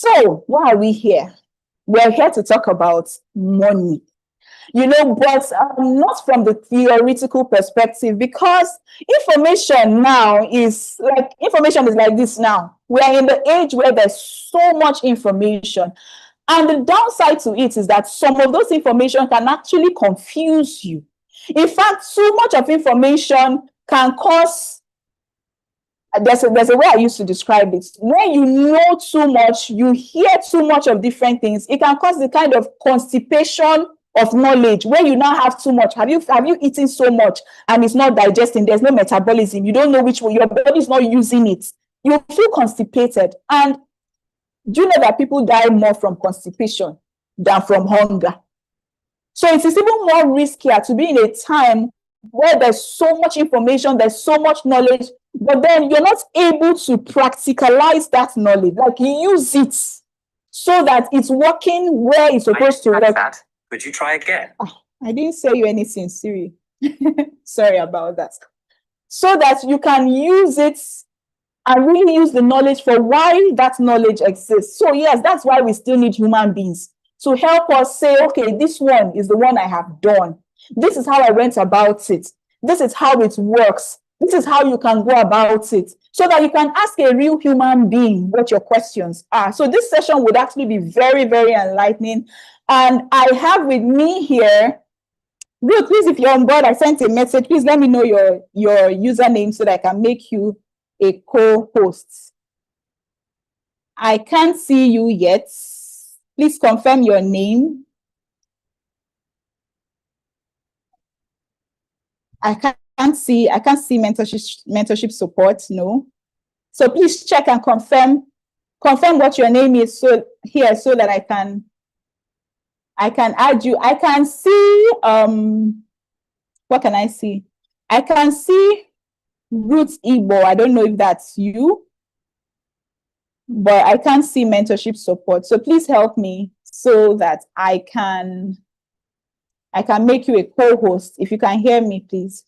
So, why are we here? We're here to talk about money, but not from the theoretical perspective, because information is like this now. We are in the age where there's so much information. And the downside to it is that some of those information can actually confuse you. In fact, too much of information can cause there's a way I used to describe it. When you know too much, you hear too much of different things, it can cause the kind of constipation of knowledge where you now have too much. Have you eaten so much and it's not digesting? There's no metabolism. You don't know which one, your body is not using it. You feel constipated. And do you know that people die more from constipation than from hunger? So it is even more riskier to be in a time where there's so much information, there's so much knowledge, but then you're not able to practicalize that knowledge, like use it so that it's working where it's supposed to work. That. Could you try again? I didn't say you anything, Siri. Sorry about that. So that you can use it and really use the knowledge for why that knowledge exists. So yes, that's why we still need human beings to help us say, okay, this one is the one I have done. This is how I went about it. This is how it works. This is how you can go about it, so that you can ask a real human being what your questions are. So this session would actually be very, very enlightening. And I have with me here, Ruth, please, if you're on board, I sent a message. Please let me know your username so that I can make you a co-host. I can't see you yet. Please confirm your name. I can't see mentorship support. No. So please check and confirm what your name is so that I can add you. I can see what can I see? I can see Ruth Igbo. I don't know if that's you, but I can't see mentorship support. So please help me so that I can make you a co-host. If you can hear me, please.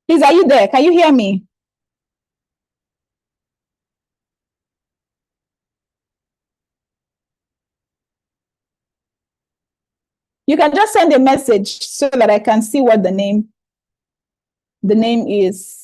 Please, are you there? Can you hear me? You can just send a message so that I can see what the name is.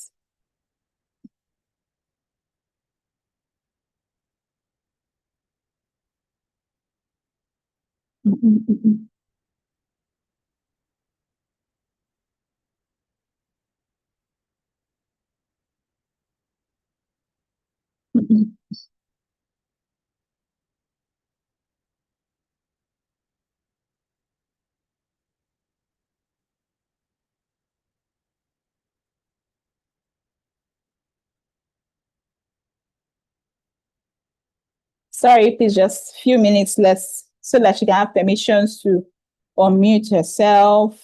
Sorry, please, just a few minutes less so that she can have permissions to unmute herself.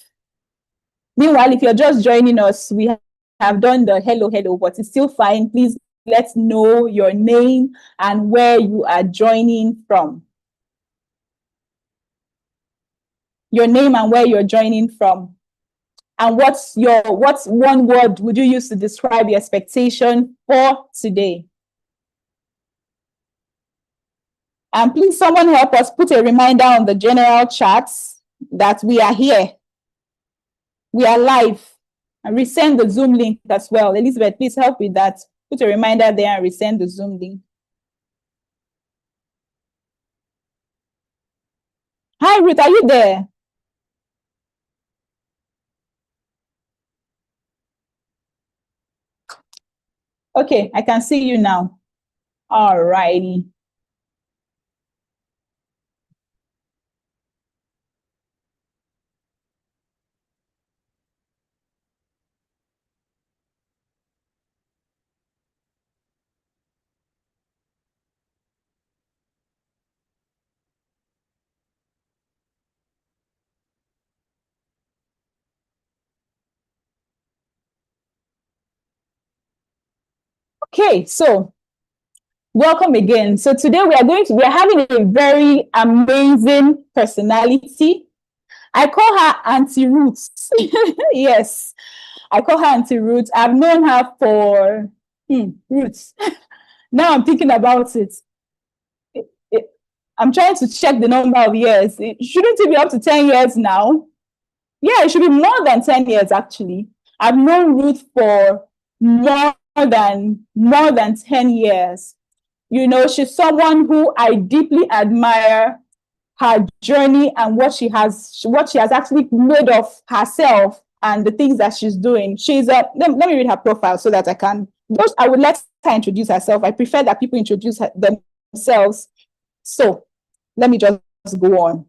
Meanwhile, if you're just joining us, we have done the hello, but it's still fine. Please let's know your name and where you are joining from. Your name and where you're joining from. And what's one word would you use to describe your expectation for today? And please, someone help us put a reminder on the general chats that we are here. We are live. And resend the Zoom link as well. Elizabeth, please help with that. Put a reminder there and resend the Zoom link. Hi, Ruth, are you there? Okay, I can see you now. All righty. Okay, so welcome again. So today we are having a very amazing personality. I call her Auntie Roots. Yes, I call her Auntie Roots. I've known her for Roots. Now I'm thinking about it. I'm trying to check the number of years. Shouldn't it be up to 10 years now? Yeah, it should be more than 10 years actually. I've known Ruth for more than 10 years. You know, she's someone who I deeply admire her journey and what she has actually made of herself and the things that she's doing. Let me read her profile so that I would let her introduce herself. I prefer that people introduce themselves. So let me just go on.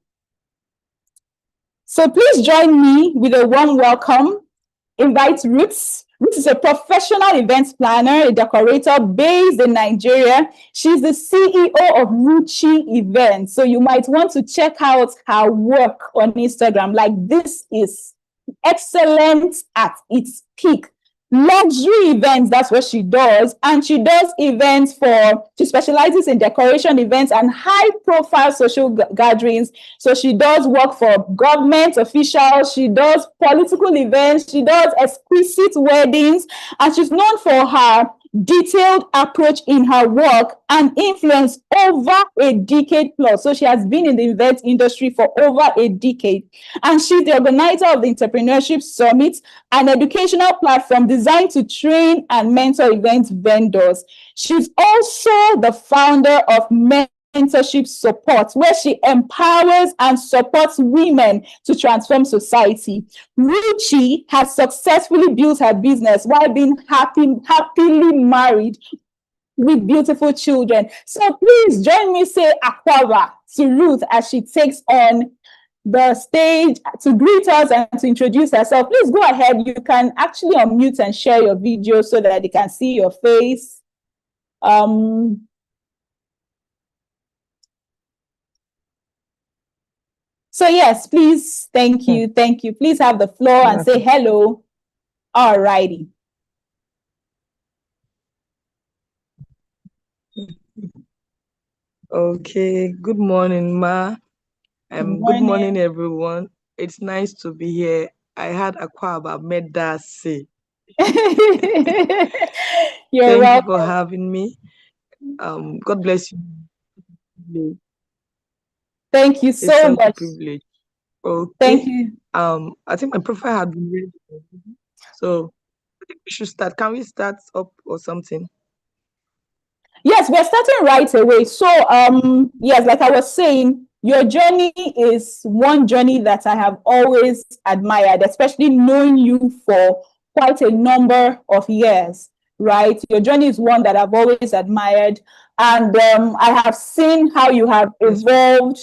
So please join me with a warm welcome. Invite Roots. Roots is a professional events planner, a decorator based in Nigeria. She's the CEO of Ruchi Events. So you might want to check out her work on Instagram. Like, this is excellent at its peak. Luxury events, that's what she does. And she does she specializes in decoration events and high profile social gatherings. So she does work for government officials, she does political events, she does exquisite weddings, and she's known for her detailed approach in her work and influence over a decade plus. So she has been in the event industry for over a decade. And she's the organizer of the Entrepreneurship Summit, an educational platform designed to train and mentor event vendors. She's also the founder of Mentorship Support, where she empowers and supports women to transform society. Ruchi has successfully built her business while being happily married with beautiful children. So please join me, say Akwaaba to Ruth as she takes on the stage to greet us and to introduce herself. Please go ahead. You can actually unmute and share your video so that they can see your face. So yes, please. Thank you. Thank you. Please have the floor and say hello. All righty. Okay. Good morning, Ma. Good morning, everyone. It's nice to be here. I had Akwaaba Medase. You're welcome. Thank you for having me. God bless you. Thank you so much. Privilege. Okay. Thank you. I think my profile had been ready. So I think we should start. Can we start up or something? Yes, we're starting right away. So yes, like I was saying, your journey is one journey that I have always admired, especially knowing you for quite a number of years, right? Your journey is one that I've always admired. And I have seen how you have evolved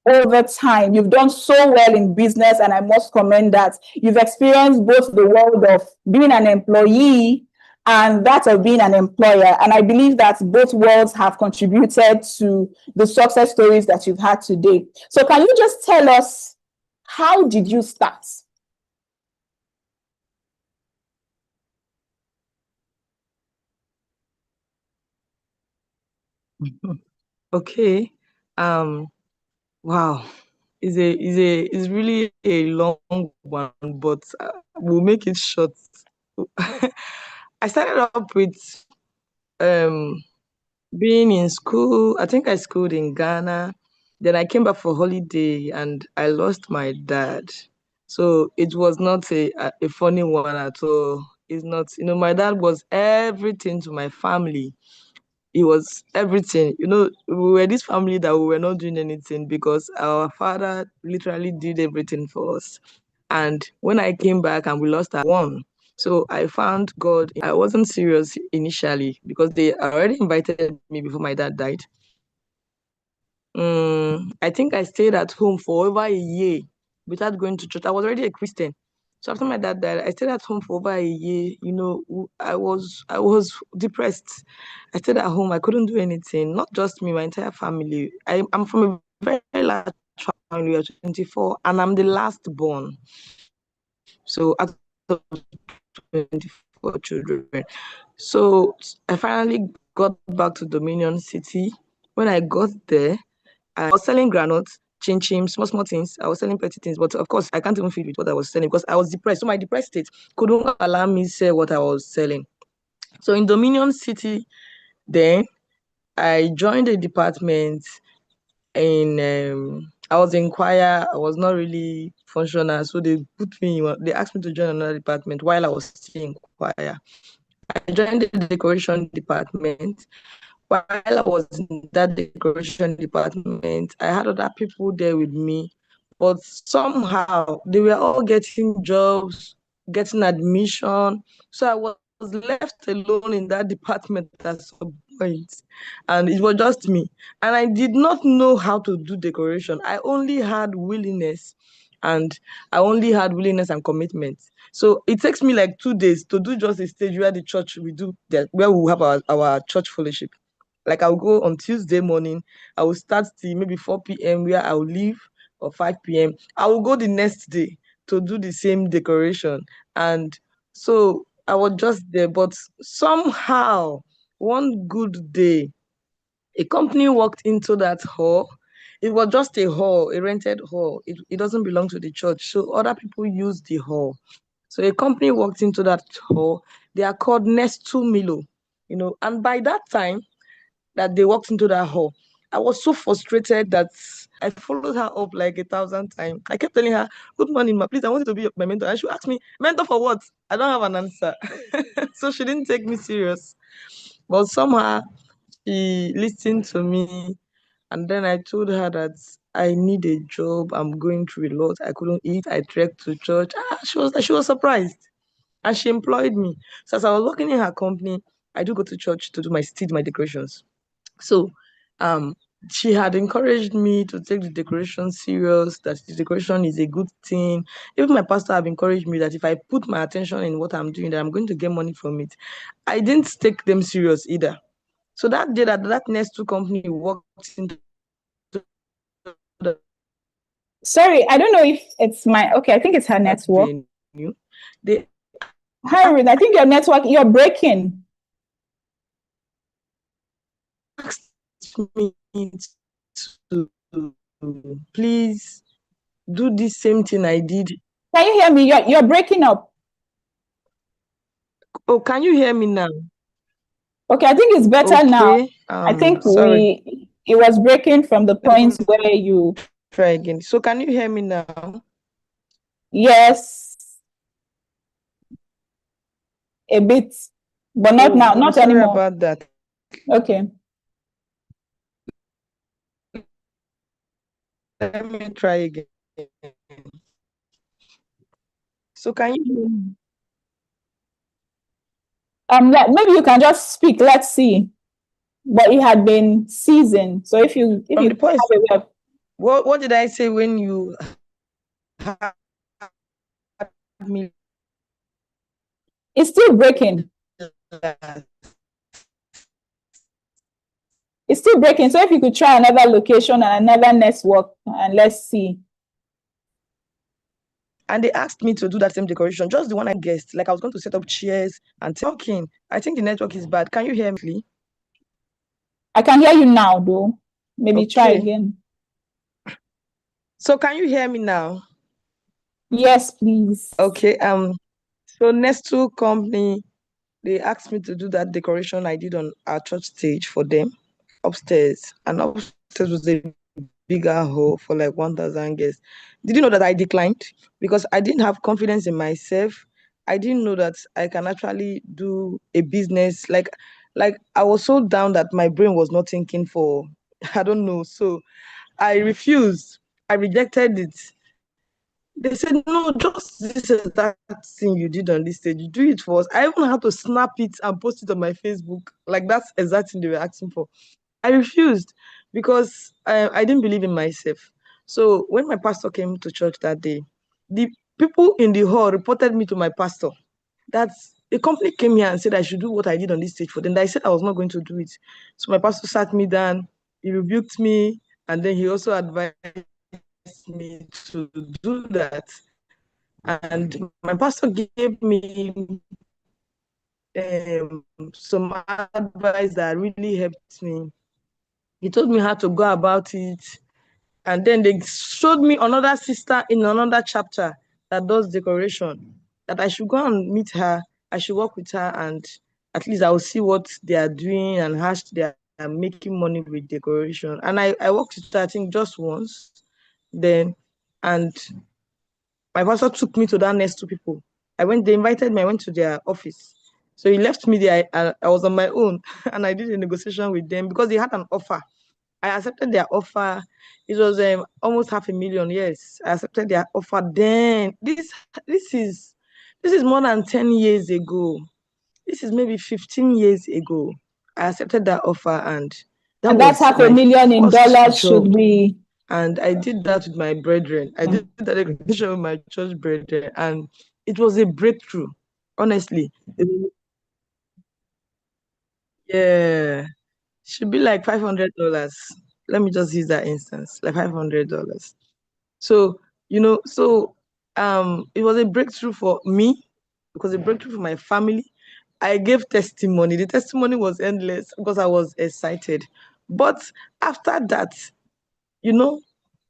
over time. You've done so well in business, and I must commend that. You've experienced both the world of being an employee and that of being an employer. And I believe that both worlds have contributed to the success stories that you've had today. So can you just tell us, how did you start? Okay. Wow. It's really a long one, but we'll make it short. I started up with being in school. I think I schooled in Ghana. Then I came back for holiday and I lost my dad. So it was not a funny one at all. It's not, my dad was everything to my family. He was everything. We were this family that we were not doing anything because our father literally did everything for us. And when I came back and we lost our one, so I found God. I wasn't serious initially because they already invited me before my dad died. I think I stayed at home for over a year without going to church. I was already a Christian. So after my dad died, I stayed at home for over a year. I was depressed. I stayed at home. I couldn't do anything. Not just me, my entire family. I'm from a very large family. We are 24, and I'm the last born. So out of 24 children. So I finally got back to Dominion City. When I got there, I was selling granules, chin chin, small things. I was selling petty things, but of course, I can't even feed with what I was selling because I was depressed. So my depressed state couldn't allow me sell what I was selling. So in Dominion City, then I joined a department in. I was in choir. I was not really functional, so they put me. They asked me to join another department while I was still in choir. I joined the decoration department. While I was in that decoration department, I had other people there with me, but somehow they were all getting jobs, getting admission. So I was left alone in that department at some point, and it was just me. And I did not know how to do decoration. I only had willingness, and and commitment. So it takes me like 2 days to do just a stage where the church we do that, where we have our church fellowship. Like I'll go on Tuesday morning, I will start till maybe 4 p.m. where I'll leave, or 5 p.m. I will go the next day to do the same decoration. And so I was just there. But somehow, one good day, a company walked into that hall. It was just a hall, a rented hall. It doesn't belong to the church. So other people use the hall. So a company walked into that hall. They are called Nestu Milo, and by that time, that they walked into that hall, I was so frustrated that I followed her up like 1,000 times. I kept telling her, "Good morning, ma. Please, I want you to be my mentor." And she asked me, "Mentor for what?" I don't have an answer. So she didn't take me serious. But somehow she listened to me. And then I told her that I need a job. I'm going through a lot. I couldn't eat. I trekked to church. She was surprised. And she employed me. So as I was working in her company, I do go to church to do my decorations. So um she had encouraged me to take the decoration serious, that the decoration is a good thing. Even my pastor have encouraged me that if I put my attention in what I'm doing, that I'm going to get money from it. I didn't take them serious either. So that day that next two company walked into the Sorry, I don't know if it's my, okay, I think it's her that network. venue, they Hi, Ruth, I think your network, you're breaking. asked me to please do the same thing I did. Can you hear me? You're breaking up. Oh, can you hear me now? Okay, I think it's better now. Okay. I think Sorry. it was breaking from the Let point me where you, try again. So can you hear me now? yes, a bit, but not now, I'm not sorry anymore. about that. Okay. Let me try again. So can you hear me? Maybe you can just speak. Let's see. But it had been seasoned. So if you From the point, have a way of, what did I say when you had me it's still breaking. last? It's still breaking. So if you could try another location and another network, and let's see. And they asked me to do that same decoration, just the one I guessed. Like I was going to set up chairs and talking. I think the network is bad. Can you hear me? I can hear you now, though. Maybe try Okay. again. So can you hear me now? Yes, please. Okay. So Nestu company, they asked me to do that decoration I did on our church stage for them upstairs. And upstairs was a bigger hall for like 1,000 guests. Did you know that I declined? Because I didn't have confidence in myself. I didn't know that I can actually do a business. Like I was so down that my brain was not thinking for, I don't know. So I refused. I rejected it. They said, no, just this is that thing you did on this stage. You do it for us. I even had to snap it and post it on my Facebook. Like that's exact thing they were asking for. I refused because I didn't believe in myself. So when my pastor came to church that day, the people in the hall reported me to my pastor. That's a company came here and said I should do what I did on this stage for them. I said I was not going to do it. So my pastor sat me down, he rebuked me, and then he also advised me to do that. And my pastor gave me some advice that really helped me. He told me how to go about it. And then they showed me another sister in another chapter that does decoration, that I should go and meet her. I should work with her, and at least I will see what they are doing and how they are making money with decoration. And I worked with her, I think, just once. Then, and my pastor took me to that next two people. They invited me, I went to their office. So he left me there. I was on my own and I did a negotiation with them because they had an offer. I accepted their offer. It was almost 500,000. Yes, I accepted their offer. Then this is more than 10 years ago. This is maybe 15 years ago. I accepted that offer, and that And that's was my $500,000 in first dollars should job. be. And I did that with my brethren. I did that negotiation with my church brethren, and it was a breakthrough. Honestly, yeah, should be like $500. Let me just use that instance, like $500. So, it was a breakthrough for me because a breakthrough for my family. I gave testimony. The testimony was endless because I was excited. But after that, you know,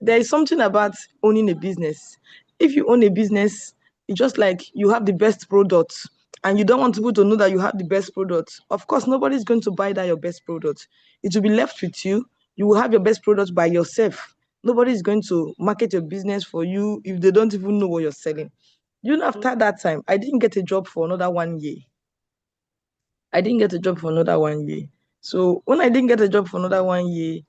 there is something about owning a business. If you own a business, it's just like you have the best product and you don't want people to know that you have the best product. Of course, nobody's going to buy that your best product. It will be left with you. You will have your best product by yourself. Nobody is going to market your business for you if they don't even know what you're selling. After that time, I didn't get a job for another 1 year. I didn't get a job for another 1 year. So when I didn't get a job for another 1 year,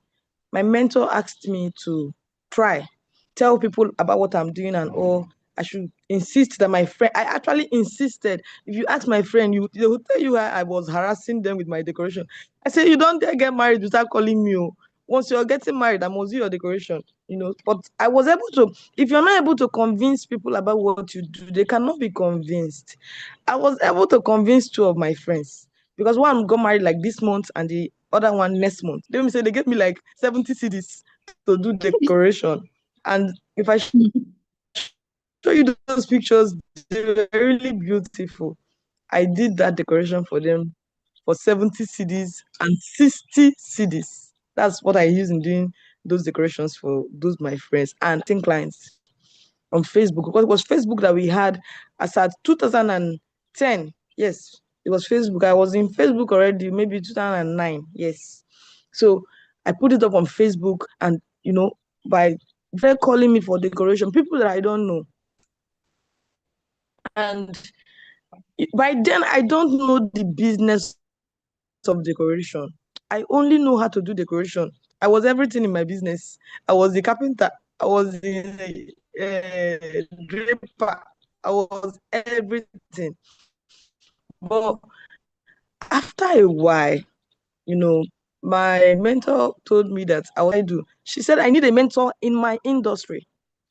my mentor asked me to try, tell people about what I'm doing and all. I should insist that my friend, I actually insisted. If you ask my friend, they will tell you how I was harassing them with my decoration. I said, you don't dare get married without calling me. Oh. Once you're getting married, I must do your decoration. But I was able to, if you're not able to convince people about what you do, they cannot be convinced. I was able to convince two of my friends because one got married like this month and the other one next month. They say they gave me like 70 CDs to do decoration. And if I show you those pictures, they were really beautiful. I did that decoration for them for 70 CDs and 60 CDs. That's what I use in doing those decorations for those my friends and 10 clients on Facebook, because it was Facebook that we had as at 2010. Yes, it was Facebook. I was in Facebook already, maybe 2009. Yes. So I put it up on Facebook, and by they're calling me for decoration, people that I don't know. And by then, I don't know the business of decoration. I only know how to do decoration. I was everything in my business. I was the carpenter. I was the draper. I was everything. But after a while, you know, my mentor told me that I would do. She said, I need a mentor in my industry.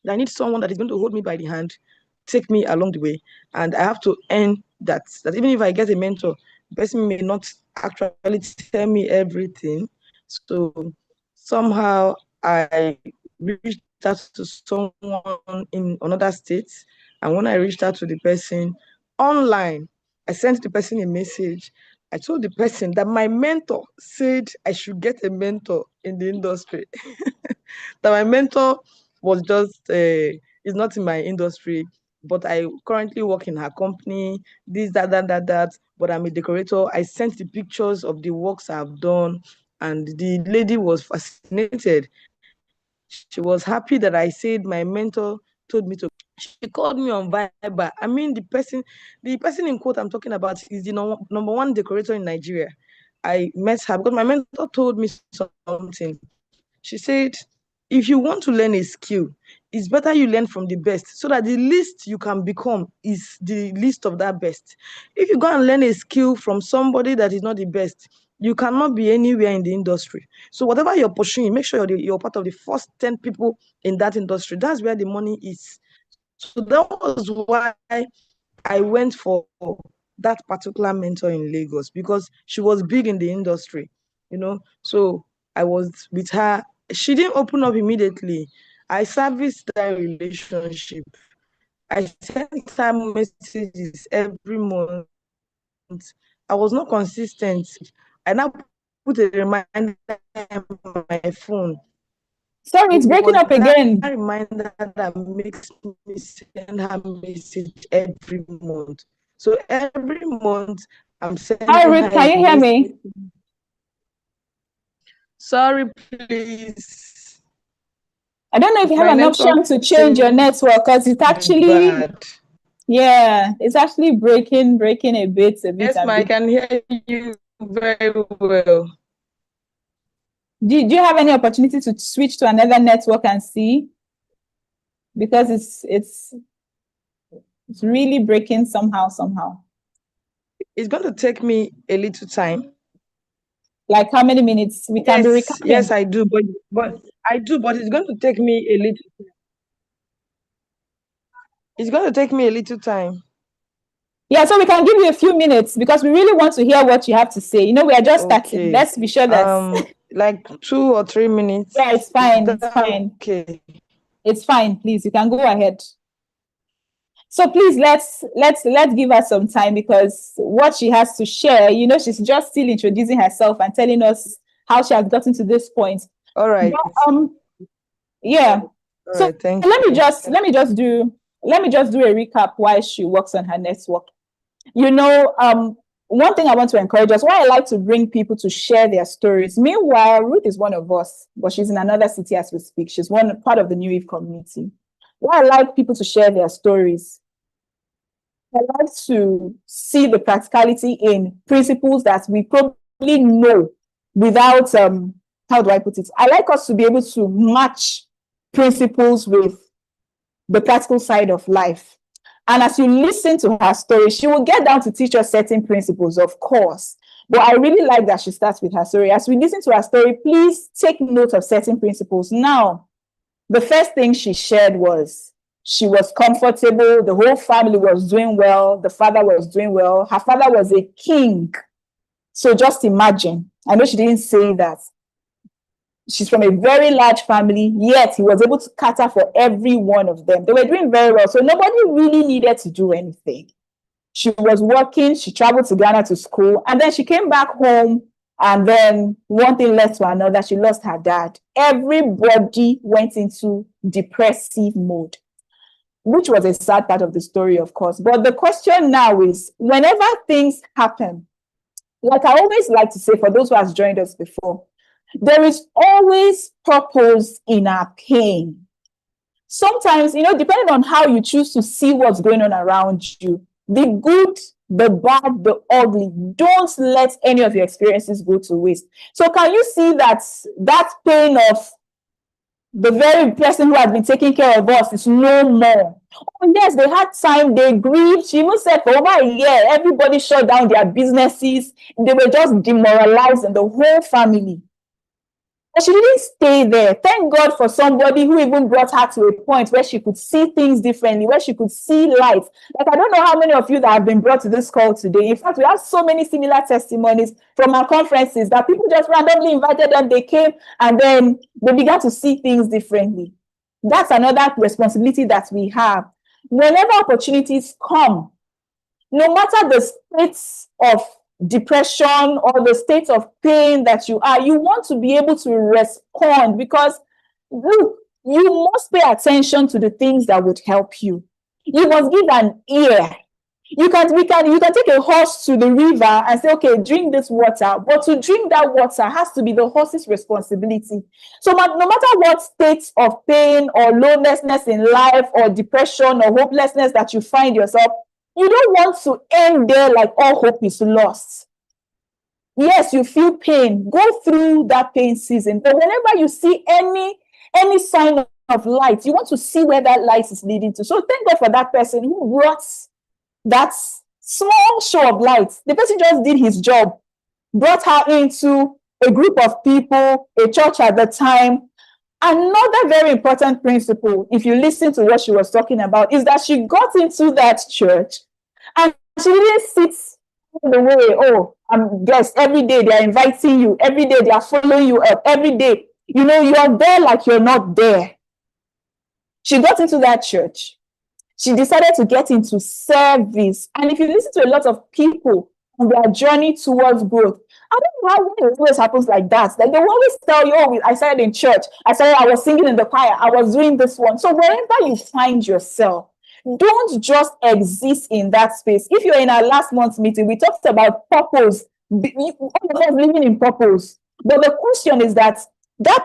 I need someone that is going to hold me by the hand, take me along the way. And I have to earn that even if I get a mentor, the person may not actually tell me everything. So somehow I reached out to someone in another state. And when I reached out to the person online, I sent the person a message. I told the person that my mentor said I should get a mentor in the industry. That my mentor was just is not in my industry, but I currently work in her company. This, that. But I'm a decorator. I sent the pictures of the works I've done, and the lady was fascinated. She was happy that I said my mentor told me to. She called me on Viber. I mean, the person in quote I'm talking about is the number one decorator in Nigeria. I met her because my mentor told me something. She said, if you want to learn a skill, it's better you learn from the best so that the least you can become is the least of that best. If you go and learn a skill from somebody that is not the best, you cannot be anywhere in the industry. So whatever you're pursuing, make sure you're part of the first 10 people in that industry. That's where the money is. So that was why I went for that particular mentor in Lagos because she was big in the industry. So I was with her. She didn't open up immediately. I serviced that relationship. I sent her messages every month I was not consistent. I now put a reminder on my phone. Sorry, it's It breaking was up that again. reminder that makes me send her message every month. So every month I'm Hi, sending Ruth, her can a you hear me? message. Sorry, please. I don't know if you have My an network option to change your seems network, because it's to be actually, bad. yeah, it's actually breaking a bit, Yes, a I bit. can hear you very well. Do you have any opportunity to switch to another network and see? Because it's really breaking somehow. It's going to take me a little time. Like how many minutes? We can be recapping. Yes, I do, but it's going to take me a little. It's going to take me a little time. Yeah, so we can give you a few minutes because we really want to hear what you have to say. You know, we are just starting. Okay. Let's be sure that Like 2 or 3 minutes. yeah, it's fine. It's fine. Okay. It's fine. Please, you can go ahead. So please let's give her some time, because what she has to share, you know, she's just still introducing herself and telling us how she has gotten to this point. All right. But, yeah. All So right. Thank let you. me just do a recap while she works on her network. You know, one thing I want to encourage us, why I like to bring people to share their stories. Meanwhile, Ruth is one of us, but she's in another city as we speak. She's part of the New Eve community. Why I like people to share their stories, I like to see the practicality in principles that we probably know without, how do I put it? I like us to be able to match principles with the practical side of life. And as you listen to her story, she will get down to teach us certain principles, of course. But I really like that she starts with her story. As we listen to her story, please take note of certain principles. Now, the first thing she shared was she was comfortable. The whole family was doing well. The father was doing well. Her father was a king. So just imagine. I know she didn't say that. She's from a very large family, yet he was able to cater for every one of them. They were doing very well. So nobody really needed to do anything. She was working. She traveled to Ghana to school. And then she came back home. And then one thing led to another. She lost her dad. Everybody went into depressive mode, which was a sad part of the story, of course. But the question now is, whenever things happen, like I always like to say, for those who have joined us before, there is always purpose in our pain. Sometimes, you know, depending on how you choose to see what's going on around you, the good, the bad, the ugly, don't let any of your experiences go to waste. So can you see that pain of the very person who has been taking care of us is no more? Oh, yes, they had time, they grieved. She even said for over a year, everybody shut down their businesses. They were just demoralized in the whole family. But she didn't stay there. Thank God for somebody who even brought her to a point where she could see things differently, where she could see light. Like, I don't know how many of you that have been brought to this call today. In fact, we have so many similar testimonies from our conferences that people just randomly invited them, they came, and then they began to see things differently. That's another responsibility that we have. Whenever opportunities come, no matter the states of depression or the state of pain that you are, you want to be able to respond, because look, you must pay attention to the things that would help you. You must give an ear. You can take a horse to the river and say, okay, drink this water. But to drink that water has to be the horse's responsibility. So no matter what state of pain or loneliness in life or depression or hopelessness that you find yourself, you don't want to end there like all hope is lost. Yes, you feel pain. Go through that pain season. But whenever you see any sign of light, you want to see where that light is leading to. So thank God for that person who brought that small show of light. The person just did his job, brought her into a group of people, a church at the time. Another very important principle, if you listen to what she was talking about, is that she got into that church and she didn't sit the way, oh, I'm guest. Every day they are inviting you. Every day they are following you up. Every day, you know, you are there like you're not there. She got into that church. She decided to get into service. And if you listen to a lot of people, on their journey towards growth. I don't know how it always happens like that. Like they will always tell you, oh, I started in church. I was singing in the choir. I was doing this one. So wherever you find yourself, don't just exist in that space. If you're in our last month's meeting, we talked about purpose. All of us living in purpose. But the question is that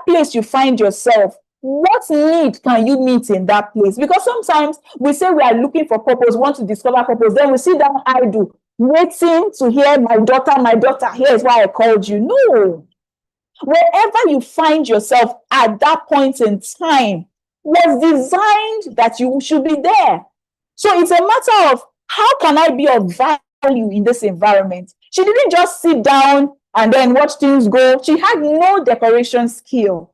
place you find yourself, what need can you meet in that place? Because sometimes we say we are looking for purpose, want to discover purpose. Then we sit down idle, waiting to hear my daughter, here's why I called you. No. Wherever you find yourself at that point in time was designed that you should be there. So it's a matter of how can I be of value in this environment? She didn't just sit down and then watch things go. She had no decoration skill.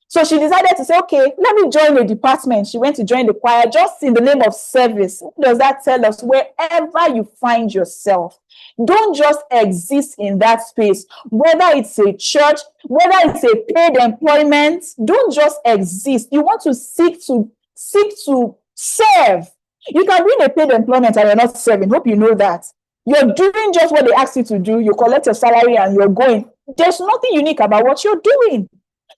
So she decided to say, okay, let me join a department. She went to join the choir just in the name of service. What does that tell us? Wherever you find yourself, don't just exist in that space. Whether it's a church, whether it's a paid employment, don't just exist. You want to seek to serve. You can be in a paid employment and you're not serving. Hope you know that. You're doing just what they ask you to do. You collect your salary and you're going. There's nothing unique about what you're doing.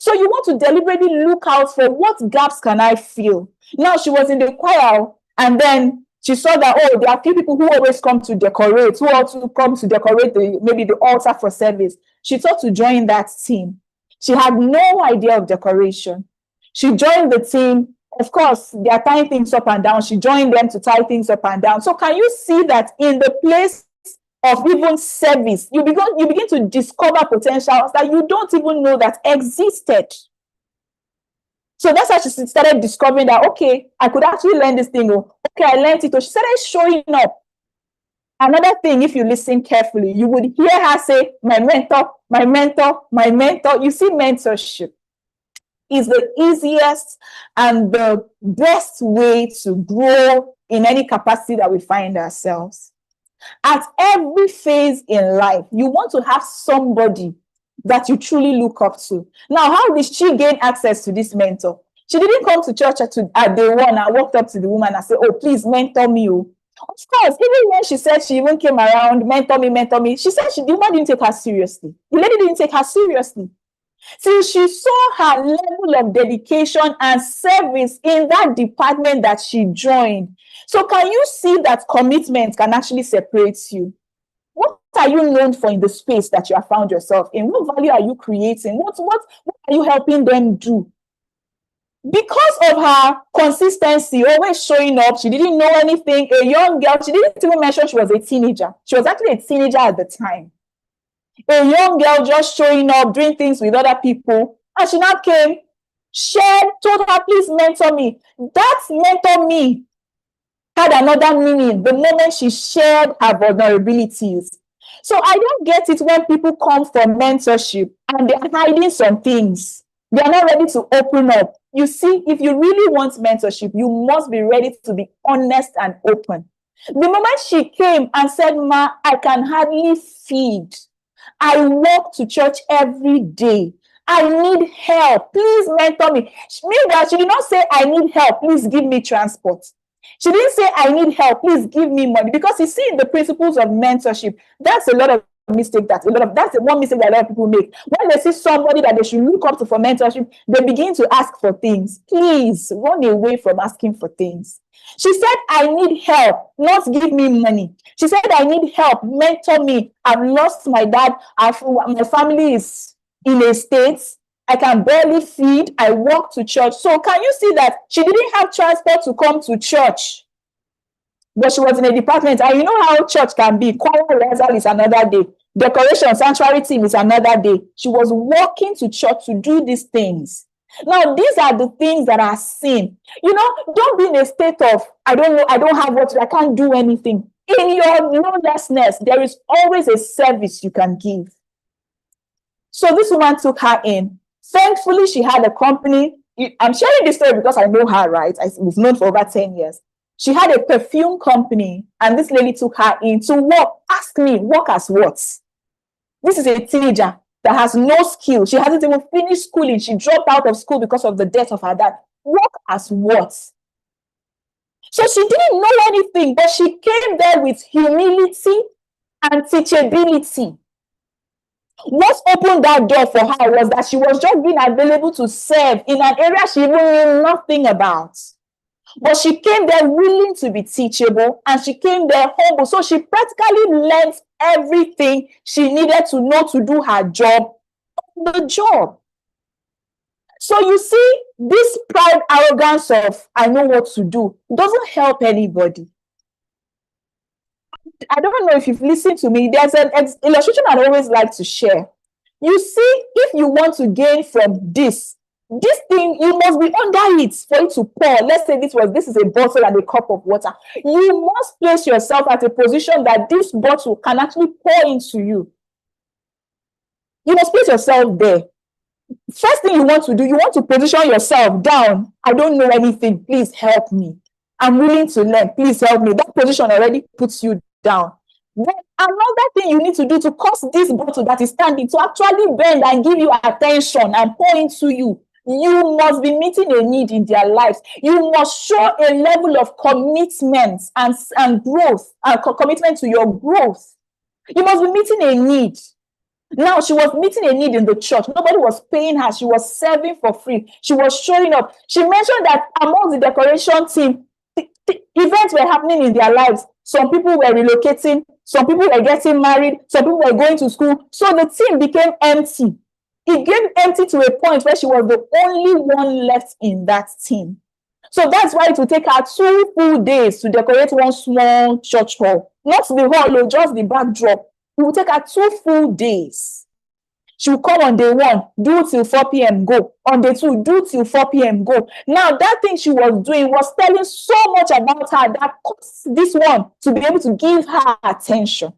So you want to deliberately look out for what gaps can I fill. Now she was in the choir and then she saw that, oh, there are few people who always come to decorate, who also come to decorate maybe the altar for service. She thought to join that team. She had no idea of decoration. She joined the team. Of course, they are tying things up and down. She joined them to tie things up and down. So can you see that in the place of even service, you begin to discover potentials that you don't even know that existed. So that's how she started discovering that, okay, I could actually learn this thing. Okay, I learned it. So she started showing up. Another thing, if you listen carefully, you would hear her say, my mentor, my mentor, my mentor. You see, mentorship is the easiest and the best way to grow in any capacity that we find ourselves. At every phase in life, you want to have somebody that you truly look up to. Now, how did she gain access to this mentor? She didn't come to church at day one and walked up to the woman and said, oh, please mentor me. Of course, even when she said she even came around, mentor me, she said the woman didn't take her seriously. The lady didn't take her seriously. Till she saw her level of dedication and service in that department that she joined. So can you see that commitment can actually separate you? What are you known for in the space that you have found yourself in? What value are you creating? What are you helping them do? Because of her consistency, always showing up, she didn't know anything. A young girl, she didn't even mention she was a teenager. She was actually a teenager at the time. A young girl just showing up, doing things with other people. And she now came, shared, told her, please mentor me. That mentor me had another meaning the moment she shared her vulnerabilities. So I don't get it when people come for mentorship and they're hiding some things. They are not ready to open up. You see, if you really want mentorship, you must be ready to be honest and open. The moment she came and said, Ma, I can hardly feed. I walk to church every day. I need help. Please mentor me. Meanwhile, she did not say, I need help. Please give me transport. She didn't say, I need help. Please give me money. Because you see, in the principles of mentorship, that's a lot of mistake. That's one mistake that a lot of people make. When they see somebody that they should look up to for mentorship, they begin to ask for things. Please run away from asking for things. She said, I need help, not give me money. She said, I need help, mentor me. I've lost my dad. My family is in a state. I can barely feed. I walk to church. So can you see that she didn't have transport to come to church? But she was in a department. And you know how church can be. Choir rehearsal is another day. Decoration, sanctuary team is another day. She was walking to church to do these things. Now, these are the things that are seen. You know, don't be in a state of, I don't know, I don't have what, I can't do anything. In your lawlessness, there is always a service you can give. So this woman took her in. Thankfully, she had a company. I'm sharing this story because I know her, right? We've known for over 10 years. She had a perfume company, and this lady took her in to work. Ask me, work as what? This is a teenager that has no skill. She hasn't even finished schooling. She dropped out of school because of the death of her dad. Work as what? So she didn't know anything, but she came there with humility, and teachability. What opened that door for her was that she was just being available to serve in an area she even knew nothing about. But she came there willing to be teachable, and she came there humble. So she practically learned everything she needed to know to do her job on the job. So you see, this proud arrogance of I know what to do doesn't help anybody. I don't know if you've listened to me. There's an illustration I always like to share. You see, if you want to gain from this thing, you must be under it for it to pour. Let's say this is a bottle and a cup of water. You must place yourself at a position that this bottle can actually pour into you. You must place yourself there. First thing you want to do, you want to position yourself down. I don't know anything. Please help me. I'm willing to learn. Please help me. That position already puts you down. Then another thing you need to do to cause this bottle that is standing to actually bend and give you attention and pour into you, you must be meeting a need in their lives. You must show a level of commitment and growth, commitment to your growth. You must be meeting a need. Now, she was meeting a need in the church. Nobody was paying her. She was serving for free. She was showing up. She mentioned that among the decoration team, events were happening in their lives. Some people were relocating. Some people were getting married. Some people were going to school. So the team became empty. It became empty to a point where she was the only one left in that team. So that's why it will take her 2 full days to decorate one small church hall. Not the hall, just the backdrop. It will take her 2 full days. She will come on day 1, do till 4 p.m., go. On day 2, do till 4 p.m., go. Now, that thing she was doing was telling so much about her that caused this one to be able to give her attention.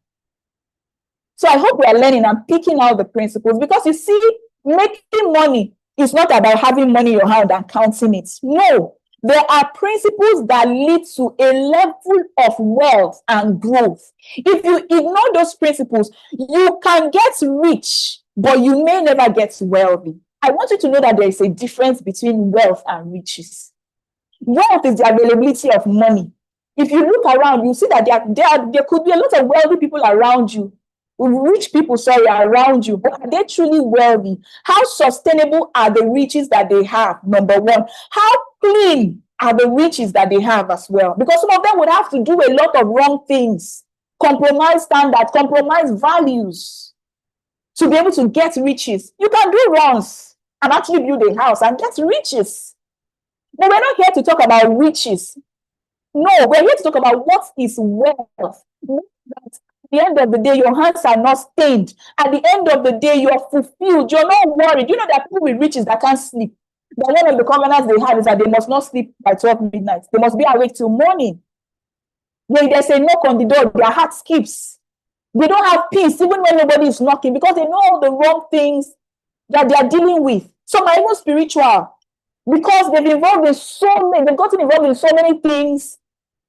So I hope we are learning and picking out the principles, because you see, making money is not about having money in your hand and counting it. No, there are principles that lead to a level of wealth and growth. If you ignore those principles, you can get rich, but you may never get wealthy. I want you to know that there is a difference between wealth and riches. Wealth is the availability of money. If you look around, you see that there could be a lot of wealthy people around you, rich people, around you, but are they truly wealthy? How sustainable are the riches that they have? Number one, how clean are the riches that they have as well? Because some of them would have to do a lot of wrong things, compromise standards, compromise values to be able to get riches. You can do wrongs and actually build a house and get riches. But we're not here to talk about riches. No, we're here to talk about what is wealth. At the end of the day, your hands are not stained. At the end of the day, you're fulfilled. You're not worried. You know, there are people with riches that can't sleep. But one of the covenants they have is that they must not sleep by 12 midnight. They must be awake till morning. When there's a knock on the door, their heart skips. They don't have peace even when nobody is knocking, because they know all the wrong things that they are dealing with. Some are even spiritual, because they've gotten involved in so many things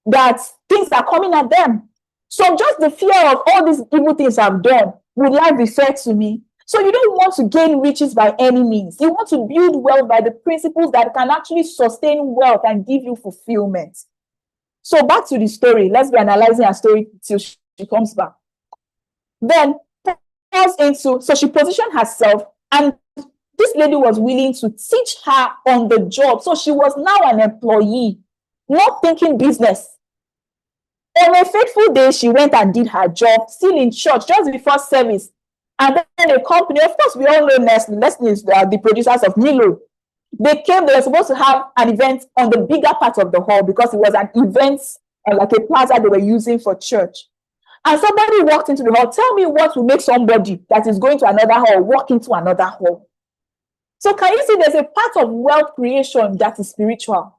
that things are coming at them. So just the fear of all these evil things I've done, will life be fair to me? So you don't want to gain riches by any means. You want to build wealth by the principles that can actually sustain wealth and give you fulfillment. So back to the story. Let's be analyzing her story till she comes back. Then so she positioned herself, and this lady was willing to teach her on the job. So she was now an employee, not thinking business. On a fateful day, she went and did her job, still in church, just before service. And then the company, of course, we all know Nestle is the producers of Milo. They were supposed to have an event on the bigger part of the hall, because it was an event, like a plaza they were using for church. And somebody walked into the hall. Tell me what will make somebody that is going to another hall walk into another hall. So can you see there's a part of wealth creation that is spiritual?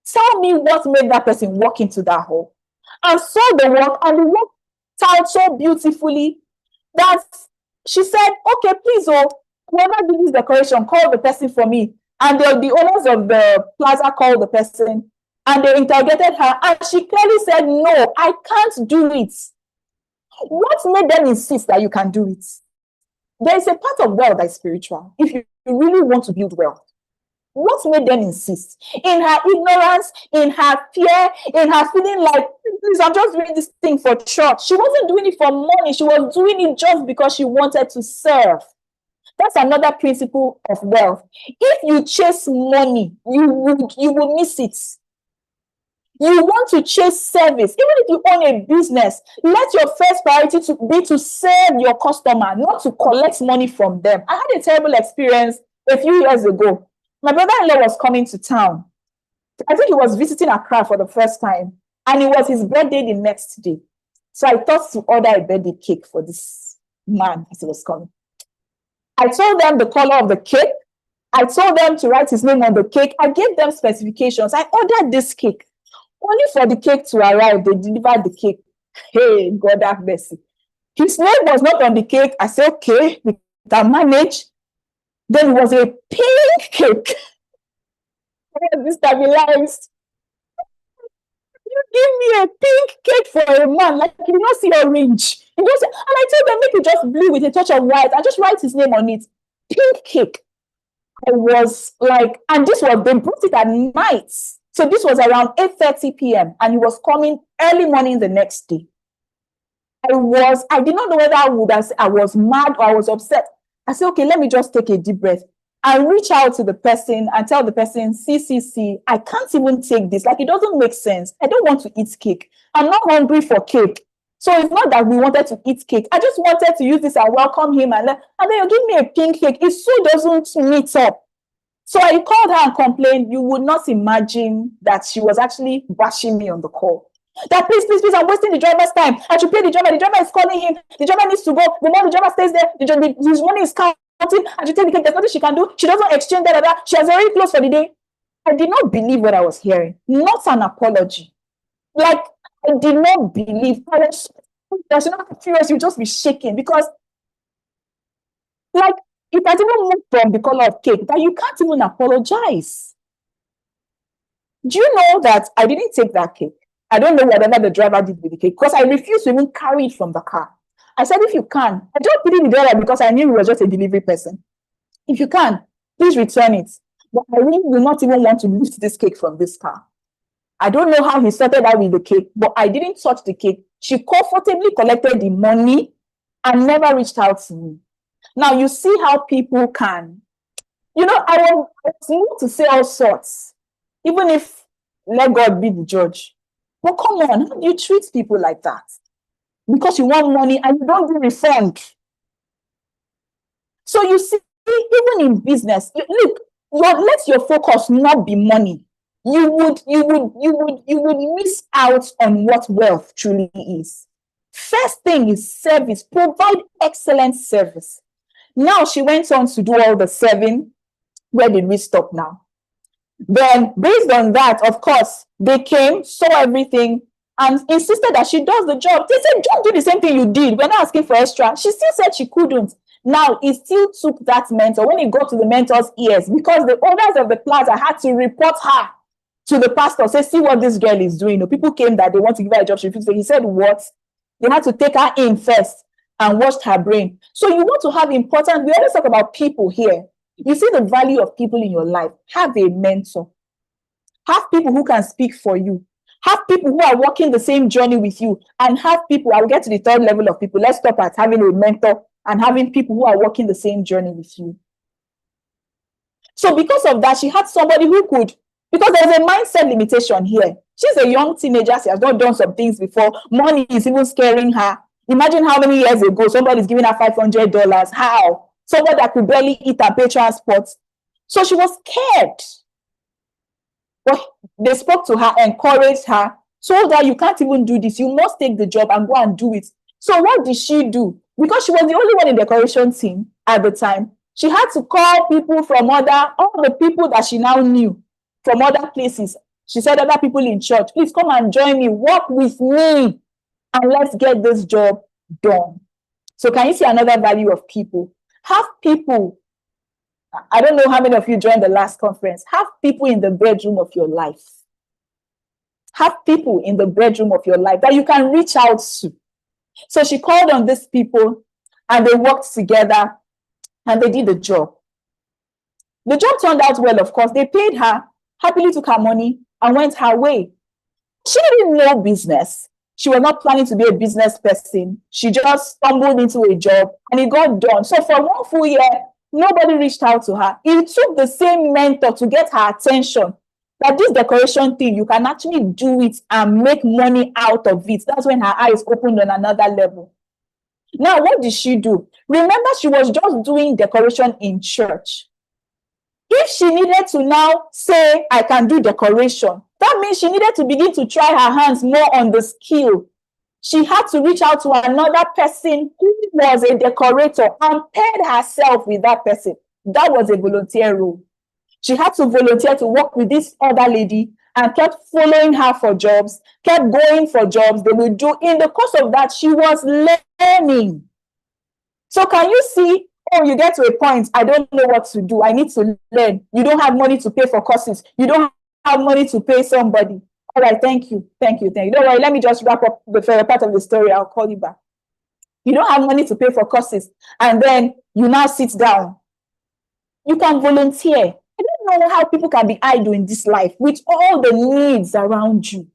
Tell me what made that person walk into that hall. And saw the work, and the work out so beautifully that she said, okay, please, whoever did this decoration, call the person for me. And the owners of the plaza called the person, and they interrogated her, and she clearly said, no, I can't do it. What made them insist that you can do it? There is a part of wealth that is spiritual, if you really want to build wealth. What made them insist? In her ignorance, in her fear, in her feeling like, please, I'm just doing this thing for church. She wasn't doing it for money. She was doing it just because she wanted to serve. That's another principle of wealth. If you chase money, you will miss it. You want to chase service. Even if you own a business, let your first priority be to serve your customer, not to collect money from them. I had a terrible experience a few years ago. My brother-in-law was coming to town. I think he was visiting Accra for the first time, and it was his birthday the next day. So I thought to order a birthday cake for this man as he was coming. I told them the color of the cake. I told them to write his name on the cake. I gave them specifications. I ordered this cake. Only for the cake to arrive, they delivered the cake. Hey, God have mercy. His name was not on the cake. I said, okay, we can manage. Then it was a pink cake. I was destabilized. You give me a pink cake for a man, like you do not see orange. And I told them, make it just blue with a touch of white. I just write his name on it. Pink cake. I was like, and this was, they brought it at night. So this was around 8:30 p.m. and he was coming early morning the next day. I did not know whether I was mad or I was upset. I said, okay, let me just take a deep breath. I reach out to the person and tell the person, see, I can't even take this. Like, it doesn't make sense. I don't want to eat cake. I'm not hungry for cake. So it's not that we wanted to eat cake. I just wanted to use this and welcome him. And then you give me a pink cake. It so doesn't meet up. So I called her and complained. You would not imagine that she was actually bashing me on the call. That please, I'm wasting the driver's time. I should pay the driver. The driver is calling him. The driver needs to go. The more the driver stays there, his money is counting. I should take the cake. There's nothing she can do. She doesn't exchange that. She has already closed for the day. I did not believe what I was hearing. Not an apology. Like, I did not believe. There's not curious. You just be shaking because, like, it has even moved from the color of cake that you can't even apologize. Do you know that I didn't take that cake? I don't know whatever the driver did with the cake because I refused to even carry it from the car. I said, if you can, I don't pity the driver because I knew he was just a delivery person. If you can, please return it. But I really do not even want to lift this cake from this car. I don't know how he started out with the cake, but I didn't touch the cake. She comfortably collected the money and never reached out to me. Now, you see how people can, I was able to say all sorts, even if let God be the judge. But come on, how do you treat people like that? Because you want money and you don't do refund. So you see, even in business, let your focus not be money. You would miss out on what wealth truly is. First thing is service. Provide excellent service. Now she went on to do all the serving. Where did we stop now? Then, based on that, of course, they came, saw everything, and insisted that she does the job. They said, don't do the same thing you did. We're not asking for extra. She still said she couldn't. Now, it still took that mentor, when it got to the mentor's ears, because the owners of the plaza had to report her to the pastor, say, see what this girl is doing. People came that they want to give her a job. She refused. He said, what? They had to take her in first and washed her brain. So you want to have important, we always talk about people here. You see the value of people in your life. Have a mentor. Have people who can speak for you. Have people who are walking the same journey with you. And have people, I'll get to the third level of people. Let's stop at having a mentor and having people who are walking the same journey with you. So because of that, she had somebody who could, because there's a mindset limitation here. She's a young teenager. She has not done some things before. Money is even scaring her. Imagine how many years ago somebody's giving her $500. How? Someone that could barely eat and pay transport. So she was scared. But they spoke to her, encouraged her, told her, you can't even do this. You must take the job and go and do it. So what did she do? Because she was the only one in the decoration team at the time. She had to call people from all the people that she now knew from other places. She said, other people in church, please come and join me, work with me, and let's get this job done. So can you see another value of people? Have people, I don't know how many of you joined the last conference, have people in the bedroom of your life. Have people in the bedroom of your life that you can reach out to. So she called on these people and they worked together and they did the job. The job turned out well, of course. They paid her, happily took her money, and went her way. She didn't know business. She was not planning to be a business person. She just stumbled into a job and it got done. So for 1 full year, nobody reached out to her. It took the same mentor to get her attention that this decoration thing, you can actually do it and make money out of it. That's when her eyes opened on another level. Now, what did she do? Remember, she was just doing decoration in church. If she needed to now say, I can do decoration, that means she needed to begin to try her hands more on the skill. She had to reach out to another person who was a decorator and paired herself with that person. That was a volunteer role. She had to volunteer to work with this other lady and kept following her for jobs, kept going for jobs. They would do. In the course of that, she was learning. So can you see, oh, you get to a point, I don't know what to do. I need to learn. You don't have money to pay for courses. You don't have money to pay somebody. All right, thank you. Don't worry, let me just wrap up the further part of the story. I'll call you back. You don't have money to pay for courses, and then you now sit down. You can volunteer. I don't know how people can be idle in this life with all the needs around you.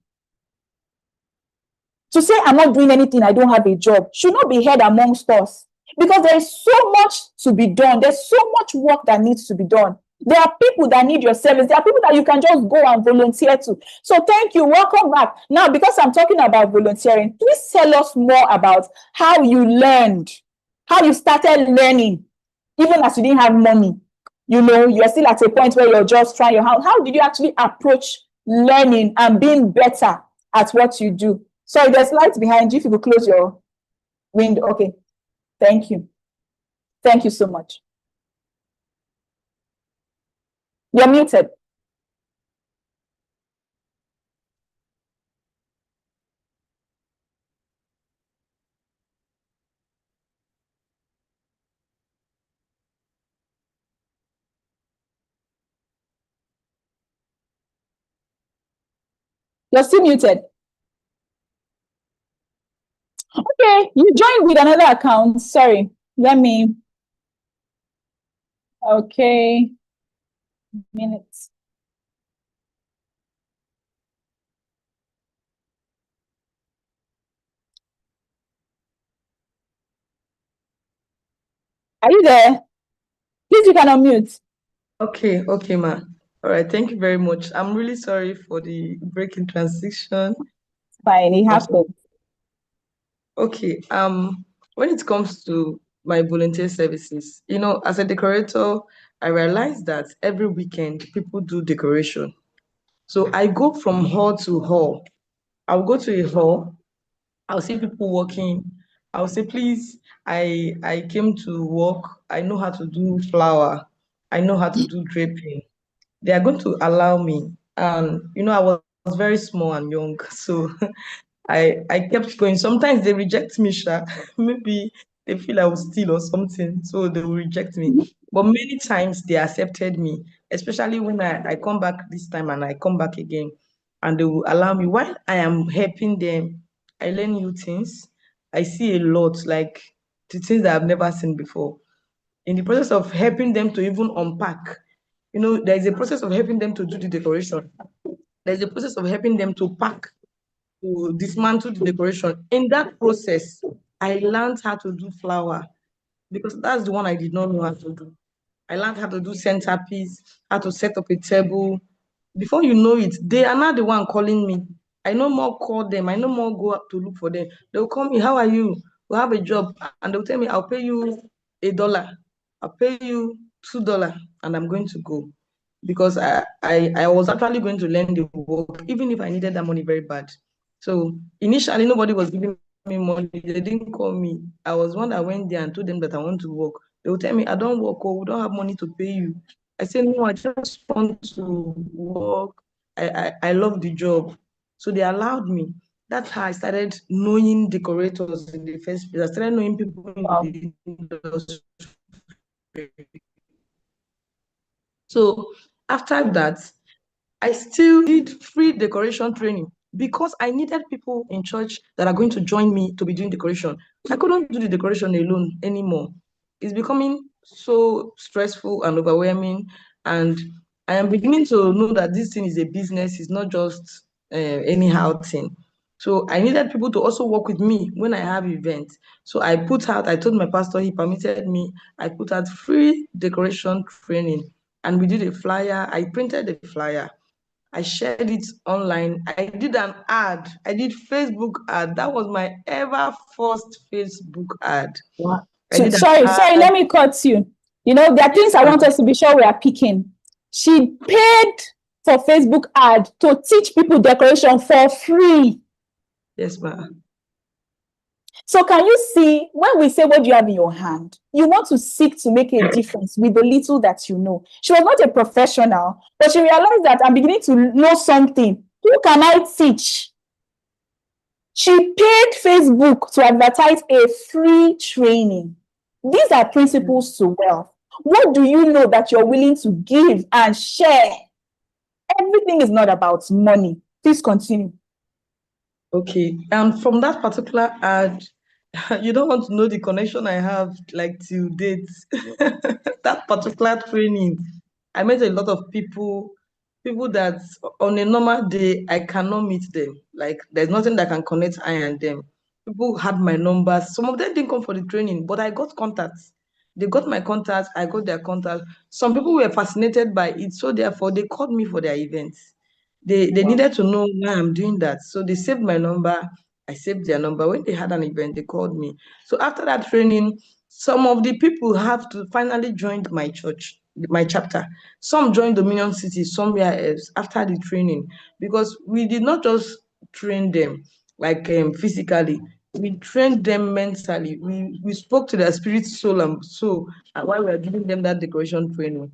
To say, I'm not doing anything, I don't have a job, should not be heard amongst us. Because there is so much to be done. There's so much work that needs to be done. There are people that need your service. There are people that you can just go and volunteer to. So thank you. Welcome back. Now, because I'm talking about volunteering, please tell us more about how you learned, how you started learning, even as you didn't have money. You know, you're still at a point where you're just trying your hand. How did you actually approach learning and being better at what you do? Sorry, there's light behind you. If you could close your window. Okay. Thank you. Thank you so much. You're muted. You're still muted. Okay, you joined with another account. Sorry. Let me. Okay. Minutes. Are you there? Please, you can unmute. Okay, ma. All right, thank you very much. I'm really sorry for the break in transition. Fine, it happens. Okay, when it comes to my volunteer services, you know, as a decorator, I realized that every weekend people do decoration. So I go from hall to hall. I'll go to a hall, I'll see people working. I'll say, please, I came to work. I know how to do flower. I know how to do draping. They are going to allow me. And you know, I was very small and young, so I kept going. Sometimes they reject me, Sha. Maybe they feel I will steal or something, so they will reject me. But many times they accepted me, especially when I come back this time and I come back again, and they will allow me. While I am helping them, I learn new things. I see a lot, like the things that I've never seen before. In the process of helping them to even unpack, you know, there is a process of helping them to do the decoration. There's a process of helping them to pack, to dismantle the decoration. In that process, I learned how to do flower because that's the one I did not know how to do. I learned how to do centerpiece, how to set up a table. Before you know it, they are not the one calling me. I no more call them. I no more go up to look for them. They'll call me, how are you? We have a job. And they'll tell me, I'll pay you $1. I'll pay you $2 and I'm going to go. Because I was actually going to learn the work, even if I needed that money very bad. So initially, nobody was giving me money. They didn't call me. I was one that went there and told them that I want to work. They will tell me, I don't work, or we don't have money to pay you. I said, no, I just want to work. I love the job. So they allowed me. That's how I started knowing decorators in the first place. I started knowing people in Wow. the industry. So after that, I still did free decoration training because I needed people in church that are going to join me to be doing decoration. I couldn't do the decoration alone anymore. It's becoming so stressful and overwhelming. And I am beginning to know that this thing is a business, it's not just anyhow thing. So I needed people to also work with me when I have events. So I told my pastor, he permitted me, I put out free decoration training, and we did a flyer. I printed the flyer. I shared it online. I did an ad. I did Facebook ad. That was my ever first Facebook ad. Wow. I So, did an sorry, let ad. me cut you. You know, there are things I want us to be sure we are picking. She paid for Facebook ad to teach people decoration for free. Yes, ma'am. So can you see, when we say what do you have in your hand, you want to seek to make a difference with the little that you know. She was not a professional, but she realized that I'm beginning to know something. Who can I teach? She paid Facebook to advertise a free training. These are principles to wealth. What do you know that you're willing to give and share? Everything is not about money. Please continue. Okay. And from that particular ad, you don't want to know the connection I have like till date. That particular training, I met a lot of people that on a normal day I cannot meet them. Like there's nothing that can connect I and them. People had my numbers. Some of them didn't come for the training, but I got contacts. They got my contacts, I got their contacts. Some people were fascinated by it, so therefore they called me for their events. They Wow. needed to know why I'm doing that. So they saved my number. I saved their number. When they had an event, they called me. So after that training, some of the people have to finally joined my church, my chapter. Some joined Dominion City somewhere else after the training, because we did not just train them like physically. We trained them mentally. We spoke to their spirit, soul, and soul while we were giving them that decoration training.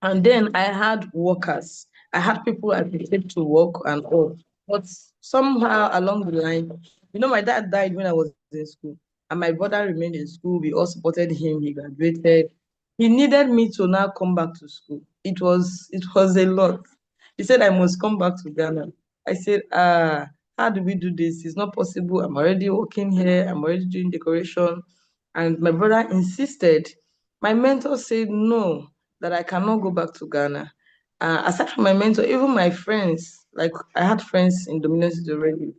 And then I had workers. I had people I paid to work and all. But somehow along the line, my dad died when I was in school, and my brother remained in school. We all supported him. He graduated. He needed me to now come back to school. It was a lot. He said I must come back to Ghana. I said, how do we do this? It's not possible. I'm already working here. I'm already doing decoration. And my brother insisted. My mentor said no, that I cannot go back to Ghana. Aside from my mentor, even my friends, like I had friends in Dominion City already.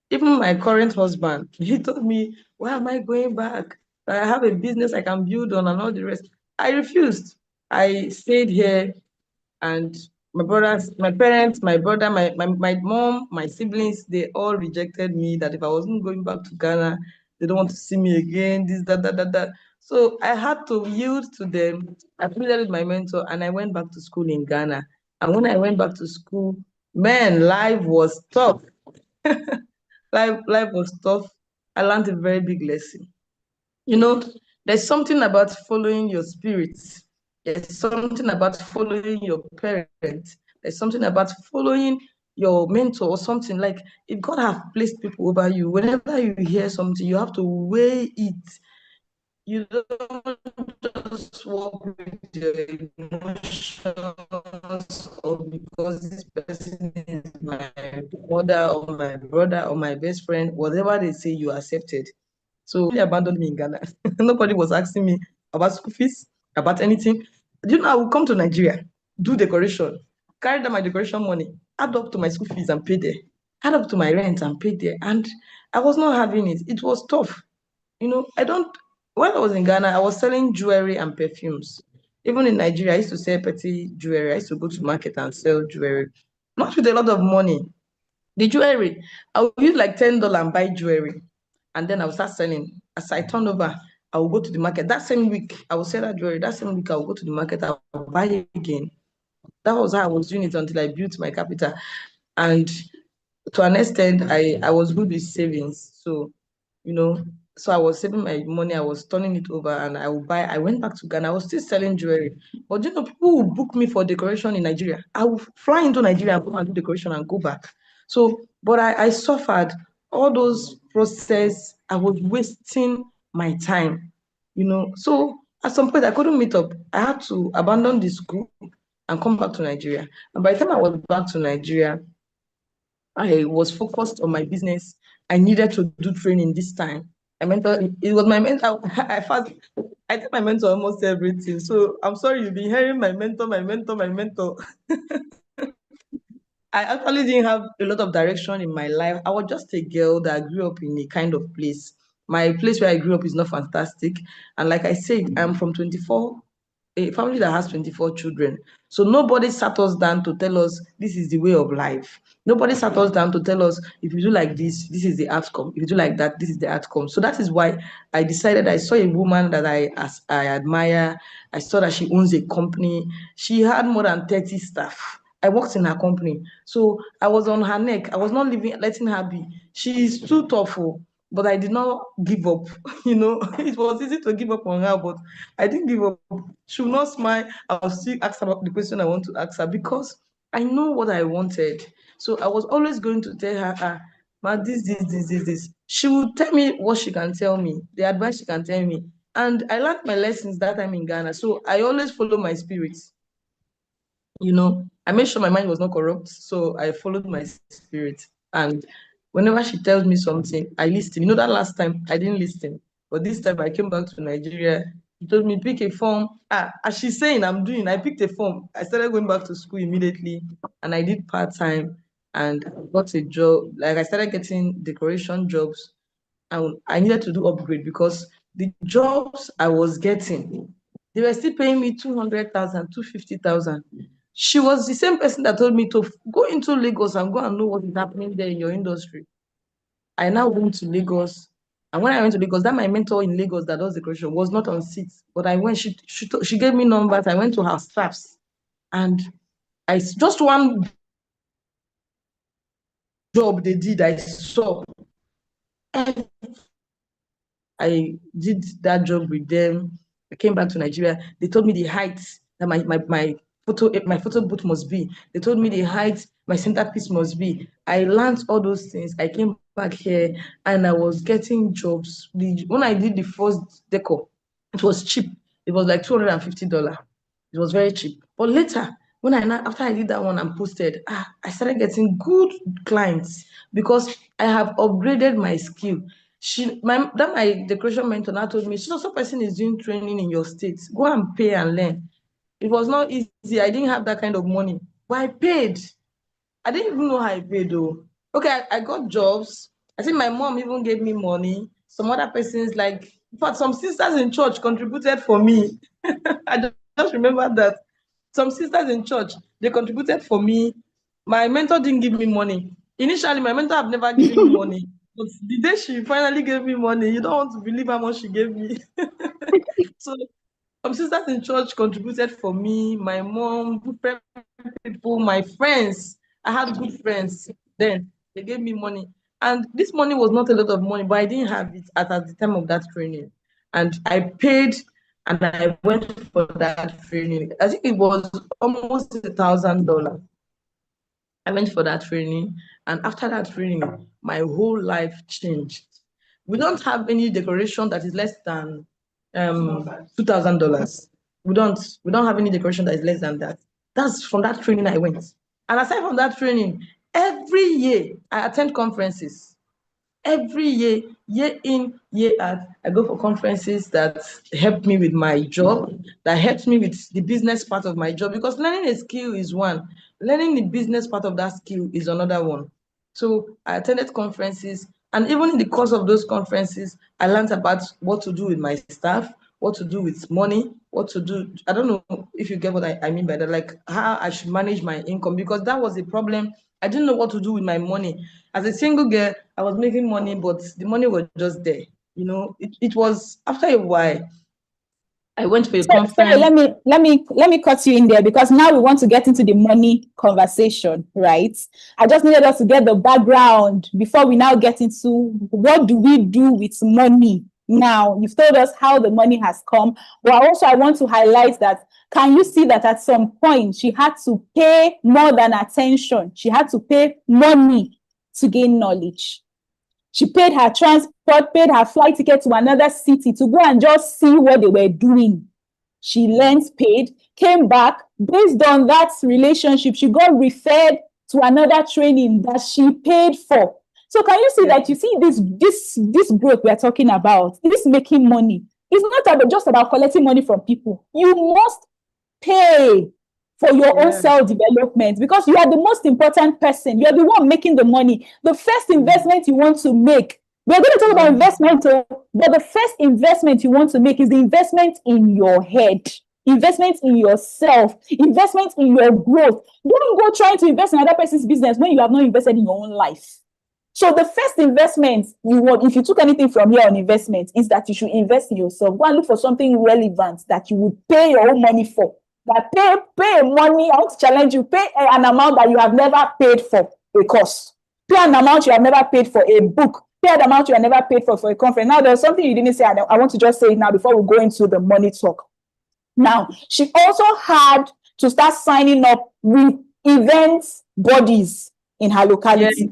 Even my current husband, he told me, why am I going back? I have a business I can build on and all the rest. I refused. I stayed here, and my brothers, my parents, my brother, my mom, my siblings, they all rejected me, that if I wasn't going back to Ghana, they don't want to see me again, this, that. So I had to yield to them. I pleaded with my mentor, and I went back to school in Ghana. And when I went back to school, man, life was tough. Life was tough. I learned a very big lesson. You know, there's something about following your spirits. There's something about following your parents. There's something about following your mentor or something. Like if God have placed people over you, whenever you hear something, you have to weigh it. You don't just walk with your emotions, or because this person is my mother or my brother or my best friend, whatever they say, you accepted. So they abandoned me in Ghana. Nobody was asking me about school fees, about anything. Do you know I would come to Nigeria, do decoration, carry down my decoration money, add up to my school fees and pay there, add up to my rent and pay there. And I was not having it. It was tough. I don't, when I was in Ghana, I was selling jewelry and perfumes. Even in Nigeria, I used to sell petty jewelry. I used to go to market and sell jewelry, not with a lot of money. The jewelry, I would use like $10 and buy jewelry, and then I would start selling. As I turn over, I will go to the market. That same week, I will sell that jewelry. That same week, I will go to the market, I will buy it again. That was how I was doing it until I built my capital. And to an extent, I was good with savings. So, you know, so I was saving my money, I was turning it over, and I went back to Ghana. I was still selling jewelry. But people will book me for decoration in Nigeria. I will fly into Nigeria and go and do decoration and go back. So, but I suffered all those process. I was wasting my time, So at some point I couldn't meet up. I had to abandon the school and come back to Nigeria. And by the time I was back to Nigeria, I was focused on my business. I needed to do training this time. My mentor, it was my mentor. I tell my mentor almost everything. So I'm sorry you've been hearing my mentor, my mentor, my mentor. I actually didn't have a lot of direction in my life. I was just a girl that grew up in a kind of place. My place where I grew up is not fantastic. And like I said, I'm from 24, a family that has 24 children. So nobody sat us down to tell us this is the way of life. Nobody sat us down to tell us if you do like this is the outcome. If you do like that, this is the outcome. So that is why I decided I saw a woman that I admire. I saw that she owns a company. She had more than 30 staff. I worked in her company. So I was on her neck. I was not letting her be. She is too thoughtful, but I did not give up. It was easy to give up on her, but I didn't give up. She will not smile. I'll still ask her about the question I want to ask her because I know what I wanted. So I was always going to tell her, ma, this. She would tell me what she can tell me, the advice she can tell me. And I learned my lessons that time in Ghana. So I always follow my spirit. I made sure my mind was not corrupt, so I followed my spirit. And whenever she tells me something, I listen. That last time I didn't listen, but this time I came back to Nigeria. She told me pick a form. As she's saying, I picked a form. I started going back to school immediately, and I did part time, and got a job. Like I started getting decoration jobs, and I needed to do upgrade because the jobs I was getting, they were still paying me 200,000, 250,000. She was the same person that told me to go into Lagos and go and know what is happening there in your industry. I now went to Lagos. And when I went to Lagos, that my mentor in Lagos that does decoration was not on seat. But I went, she gave me numbers. I went to her staffs. And just one job they did, I saw. I did that job with them. I came back to Nigeria. They told me the height that my photo booth must be. They told me the height my centerpiece must be. I learned all those things. I came back here and I was getting jobs. When I did the first decor, it was cheap. It was like $250. It was very cheap. But later, after I did that one and posted, I started getting good clients because I have upgraded my skill. My decoration mentor now told me, so person is doing training in your state. Go and pay and learn. It was not easy. I didn't have that kind of money, but I paid. I didn't even know how I paid though. Okay, I got jobs. I think my mom even gave me money. Some other persons, like, in fact, some sisters in church contributed for me. I just remember that. Some sisters in church, they contributed for me. My mentor didn't give me money. Initially, my mentor have never given me money. But the day she finally gave me money, you don't want to believe how much she gave me. So some sisters in church contributed for me, my mom, different people, my friends. I had good friends then. They gave me money. And this money was not a lot of money, but I didn't have it at the time of that training. And I paid and I went for that training. I think it was almost $1,000. I went for that training. And after that training, my whole life changed. We don't have any decoration that is less than $2,000. We don't have any decoration that is less than that. That's from that training I went. And aside from that training, every year I attend conferences. Every year in, year out, I go for conferences that help me with my job, that helps me with the business part of my job, because learning a skill is one, learning the business part of that skill is another one. So I attended conferences, and even in the course of those conferences, I learned about what to do with my staff, what to do with money, what to do. I don't know if you get what I mean by that, like how I should manage my income, because that was a problem. I didn't know what to do with my money. As a single girl, I was making money, but the money was just there. It was after a while, I went for a Sorry, conference. let me cut you in there, because now we want to get into the money conversation, right? I just needed us to get the background before we now get into what do we do with money. Now, you've told us how the money has come, but also I want to highlight that, can you see that at some point she had to pay more than attention? She had to pay money to gain knowledge. She paid her transport, paid her flight ticket to another city to go and just see what they were doing. She learned, paid, came back. Based on that relationship, she got referred to another training that she paid for. So can you see that, you see this growth we are talking about, this making money, it's not just about collecting money from people. You must pay for your own self-development, because you are the most important person. You are the one making the money. The first investment you want to make, we're going to talk about investment, but the first investment you want to make is the investment in your head, investment in yourself, investment in your growth. Don't go trying to invest in another person's business when you have not invested in your own life. So the first investment you want, if you took anything from here on investment, is that you should invest in yourself. Go and look for something relevant that you would pay your own money for. That pay money. I want to challenge you. Pay an amount that you have never paid for a course. Pay an amount you have never paid for a book. Pay an amount you have never paid for a conference. Now, there's something you didn't say. I want to just say it now before we go into the money talk. Now, she also had to start signing up with events bodies in her locality.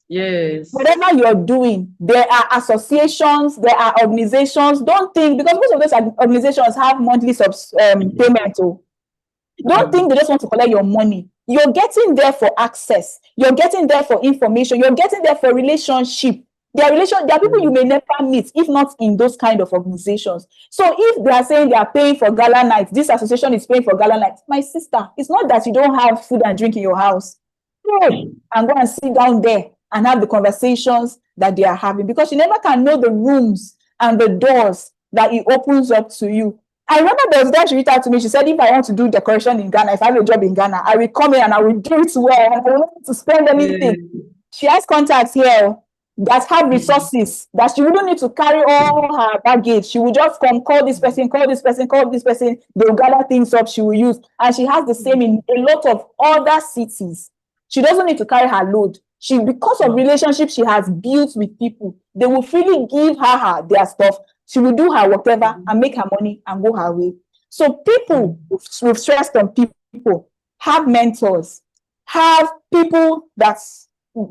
Yes. Whatever you're doing, there are associations, there are organizations. Don't think, because most of those organizations have monthly payment. Don't think they just want to collect your money. You're getting there for access. You're getting there for information. You're getting there for relationship. There are people you may never meet, if not in those kind of organizations. So if they are saying they are paying for gala nights, this association is paying for gala nights, my sister, it's not that you don't have food and drink in your house. Pray and go and sit down there and have the conversations that they are having, because you never can know the rooms and the doors that it opens up to you. I remember there was a guy, she reached out to me. She said, if I want to do decoration in Ghana, if I have a job in Ghana, I will come in and I will do it well. And I will not need to spend anything. She has contacts here that have resources that she wouldn't need to carry all her baggage. She will just come, call this person, call this person, call this person. They'll gather things up she will use. And she has the same in a lot of other cities. She doesn't need to carry her load. Because of relationships she has built with people, they will freely give her their stuff. She will do her whatever and make her money and go her way. So people with stressed on people, have mentors, have people that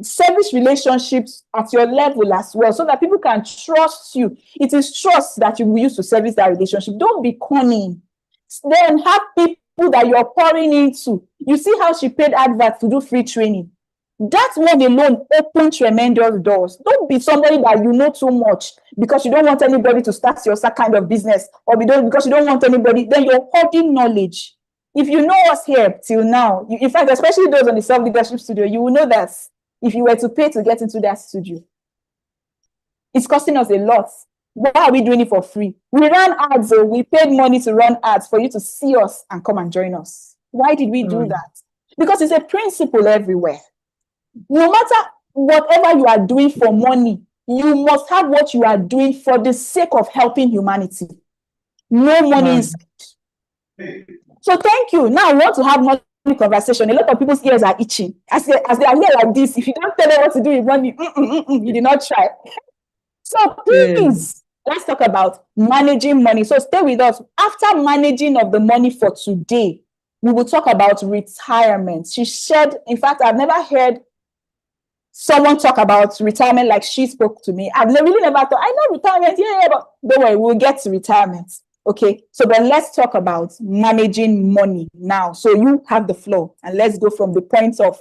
service relationships at your level as well, so that people can trust you. It is trust that you will use to service that relationship. Don't be cunning. Then have people that you're pouring into. You see how she paid adverts to do free training. That one alone opened tremendous doors. Don't be somebody that you know too much because you don't want anybody to start your kind of business, or because you don't want anybody, then you're hoarding knowledge. If you know us here till now, in fact, especially those on the self-leadership studio, you will know that if you were to pay to get into that studio, it's costing us a lot. Why are we doing it for free? We ran ads, so we paid money to run ads for you to see us and come and join us. Why did we do that? Because it's a principle everywhere. No matter whatever you are doing for money, you must have what you are doing for the sake of helping humanity. No money is. So thank you. Now I want to have money conversation. A lot of people's ears are itching. As they are here like this, if you don't tell them what to do with money, you did not try. So please, let's talk about managing money. So stay with us. After managing of the money for today, we will talk about retirement. She said, in fact, I've never heard someone talk about retirement like she spoke to me. I've really never thought, I know retirement, but don't worry, we'll get to retirement. Okay, so then let's talk about managing money now. So you have the floor, and let's go from the point of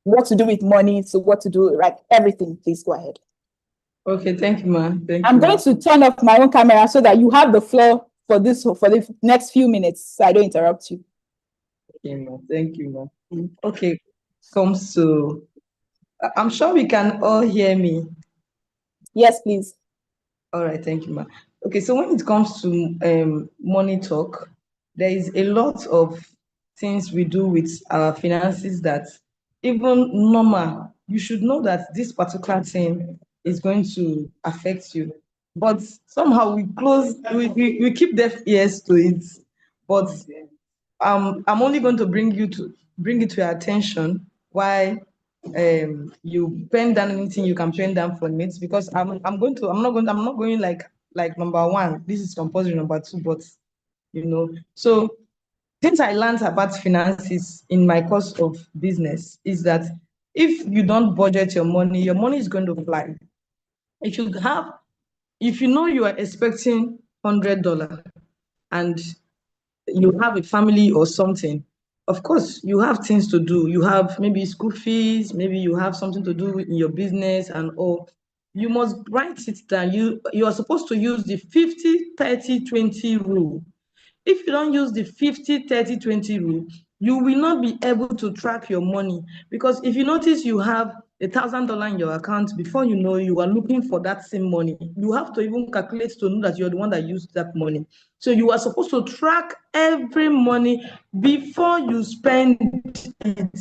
what to do with money to what to do, right? Everything, please go ahead. Okay, thank you, ma. I'm going to turn off my own camera so that you have the floor for the next few minutes, so I don't interrupt you. Okay, ma. Thank you, ma. Okay, comes to. I'm sure we can all hear me. Yes, please. All right, thank you, ma. Okay, so when it comes to money talk, there is a lot of things we do with our finances that even normal, you should know that this particular thing is going to affect you. But somehow we keep deaf ears to it. But I'm only going to bring it to your attention why you pen down anything you can pen down from it, because I'm not going like number one, this is compulsory, number two, but so things I learned about finances in my course of business is that if you don't budget your money is going to fly. If you know you are expecting $100 and you have a family or something, of course, you have things to do. You have maybe school fees, maybe you have something to do in your business and all. You must write it down. You are supposed to use the 50-30-20 rule. If you don't use the 50-30-20 rule, you will not be able to track your money. Because if you notice you have $1,000 in your account, before you know, you are looking for that same money. You have to even calculate to know that you're the one that used that money. So you are supposed to track every money before you spend it.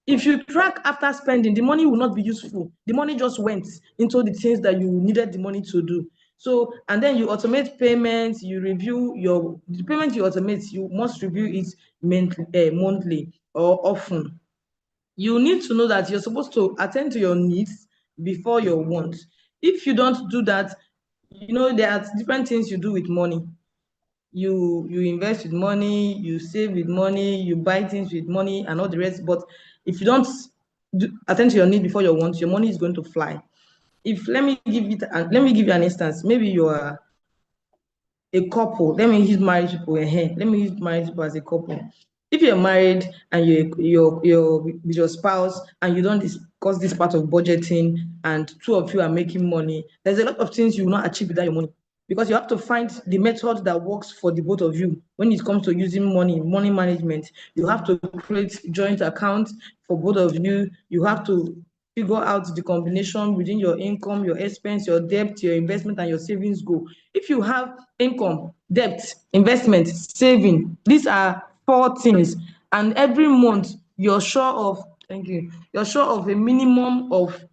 If you track after spending, the money will not be useful. The money just went into the things that you needed the money to do. So, and then you automate payments, you review the payment you automate, you must review it monthly or often. You need to know that you're supposed to attend to your needs before your wants. If you don't do that, there are different things you do with money. You invest with money, you save with money, you buy things with money and all the rest. But if you don't attend to your need before your wants, your money is going to fly. Let me give you an instance. Maybe you are a couple. Let me use married people here. Let me use married people as a couple. If you're married and you're with your spouse and you don't discuss this part of budgeting and two of you are making money, there's a lot of things you will not achieve without your money, because you have to find the method that works for the both of you. When it comes to using money management, you have to create joint accounts for both of you. You have to figure out the combination within your income, your expense, your debt, your investment, and your savings goal. If you have income, debt, investment, saving, these are 4 things, and every month you're sure of a minimum of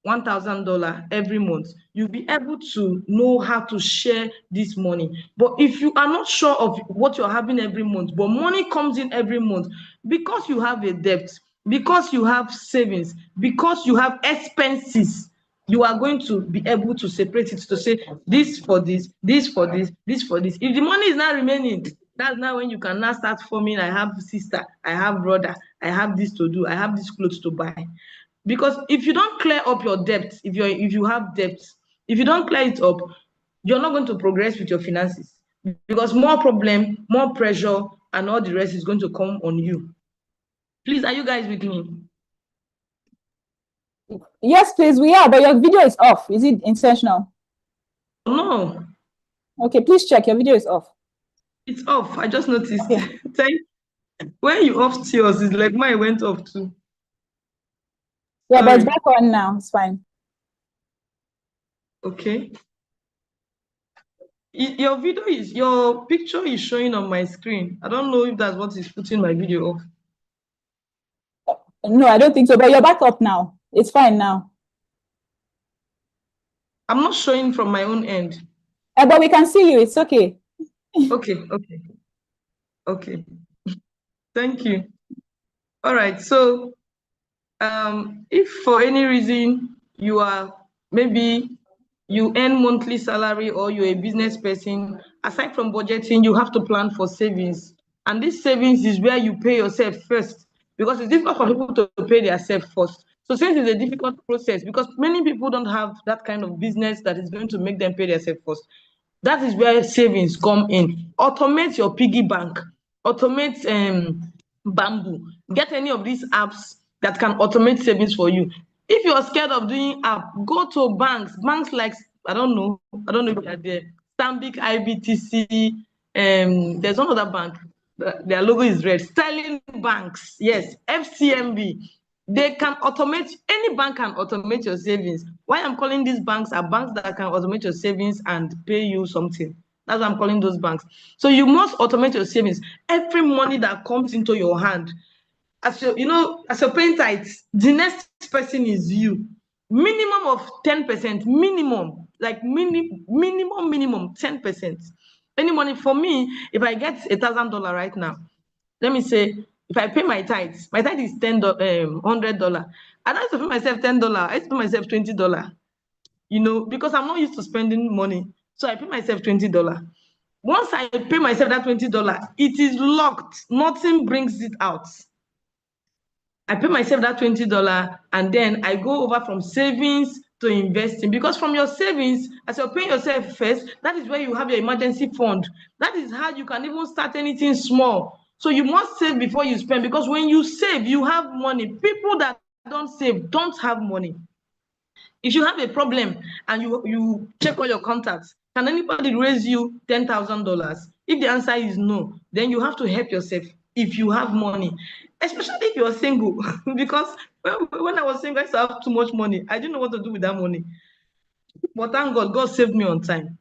$1,000 every month, you'll be able to know how to share this money. But if you are not sure of what you're having every month, but money comes in every month, because you have a debt, because you have savings, because you have expenses, you are going to be able to separate it, to say this for this, this for this, this for this. If the money is not remaining, that's now when you can now start forming, I have sister, I have brother, I have this to do, I have this clothes to buy. Because if you don't clear up your debt, if you have debt, if you don't clear it up, you're not going to progress with your finances, because more problem, more pressure, and all the rest is going to come on you. Please, are you guys with me? Yes, please, we are, but your video is off. Is it intentional? No. Okay, please check. Your video is off. It's off. I just noticed. Okay. When you off yours, it's like mine went off too. Yeah, but it's back on now. It's fine. Okay. Your picture is showing on my screen. I don't know if that's what is putting my video off. No, I don't think so, but you're back up now. It's fine now. I'm not showing from my own end. But we can see you. It's okay. Okay. Thank you. All right. So, if for any reason maybe you earn monthly salary, or you're a business person, aside from budgeting, you have to plan for savings. And this savings is where you pay yourself first, because it's difficult for people to pay themselves first. So since it's a difficult process, because many people don't have that kind of business that is going to make them pay themselves first, that is where savings come in. Automate your piggy bank, automate Bamboo, get any of these apps that can automate savings for you. If you're scared of doing app, go to banks like, I don't know if they are there, Stanbic IBTC, there's one other bank, their logo is red, Sterling Banks, yes, FCMB. They can automate, any bank can automate your savings. Why I'm calling these banks are banks that can automate your savings and pay you something. That's why I'm calling those banks. So you must automate your savings. Every money that comes into your hand, as you're paying tithes, the next person is you. Minimum of 10%, minimum 10%. Any money, for me, if I get $1,000 right now, let me say, if I pay my tithe is $100. I don't have to pay myself $10. I have to pay myself $20. Because I'm not used to spending money. So I pay myself $20. Once I pay myself that $20, it is locked. Nothing brings it out. I pay myself that $20, and then I go over from savings to investing. Because from your savings, as you're paying yourself first, that is where you have your emergency fund. That is how you can even start anything small. So you must save before you spend, because when you save, you have money. People that don't save don't have money. If you have a problem and you check all your contacts, can anybody raise you $10,000? If the answer is no, then you have to help yourself if you have money, especially if you're single. Because when I was single, I used to have too much money. I didn't know what to do with that money. But thank God, God saved me on time.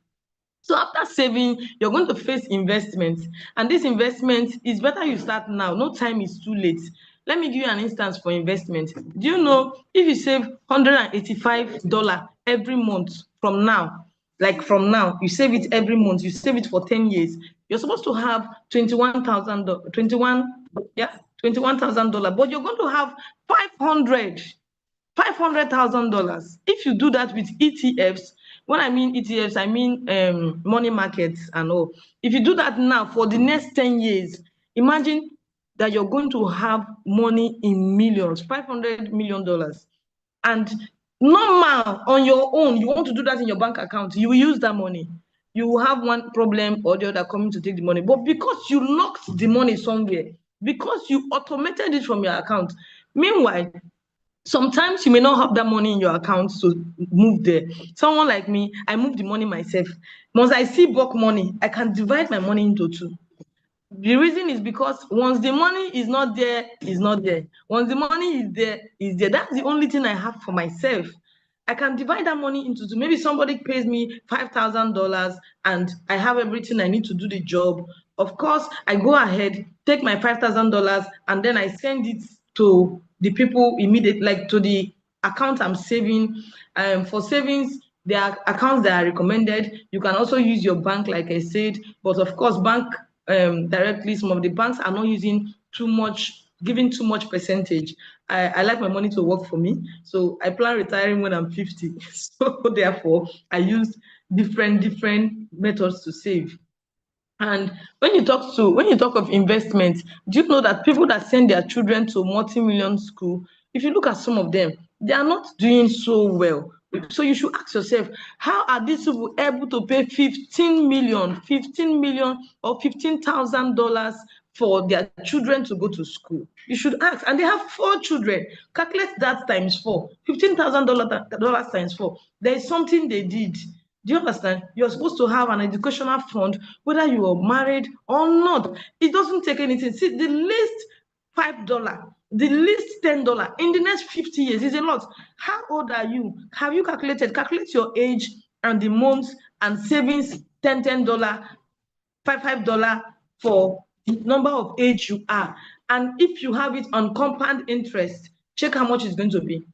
So after saving, you're going to face investments. And this investment is better you start now. No time is too late. Let me give you an instance for investment. Do you know if you save $185 every month from now, like from now, you save it every month, you save it for 10 years, you're supposed to have $21,000, but you're going to have $500,000. If you do that with ETFs, when I mean ETFs, I mean money markets and all. If you do that now for the next 10 years, imagine that you're going to have money in millions, $500 million. And normal on your own, you want to do that in your bank account, you will use that money. You will have one problem or the other coming to take the money. But because you locked the money somewhere, because you automated it from your account, meanwhile, sometimes you may not have that money in your account to move there. Someone like me, I move the money myself. Once I see bulk money, I can divide my money into two. The reason is because once the money is not there, it's not there. Once the money is there, is there. That's the only thing I have for myself. I can divide that money into two. Maybe somebody pays me $5,000 and I have everything I need to do the job. Of course, I go ahead, take my $5,000 and then I send it to the people immediately, like to the account I'm saving. For savings, there are accounts that are recommended. You can also use your bank, like I said, but of course, bank directly, some of the banks are not using too much, giving too much percentage. I like my money to work for me, so I plan retiring when I'm 50. So therefore, I use different methods to save. And when you talk of investment, do you know that people that send their children to multi-million school, if you look at some of them, they are not doing so well. So you should ask yourself, how are these people able to pay 15 million or $15,000 for their children to go to school? You should ask. And they have 4 children. Calculate that times 4. $15,000 times 4. There is something they did. Do you understand? You're supposed to have an educational fund, whether you are married or not. It doesn't take anything. See, the least $5, the least $10 in the next 50 years is a lot. How old are you? Have you calculated? Calculate your age and the months and savings, $10, $5 for the number of age you are. And if you have it on compound interest, check how much it's going to be.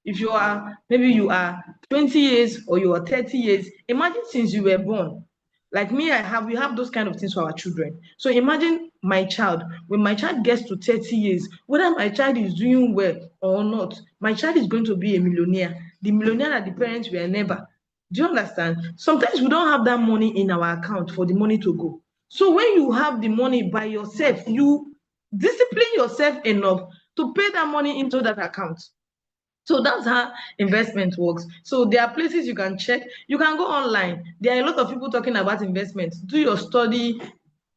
If you are, maybe you are 20 years or you are 30 years, imagine since you were born. Like me, we have those kind of things for our children. So imagine my child, when my child gets to 30 years, whether my child is doing well or not, my child is going to be a millionaire. The millionaire that the parents were never. Do you understand? Sometimes we don't have that money in our account for the money to go. So when you have the money by yourself, you discipline yourself enough to pay that money into that account. So that's how investment works. So there are places you can check. You can go online. There are a lot of people talking about investment. Do your study,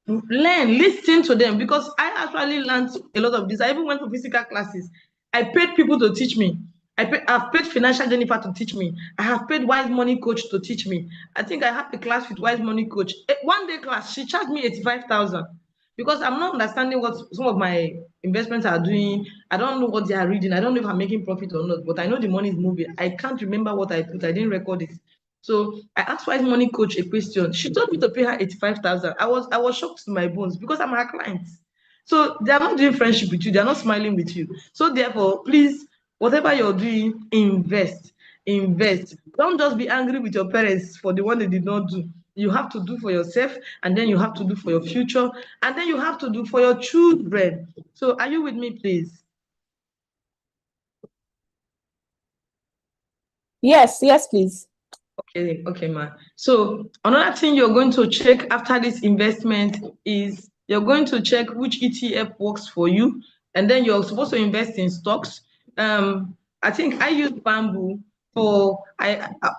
learn, listen to them, because I actually learned a lot of this. I even went for physical classes. I paid people to teach me. I've paid Financial Jennifer to teach me. I have paid Wise Money Coach to teach me. I think I had a class with Wise Money Coach. One day class, she charged me 85,000 because I'm not understanding what some of my investments are doing. I don't know what they are reading. I don't know if I'm making profit or not, but I know the money is moving. I can't remember what I put. I didn't record it. So I asked Wise Money Coach a question. She told me to pay her 85,000. I was shocked to my bones because I'm her client. So they are not doing friendship with you. They are not smiling with you. So therefore, please, whatever you're doing, invest. Invest. Don't just be angry with your parents for the one they did not do. You have to do for yourself, and then you have to do for your future, and then you have to do for your children. So are you with me, please? Yes, please. Okay, ma. So another thing you're going to check after this investment is you're going to check which ETF works for you, and then you're supposed to invest in stocks. I think I use Bamboo for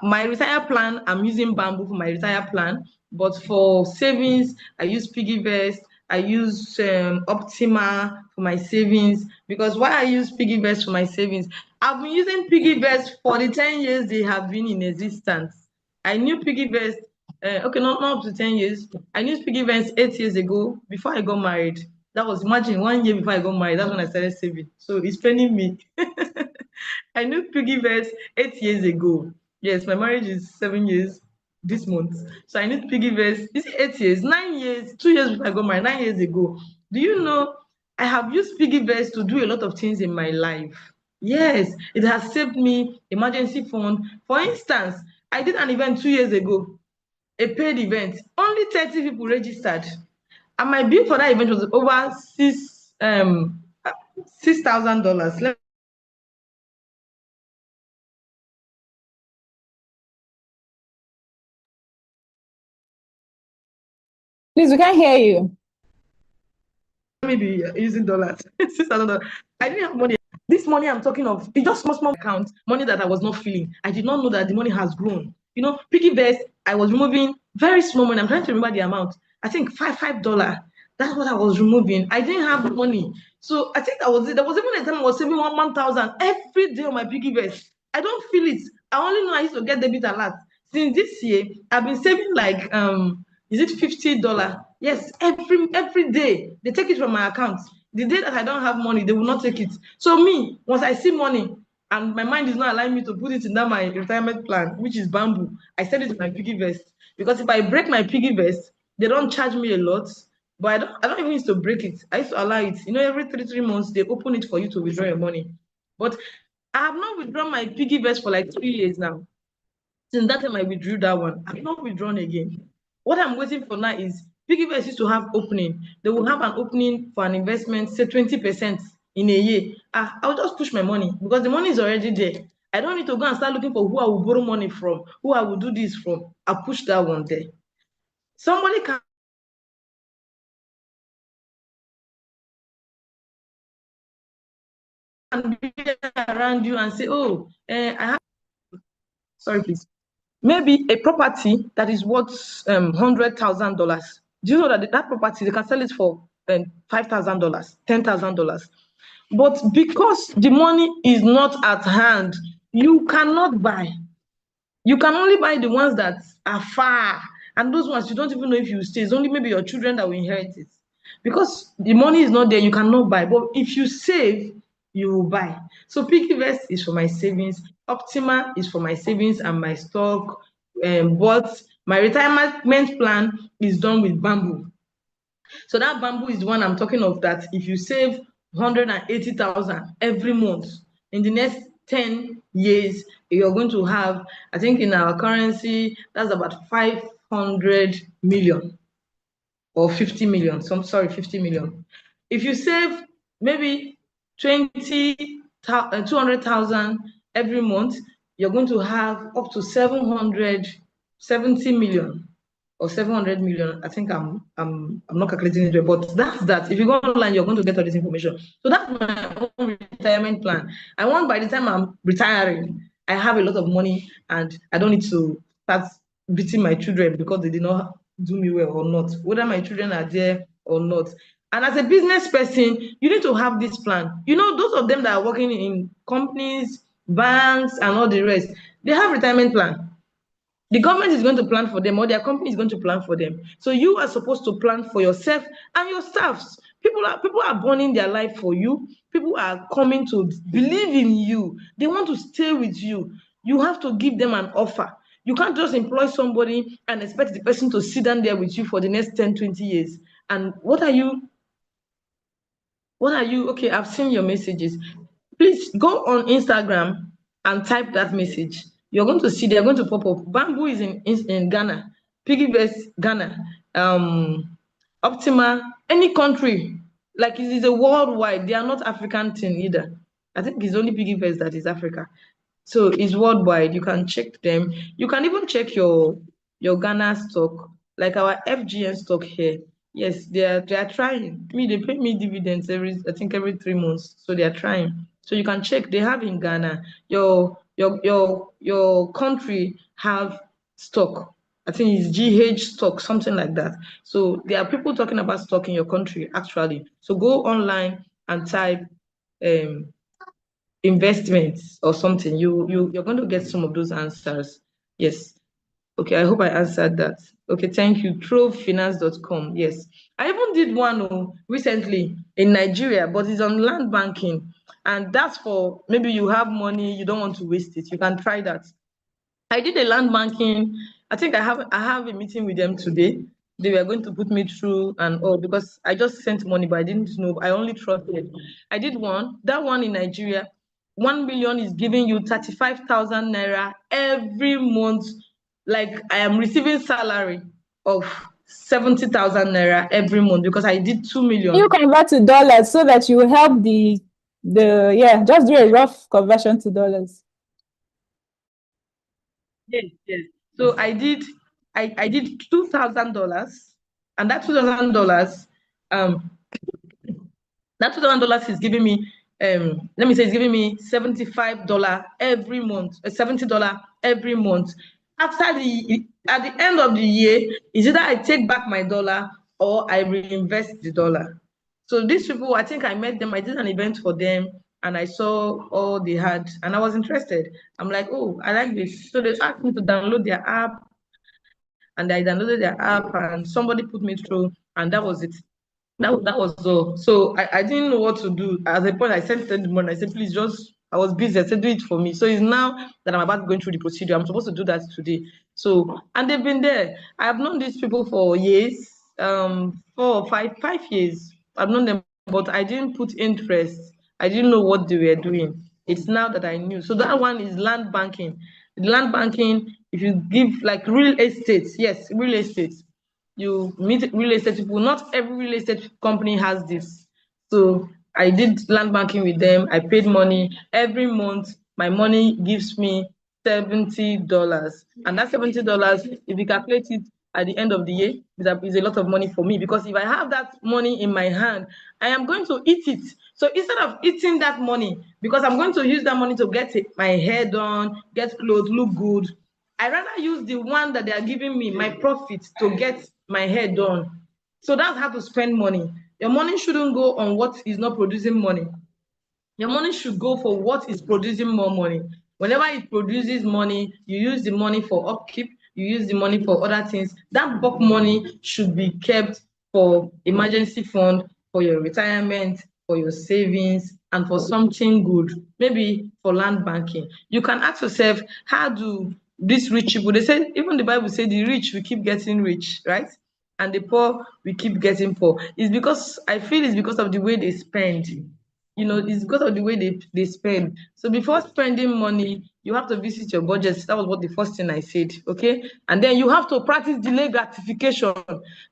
my retire plan. I'm using Bamboo for my retire plan, but for savings, I use Piggyvest. I use Optima for my savings. Because why I use PiggyVest for my savings, I've been using PiggyVest for the 10 years they have been in existence. I knew PiggyVest, okay, not up to 10 years. I knew PiggyVest 8 years ago before I got married. That was, imagine, 1 year before I got married. That's when I started saving. So it's training me. I knew PiggyVest 8 years ago. Yes, my marriage is 7 years this month. So I need PiggyVest. Is it 8 years? 9 years, 2 years before I got married, 9 years ago. Do you know I have used PiggyVest to do a lot of things in my life? Yes, it has saved me emergency fund. For instance, I did an event 2 years ago, a paid event. Only 30 people registered. And my bill for that event was over $6,000. Please, we can't hear you. Maybe using dollars. $6,000. I didn't have money. This money I'm talking of, it's just small account, money that I was not feeling. I did not know that the money has grown. You know, PiggyVest, I was removing very small money. I'm trying to remember the amount. I think $5. That's what I was removing. I didn't have money. So I think that was it. There was even a time I was saving 1,000 every day on my PiggyVest. I don't feel it. I only know I used to get debit alert. Since this year, I've been saving like is it $50? Yes, every day they take it from my account. The day that I don't have money, they will not take it. So me, once I see money and my mind is not allowing me to put it in that my retirement plan, which is Bamboo, I send it to my PiggyVest. Because if I break my PiggyVest, they don't charge me a lot. But I don't even used to break it. I used to allow it. You know, every 3 months they open it for you to withdraw your money. But I have not withdrawn my PiggyVest for like 3 years now. Since that time I withdrew that one, I've not withdrawn again. What I'm waiting for now is PiggyVest used to have opening. They will have an opening for an investment, say 20% in a year. I'll just push my money because the money is already there. I don't need to go and start looking for who I will borrow money from, who I will do this from. I'll push that one there. Somebody can be around you and say, oh, I have, sorry, please. Maybe a property that is worth $100,000. Do you know that that property they can sell it for $5,000, $10,000? But because the money is not at hand, you cannot buy. You can only buy the ones that are far, and those ones you don't even know if you stay. It's only maybe your children that will inherit it. Because the money is not there, you cannot buy. But if you save, you will buy. So PiggyVest is for my savings. Optima is for my savings and my stock. But my retirement plan is done with Bamboo. So that Bamboo is the one I'm talking of, that if you save 180,000 every month, in the next 10 years, you're going to have, I think in our currency, that's about 500 million or 50 million. So I'm sorry, 50 million. If you save maybe 200,000 every month, you're going to have up to 770 million or 700 million. I think I'm not calculating it, but that's that. If you go online, you're going to get all this information. So that's my own retirement plan. I want by the time I'm retiring, I have a lot of money and I don't need to start beating my children because they did not do me well or not, whether my children are there or not. And as a business person, you need to have this plan. You know, those of them that are working in companies, banks, and all the rest, they have retirement plan. The government is going to plan for them, or their company is going to plan for them. So you are supposed to plan for yourself and your staffs. People are burning their life for you. People are coming to believe in you. They want to stay with you. You have to give them an offer. You can't just employ somebody and expect the person to sit down there with you for the next 10, 20 years. And what are you? Okay, I've seen your messages. Please go on Instagram and type that message. You're going to see they're going to pop up. Bamboo is in Ghana, PiggyVest Ghana, Optima, any country. Like it is a worldwide. They are not African thing either. I think it's only PiggyVest that is Africa. So it's worldwide. You can check them. You can even check your Ghana stock, like our FGN stock here. Yes, they are trying. They pay me dividends every 3 months. So they are trying. So you can check. They have in Ghana. Your country have stock. I think it's GH stock, something like that. So there are people talking about stock in your country, actually. So go online and type um, investments or something. You're going to get some of those answers. Yes. Okay, I hope I answered that. Okay, thank you. Trovefinance.com. Yes. I even did one recently in Nigeria, but it's on land banking. And that's for maybe you have money, you don't want to waste it. You can try that. I did a land banking. I think I have a meeting with them today. They were going to put me through and all because I just sent money, but I didn't know. I only trusted. I did one. That one in Nigeria, 1 million is giving you 35,000 naira every month. Like I am receiving salary of 70,000 naira every month because I did 2 million. You convert to dollars so that you help just do a rough conversion to dollars. Yes, yes. So I did $2,000, and that $2,000 is giving me let me say it's giving me $75 every month, $70 every month. At the end of the year, is either I take back my dollar or I reinvest the dollar. So these people, I think I met them, I did an event for them, and I saw all they had, and I was interested. I'm like, oh, I like this. So they asked me to download their app, and I downloaded their app, and somebody put me through, and that was it. That was all. So I didn't know what to do. At a point, I sent them the money. I said, please just, I was busy. I said, do it for me. So it's now that I'm about going through the procedure. I'm supposed to do that today. So, and they've been there. I have known these people for years, 5 years. I've known them, but I didn't put interest. I didn't know what they were doing. It's now that I knew. So that one is land banking. Land banking, if you give like real estate, yes, real estate, you meet real estate people. Not every real estate company has this. So I did land banking with them. I paid money every month. My money gives me $70, and that $70, if you calculate it at the end of the year, is a lot of money for me, because if I have that money in my hand, I am going to eat it. So instead of eating that money, because I'm going to use that money to get my hair done, get clothes, look good, I rather use the one that they are giving me, my profit, to get my hair done. So that's how to spend money. Your money shouldn't go on what is not producing money. Your money should go for what is producing more money. Whenever it produces money, you use the money for upkeep, you use the money for other things. That bulk money should be kept for emergency fund, for your retirement, for your savings, and for something good, maybe for land banking. You can ask yourself, how do these rich people, they say, even the Bible says the rich will keep getting rich, right? And the poor will keep getting poor. It's because, I feel it's because of the way they spend. It's because of the way they spend. So before spending money, you have to visit your budget. That was what the first thing I said. Okay. And then you have to practice delay gratification.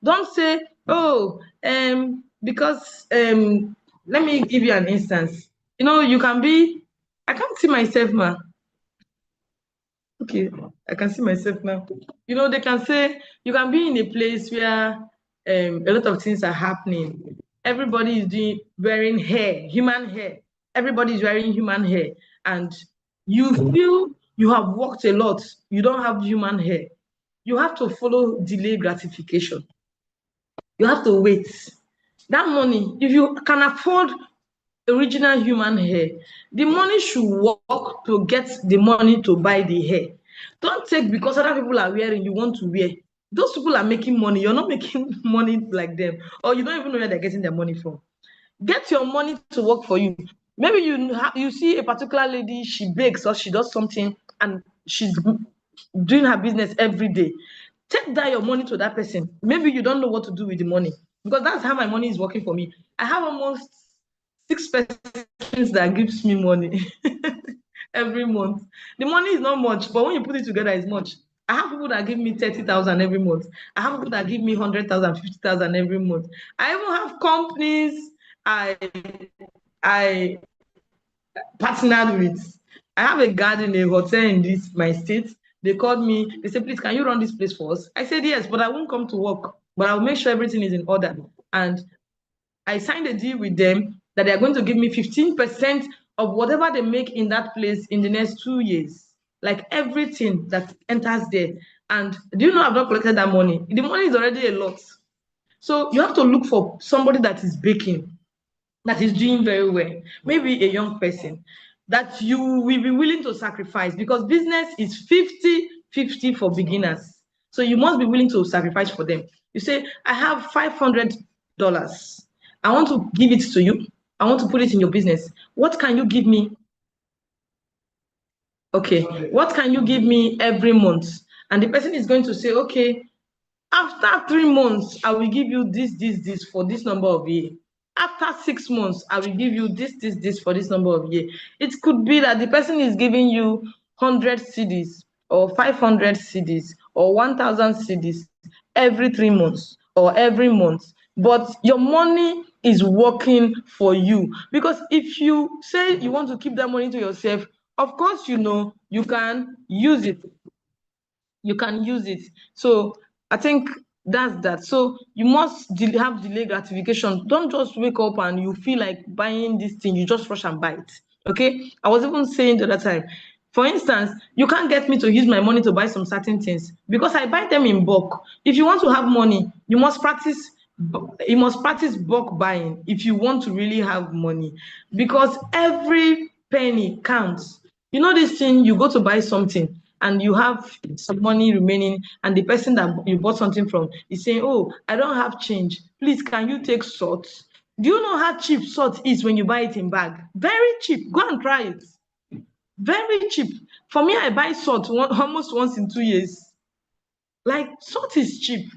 Don't say, oh, because let me give you an instance. You can be, I can't see myself, ma. Okay, I can see myself now. They can say you can be in a place where a lot of things are happening. Everybody is wearing hair, human hair. Everybody is wearing human hair, and you feel you have worked a lot. You don't have human hair. You have to follow delay gratification. You have to wait. That money, if you can afford original human hair, the money should work to get the money to buy the hair. Don't take because other people are wearing, you want to wear. Those people are making money. You're not making money like them, or you don't even know where they're getting their money from. Get your money to work for you. Maybe you see a particular lady, she bakes or she does something, and she's doing her business every day. Take that your money to that person. Maybe you don't know what to do with the money, because that's how my money is working for me. I have almost 6 persons that gives me money every month. The money is not much, but when you put it together, it's much. I have people that give me 30,000 every month. I have people that give me 100,000, 50,000 every month. I even have companies I partnered with. I have a garden, a hotel in my state. They called me. They said, please, can you run this place for us? I said, yes, but I won't come to work. But I'll make sure everything is in order. And I signed a deal with them that they're going to give me 15% of whatever they make in that place in the next 2 years. Like everything that enters there, And do you know I've not collected that money? The money is already a lot. So you have to look for somebody that is baking, that is doing very well, maybe a young person that you will be willing to sacrifice, because business is 50-50 for beginners. So you must be willing to sacrifice for them. You say, I have $500. I want to give it to you. I want to put it in your business. What can you give me? Okay, what can you give me every month? And the person is going to say, okay, after 3 months, I will give you this for this number of years. After 6 months, I will give you this for this number of years. It could be that the person is giving you 100 CDs or 500 CDs or 1,000 CDs every 3 months or every month. But your money is working for you. Because if you say you want to keep that money to yourself, of course, you know, you can use it. You can use it. So I think that's that. So you must have delayed gratification. Don't just wake up and you feel like buying this thing, you just rush and buy it. Okay. I was even saying the other time, for instance, you can't get me to use my money to buy some certain things because I buy them in bulk. If you want to have money, you must practice bulk buying if you want to really have money, because every penny counts. You know this thing, you go to buy something and you have some money remaining, and the person that you bought something from is saying, oh, I don't have change, please can you take salt? Do you know how cheap salt is when you buy it in bag? Very cheap. Go and try it. Very cheap. For me, I buy salt almost once in 2 years. Like, salt is cheap.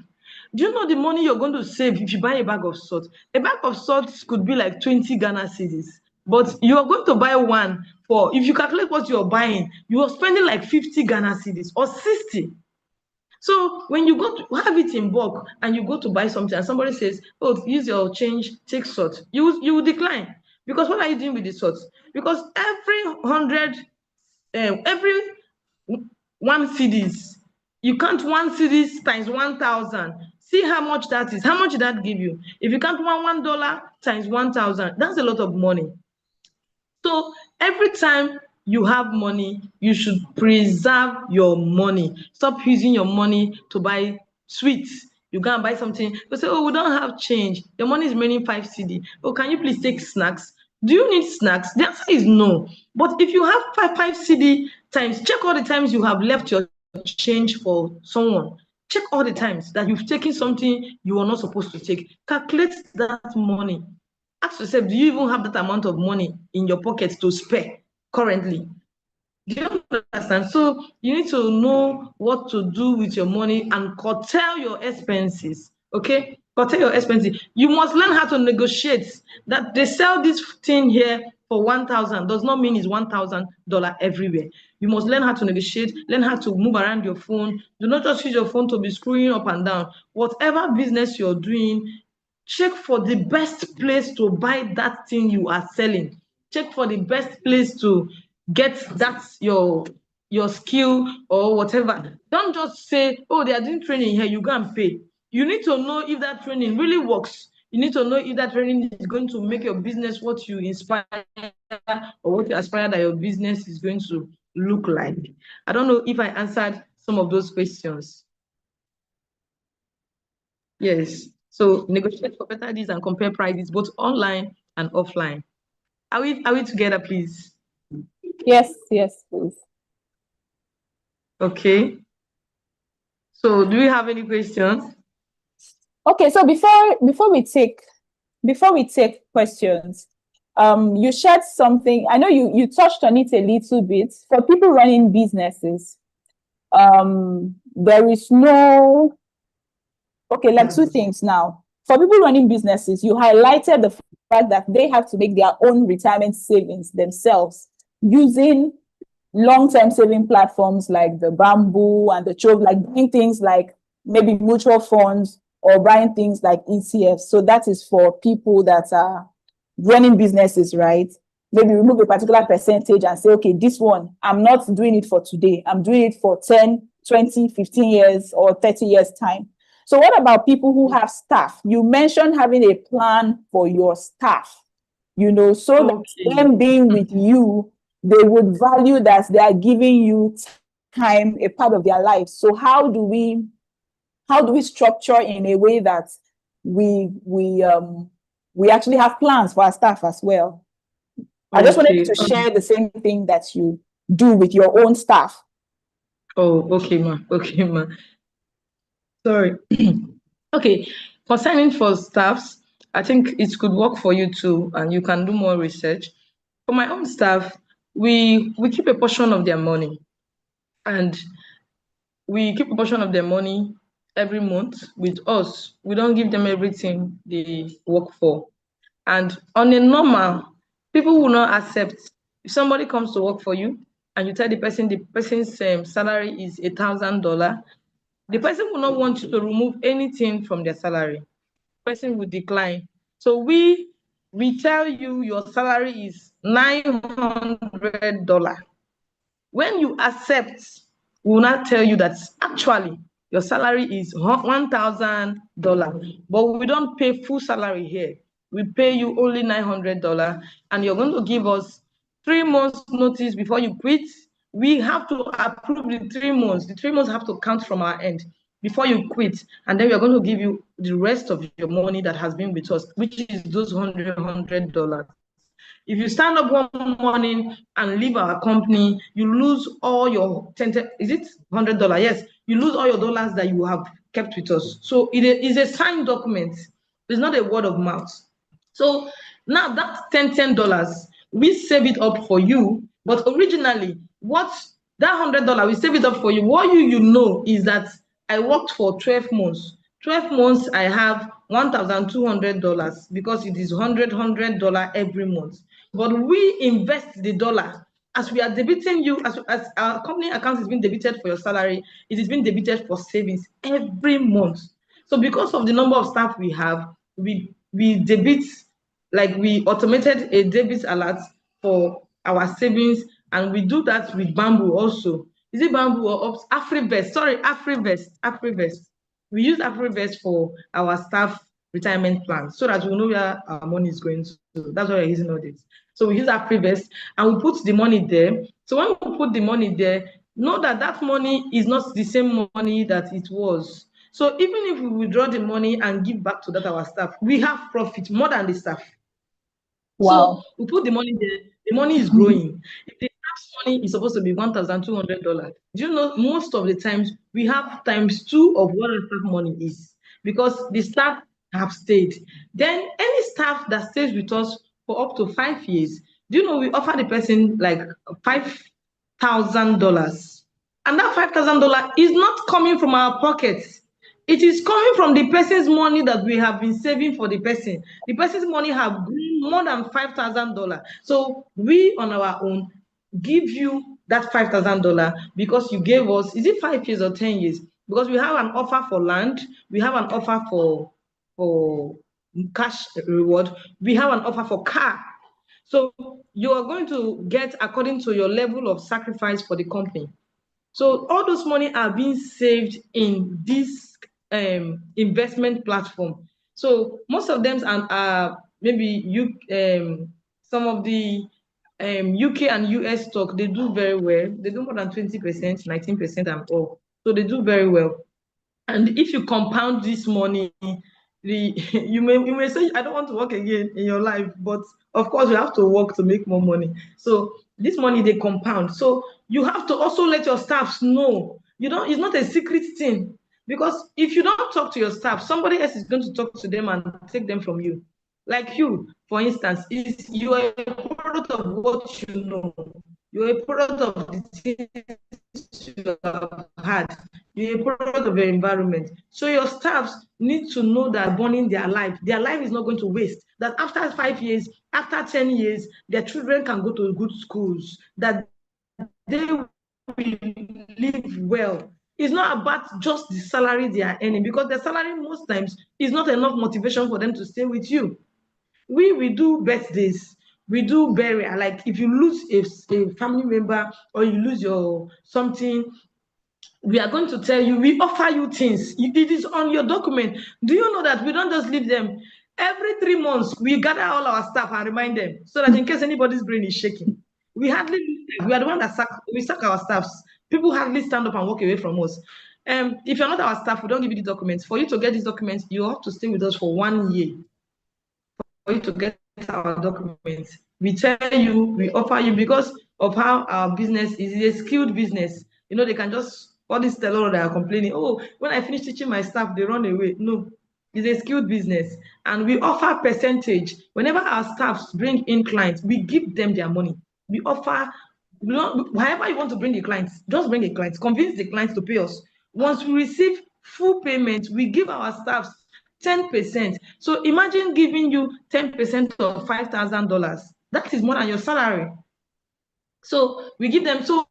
Do you know the money you're going to save if you buy a bag of salt? A bag of salt could be like 20 Ghana cedis, but you are going to buy one for, if you calculate what you're buying, you are spending like 50 Ghana cedis or 60. So when you go to have it in bulk and you go to buy something and somebody says, oh, use your change, take salt, you will decline. Because what are you doing with the salt? Because every 1 cedis, you count 1 cedis times 1,000. See how much that is. How much did that give you? If you count $1 times 1,000, that's a lot of money. So every time you have money, you should preserve your money. Stop using your money to buy sweets. You go and buy something, you say, oh, we don't have change. Your money is remaining 5 CD. Oh, can you please take snacks? Do you need snacks? The answer is no. But if you have 5 CD times, check all the times you have left your change for someone. Check all the times that you've taken something you are not supposed to take. Calculate that money. Ask yourself, do you even have that amount of money in your pocket to spare currently? Do you understand? So you need to know what to do with your money and curtail your expenses. Okay? Curtail your expenses. You must learn how to negotiate. That they sell this thing here for 1,000 does not mean it's $1,000 everywhere. You must learn how to negotiate, learn how to move around your phone. Do not just use your phone to be screwing up and down. Whatever business you're doing, check for the best place to buy that thing you are selling. Check for the best place to get that your skill or whatever. Don't just say, oh, they are doing training here, you go and pay. You need to know if that training really works. You need to know if that training is going to make your business what you inspire or what you aspire that your business is going to look like. I don't know if I answered some of those questions. Yes. So negotiate for better deals and compare prices both online and offline. Are we together, please? Yes, please. Okay. So do we have any questions? Okay, so before we take questions, you shared something. I know you touched on it a little bit. For people running businesses, there is no, okay, like 2 things now. For people running businesses, you highlighted the fact that they have to make their own retirement savings themselves using long-term saving platforms like the Bamboo and the Chove, like doing things like maybe mutual funds or buying things like ETFs. So that is for people that are running businesses, right? Maybe remove a particular percentage and say, okay, this one, I'm not doing it for today. I'm doing it for 10, 20, 15 years or 30 years time. So what about people who have staff? You mentioned having a plan for your staff, so that them being with you, they would value that they are giving you time a part of their life. So how do we structure in a way that we actually have plans for our staff as well? I just wanted to share the same thing that you do with your own staff. Oh, okay, ma. Okay, ma. Sorry. Okay. Concerning for staffs, I think it could work for you too, and you can do more research. For my own staff, we keep a portion of their money, and we keep a portion of their money every month with us. We don't give them everything they work for. And on a normal, people will not accept if somebody comes to work for you and you tell the person's salary is $1,000. The person will not want you to remove anything from their salary. The person will decline. So we tell you your salary is $900. When you accept, we will not tell you that actually your salary is $1,000, but we don't pay full salary here. We pay you only $900, and you're going to give us 3 months notice before you quit. We have to approve the 3 months. The 3 months have to count from our end before you quit, and then we are going to give you the rest of your money that has been with us, which is those $100. If you stand up one morning and leave our company, you lose all your is it $100? Yes, you lose all your dollars that you have kept with us. So it is a signed document. It's not a word of mouth. So now that $10, we save it up for you. But originally, what that $100, we save it up for you. What you know is that I worked for 12 months. 12 months, I have $1,200 because it is $100 every month. But we invest the dollar as we are debiting you, as our company account is being debited for your salary, it is being debited for savings every month. So because of the number of staff we have, we debit, like we automated a debit alert for our savings, and we do that with Bamboo also. Is it Bamboo or Afrivest? Sorry, Afrivest. We use Afrivest for our staff retirement plan so that we know where our money is going to. That's why we're using all this. So we use Afrivest and we put the money there. So when we put the money there, know that that money is not the same money that it was. So even if we withdraw the money and give back to that our staff, we have profit more than the staff. Wow. So we put the money there, the money is growing. If the staff's money is supposed to be $1,200, do you know most of the times we have ×2 of what our staff money is because the staff have stayed. Then any staff that stays with us for up to 5 years, do you know we offer the person like $5,000, and that $5,000 is not coming from our pockets. It is coming from the person's money that we have been saving for the person. The person's money have grown more than $5,000. So we on our own give you that $5,000 because you gave us, is it 5 years or 10 years? Because we have an offer for land, we have an offer for cash reward, we have an offer for car. So you are going to get according to your level of sacrifice for the company. So all those money are being saved in this investment platform. So most of them are maybe some of the UK and US stock, they do very well. They do more than 20%, 19% and all. So they do very well. And if you compound this money, you may say, I don't want to work again in your life, but of course you have to work to make more money. So this money, they compound. So you have to also let your staffs know. It's not a secret thing. Because if you don't talk to your staff, somebody else is going to talk to them and take them from you. Like you, for instance, you are a product of what you know. You're a product of the things you have had. You're a product of your environment. So your staffs need to know that burning their life. Their life is not going to waste. That after 5 years, after 10 years, their children can go to good schools. That they will live well. It's not about just the salary they are earning, because the salary most times is not enough motivation for them to stay with you. We do birthdays, we do burial. Like if you lose a family member or you lose your something, we are going to tell you, we offer you things. It is on your document. Do you know that we don't just leave them? Every 3 months, we gather all our staff and remind them so that in case anybody's brain is shaking, we are the one that sack our staffs. People hardly stand up and walk away from us. If you're not our staff, we don't give you the documents. For you to get these documents, you have to stay with us for 1 year for you to get our documents. We tell you, we offer you, because of how our business is a skilled business. They can just, all these tellers that are complaining, oh, when I finish teaching my staff, they run away. No, it's a skilled business. And we offer percentage. Whenever our staffs bring in clients, we give them their money. We offer, however you want to bring the clients, just bring the clients, convince the clients to pay us. Once we receive full payment, we give our staffs 10%. So imagine giving you 10% of $5,000. That is more than your salary. So we give them, so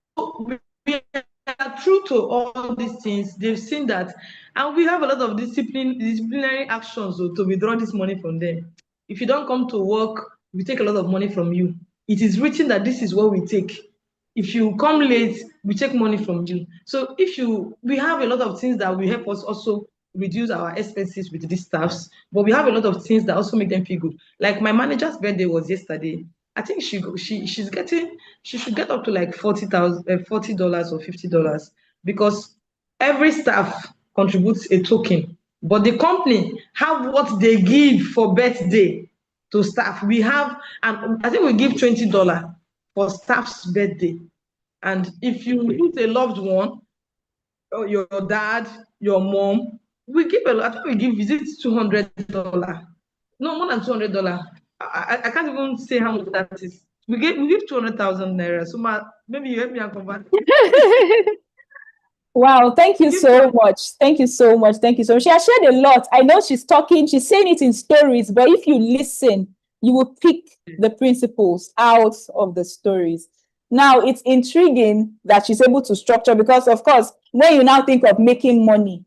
we are true to all these things. They've seen that. And we have a lot of disciplinary actions to withdraw this money from them. If you don't come to work, we take a lot of money from you. It is written that this is what we take. If you come late, we take money from you. So we have a lot of things that will help us also reduce our expenses with these staffs, but we have a lot of things that also make them feel good. Like my manager's birthday was yesterday. I think she should get up to like $40 or $50, because every staff contributes a token, but the company have what they give for birthday to staff. We have, and I think we give $20 for staff's birthday. And if you lose a loved one, or your dad, your mom, we give a lot. I think we give, is it $200? No, more than $200. I can't even say how much that is. We give 200,000 naira. So maybe you help me convert. Wow, thank you so much. Thank you so much. Thank you so much. She has shared a lot. I know she's talking, she's saying it in stories, but if you listen, you will pick the principles out of the stories. Now, it's intriguing that she's able to structure, because, of course, when you now think of making money,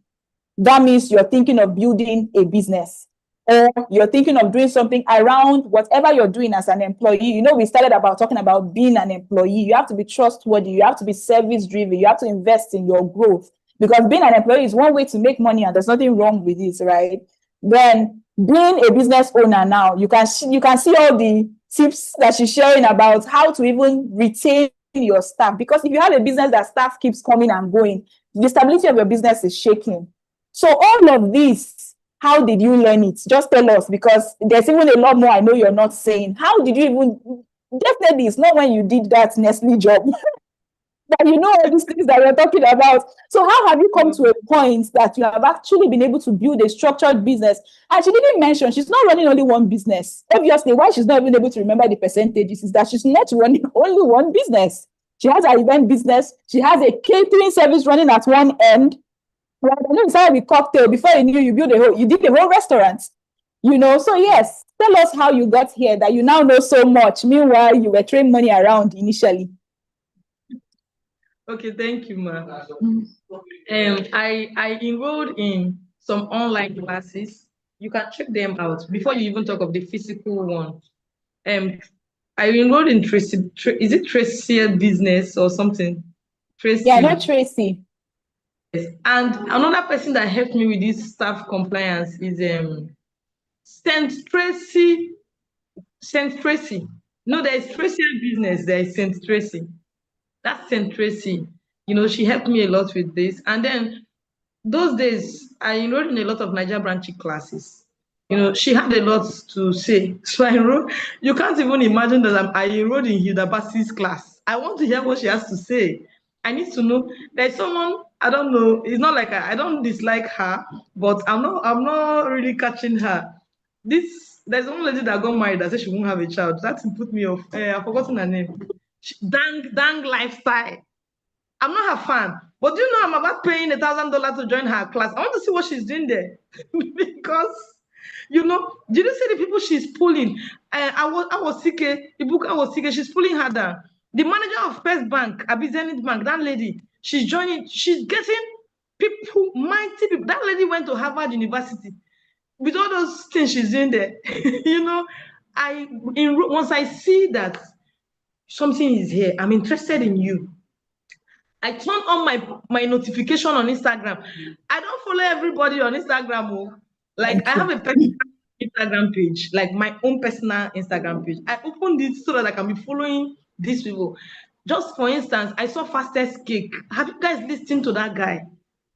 that means you're thinking of building a business, or you're thinking of doing something around whatever you're doing as an employee. We started about talking about being an employee. You have to be trustworthy. You have to be service driven. You have to invest in your growth, because being an employee is one way to make money, and there's nothing wrong with it, right? Then being a business owner now, you can see all the tips that she's sharing about how to even retain your staff, because if you have a business that staff keeps coming and going, the stability of your business is shaking. So all of this, how did you learn it? Just tell us, because there's even a lot more I know you're not saying. How did you even, definitely it's not when you did that Nestle job that you know all these things that we're talking about. So how have you come to a point that you have actually been able to build a structured business? And she didn't mention she's not running only one business. Obviously, why she's not even able to remember the percentages is that she's not running only one business. She has an event business. She has a catering service running at one end. Well, I know you started with cocktail. Before you knew, you did a whole restaurant. So yes, tell us how you got here, that you now know so much. Meanwhile, you were throwing money around initially. Okay, thank you, ma. I enrolled in some online classes. You can check them out before you even talk of the physical one. I enrolled in Tracy. Is it Tracy Business or something? Tracy. Yeah, not Tracy. Yes. And another person that helped me with this staff compliance is St. Tracy. St. Tracy. No, there is Tracy Business. There is St. Tracy. That's St. Tracy. She helped me a lot with this. And then those days, I enrolled in a lot of Niger Branch classes. She had a lot to say. So I enrolled. You can't even imagine that I enrolled in Hilda Bassi's class. I want to hear what she has to say. I need to know. There's someone, I don't know. It's not like I don't dislike her, but I'm not really catching her. There's one lady that got married that said she won't have a child. That put me off. I've forgotten her name. Dang lifestyle. I'm not her fan, but do you know I'm about paying $1,000 to join her class? I want to see what she's doing there. Because did you see the people she's pulling? I was sick. Ibuka was sick. She's pulling her down. The manager of First Bank, Zenith Bank, that lady, she's joining. She's getting people, mighty people. That lady went to Harvard University. With all those things she's doing there, once I see that something is here, I'm interested in you. I turn on my notification on Instagram. I don't follow everybody on Instagram. Like I have a personal Instagram page, like my own personal Instagram page. I opened it so that I can be following these people. Just for instance, I saw Fastest Cake. Have you guys listened to that guy?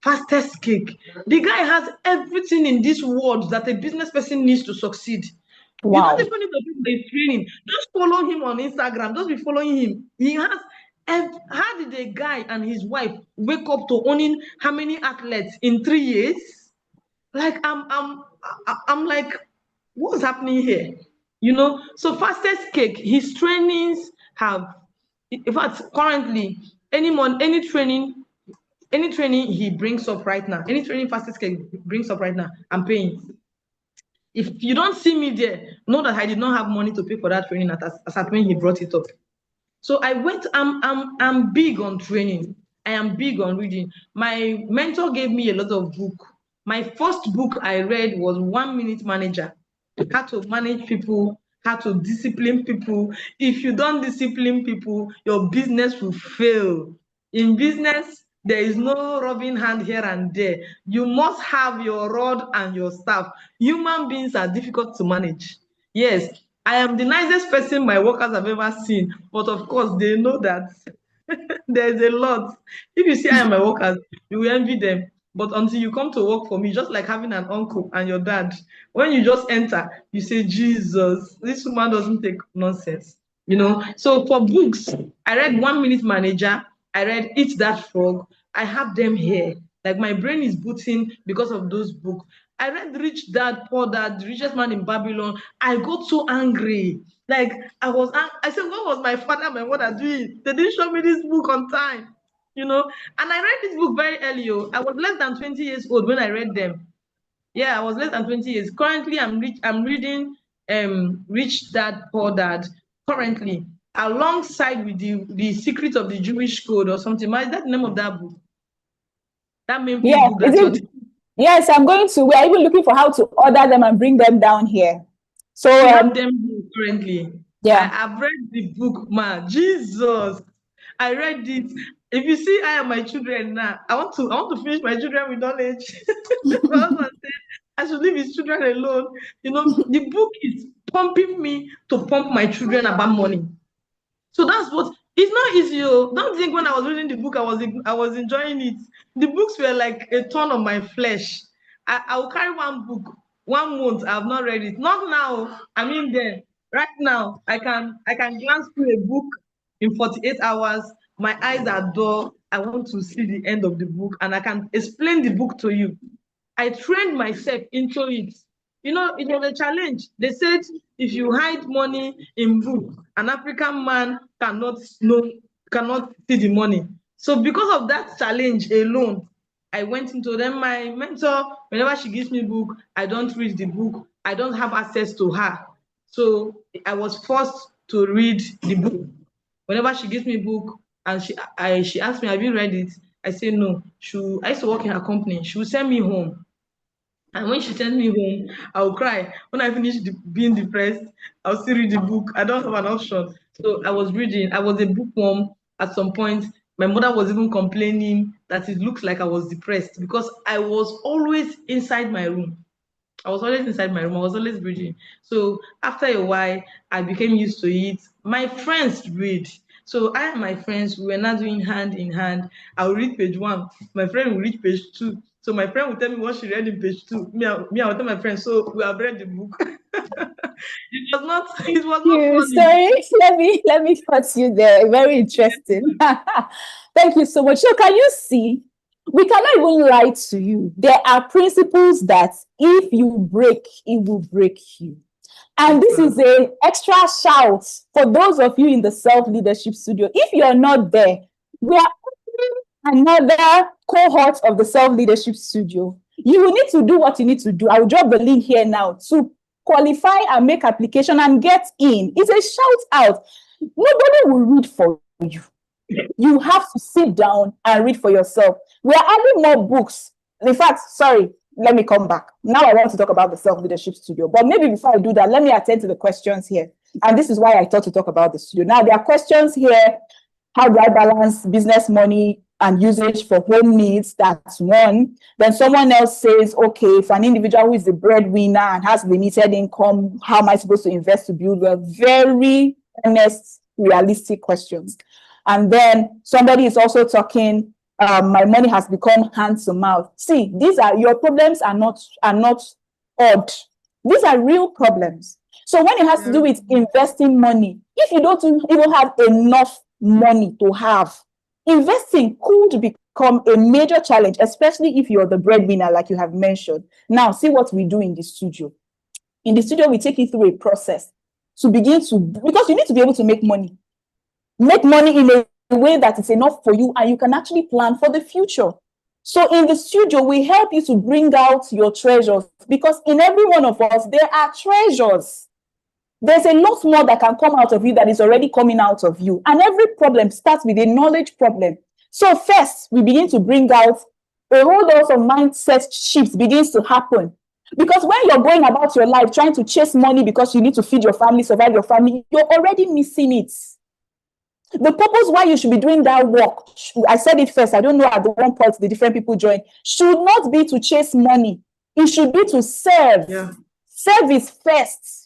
Fastest Cake. The guy has everything in this world that a business person needs to succeed. You don't Wow. even need to do the training. Just follow him on Instagram. Just be following him. He has. How did a guy and his wife wake up to owning how many athletes in 3 years? Like I'm like, what's happening here? You know. So Fastest Cake, his trainings have, in fact, currently any training he brings up right now, any training Fastest Cake brings up right now, I'm paying. If you don't see me there, know that I did not have money to pay for that training as at when he brought it up. So I went, I'm big on training. I am big on reading. My mentor gave me a lot of book. My first book I read was 1 Minute Manager. How to manage people, how to discipline people. If you don't discipline people, your business will fail. In business, there is no rubbing hand here and there. You must have your rod and your staff. Human beings are difficult to manage. Yes, I am the nicest person my workers have ever seen, but of course, they know that there's a lot. If you see I am my workers, you will envy them. But until you come to work for me, just like having an uncle and your dad, when you just enter, you say, Jesus, this woman doesn't take nonsense. You know. So for books, I read 1 Minute Manager, I read Eat That Frog. I have them here. Like my brain is booting because of those books. I read Rich Dad, Poor Dad, The Richest Man in Babylon. I got so angry. Like I said, what was my father and my mother doing? They didn't show me this book on time, you know. And I read this book very early. Oh. I was less than 20 years old when I read them. Yeah, I was less than 20 years. Currently, I'm reading Rich Dad, Poor Dad. Currently, alongside with the Secret of the Jewish Code or something. Is that the name of that book? That main book that you're. Yes, I'm going to. We are even looking for how to order them and bring them down here. So we have them currently. Yeah, I've read the book, man. Jesus, I read it. If you see, I am my children now. I want to finish my children with knowledge. My husband said I should leave his children alone. You know, the book is pumping me to pump my children about money. So that's what. It's not easy. Don't think when I was reading the book, I was enjoying it. The books were like a ton of my flesh. I will carry one book 1 month. I have not read it. Not now. I mean, then right now, I can glance through a book in 48 hours. My eyes are dull. I want to see the end of the book, and I can explain the book to you. I trained myself into it. You know, it was a challenge. They said if you hide money in book, an African man cannot see the money. So because of that challenge alone, I went into them. My mentor, whenever she gives me book, I don't read the book. I don't have access to her. So I was forced to read the book. Whenever she gives me book and she asked me, have you read it? I say no. I used to work in her company. She will send me home. And when she sends me home, I'll cry. When I finish being depressed, I'll still read the book. I don't have an option. So I was reading. I was a bookworm at some point. My mother was even complaining that it looks like I was depressed because I was always inside my room. I was always inside my room. I was always reading. So after a while, I became used to it. My friends read. So I and my friends, we were not doing hand in hand. I'll read page 1. My friend will read page 2. So my friend will tell me what she read in page 2. I will tell my friend, so we have read the book. It was not funny. Sorry, let me cut you there. Very interesting. Thank you so much. So can you see, we cannot even lie to you. There are principles that if you break, it will break you. And this is an extra shout for those of you in the Self-Leadership Studio. If you're not there, we are another cohort of the Self-Leadership Studio. You will need to do what you need to do. I will drop the link here now to qualify and make application and get in. It's a shout out. Nobody will read for you. You have to sit down and read for yourself. We are adding more books. In fact, sorry, let me come back. Now I want to talk about the Self-Leadership Studio. But maybe before I do that, let me attend to the questions here. And this is why I thought to talk about the studio. Now, there are questions here. How do I balance business money and usage for home needs? That's one. Then someone else says, okay, if an individual who is the breadwinner and has limited income, how am I supposed to invest to build wealth? Very honest, realistic questions. And then somebody is also talking, my money has become hand to mouth. See, these are your problems are not odd. These are real problems. So when it has to do with investing money, if you don't even have enough money to have, investing could become a major challenge, especially if you're the breadwinner, like you have mentioned. Now, see what we do in the studio. In the studio, we take you through a process to begin to, because you need to be able to make money. Make money in a way that is enough for you and you can actually plan for the future. So in the studio, we help you to bring out your treasures, because in every one of us, there are treasures. There's a lot more that can come out of you that is already coming out of you. And every problem starts with a knowledge problem. So first, we begin to bring out a whole lot of mindset shifts begins to happen. Because when you're going about your life trying to chase money because you need to feed your family, survive your family, you're already missing it. The purpose why you should be doing that work, I said it first, I don't know at the one point the different people join, should not be to chase money. It should be to serve. Yeah. Serve is first.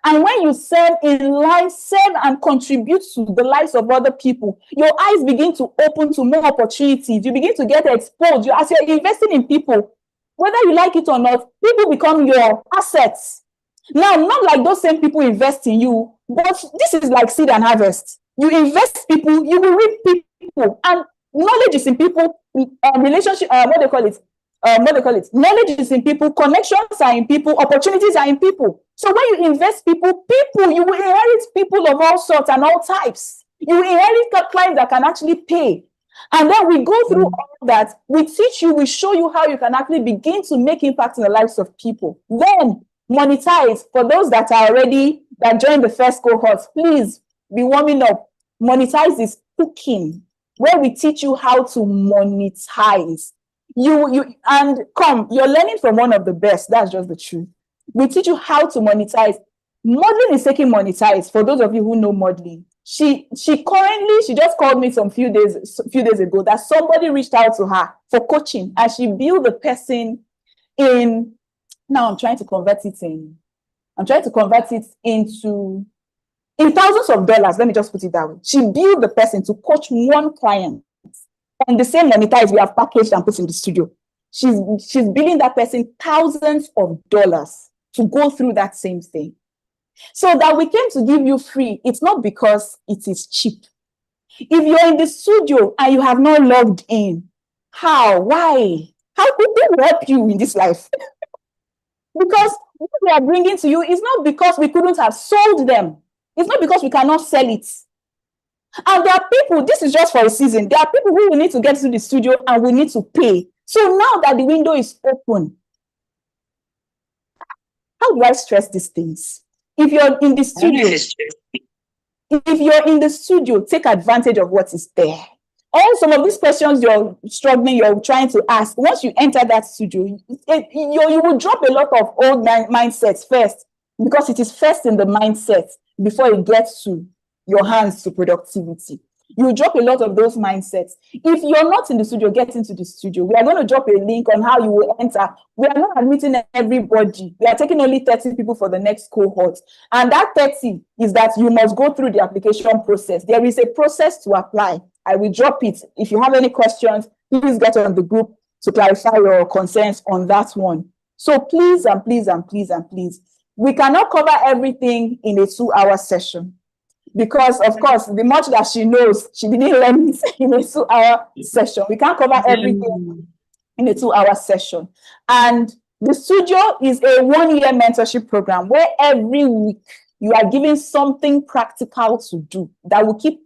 And when you serve in life, serve and contribute to the lives of other people, your eyes begin to open to more opportunities. You begin to get exposed. As you're investing in people, whether you like it or not, people become your assets. Now, not like those same people invest in you, but this is like seed and harvest. You invest people, you will reap people. And knowledge is in people, relationship, knowledge is in people, connections are in people, opportunities are in people. So when you invest people, you will inherit people of all sorts and all types. You will inherit clients that can actually pay. And then we go through all that. We teach you, we show you how you can actually begin to make impact in the lives of people. Then monetize. For those that are already, that joined the first cohort, please be warming up. Monetize is cooking, where we teach you how to monetize. You're learning from one of the best. That's just the truth. We teach you how to monetize. Modeling is taking monetize. For those of you who know modeling, she just called me some few days ago that somebody reached out to her for coaching, and she billed the person in. Now I'm trying to convert it into in thousands of dollars. Let me just put it that way. She billed the person to coach one client. And the same monetize we have packaged and put in the studio. She's billing that person thousands of dollars to go through that same thing. So that we came to give you free, it's not because it is cheap. If you're in the studio and you have not logged in, how? Why? How could they help you in this life? Because what we are bringing to you is not because we couldn't have sold them. It's not because we cannot sell it. And there are people, this is just for a season, there are people who will need to get to the studio and will need to pay. So now that the window is open, how do I stress these things? If you're in the studio, take advantage of what is there. All some of these questions you're struggling, you're trying to ask, once you enter that studio, you will drop a lot of old mindsets first, because it is first in the mindset before it gets to your hands to productivity. You drop a lot of those mindsets. If you're not in the studio, get into the studio. We are going to drop a link on how you will enter. We are not admitting everybody. We are taking only 30 people for the next cohort. And that 30 is that you must go through the application process. There is a process to apply. I will drop it. If you have any questions, please get on the group to clarify your concerns on that one. So please and please and please and please, we cannot cover everything in a 2-hour session. Because, of course, the much that she knows, she didn't learn it in a 2-hour session. We can't cover everything in a 2-hour session. And the studio is a 1-year mentorship program where every week you are given something practical to do that will keep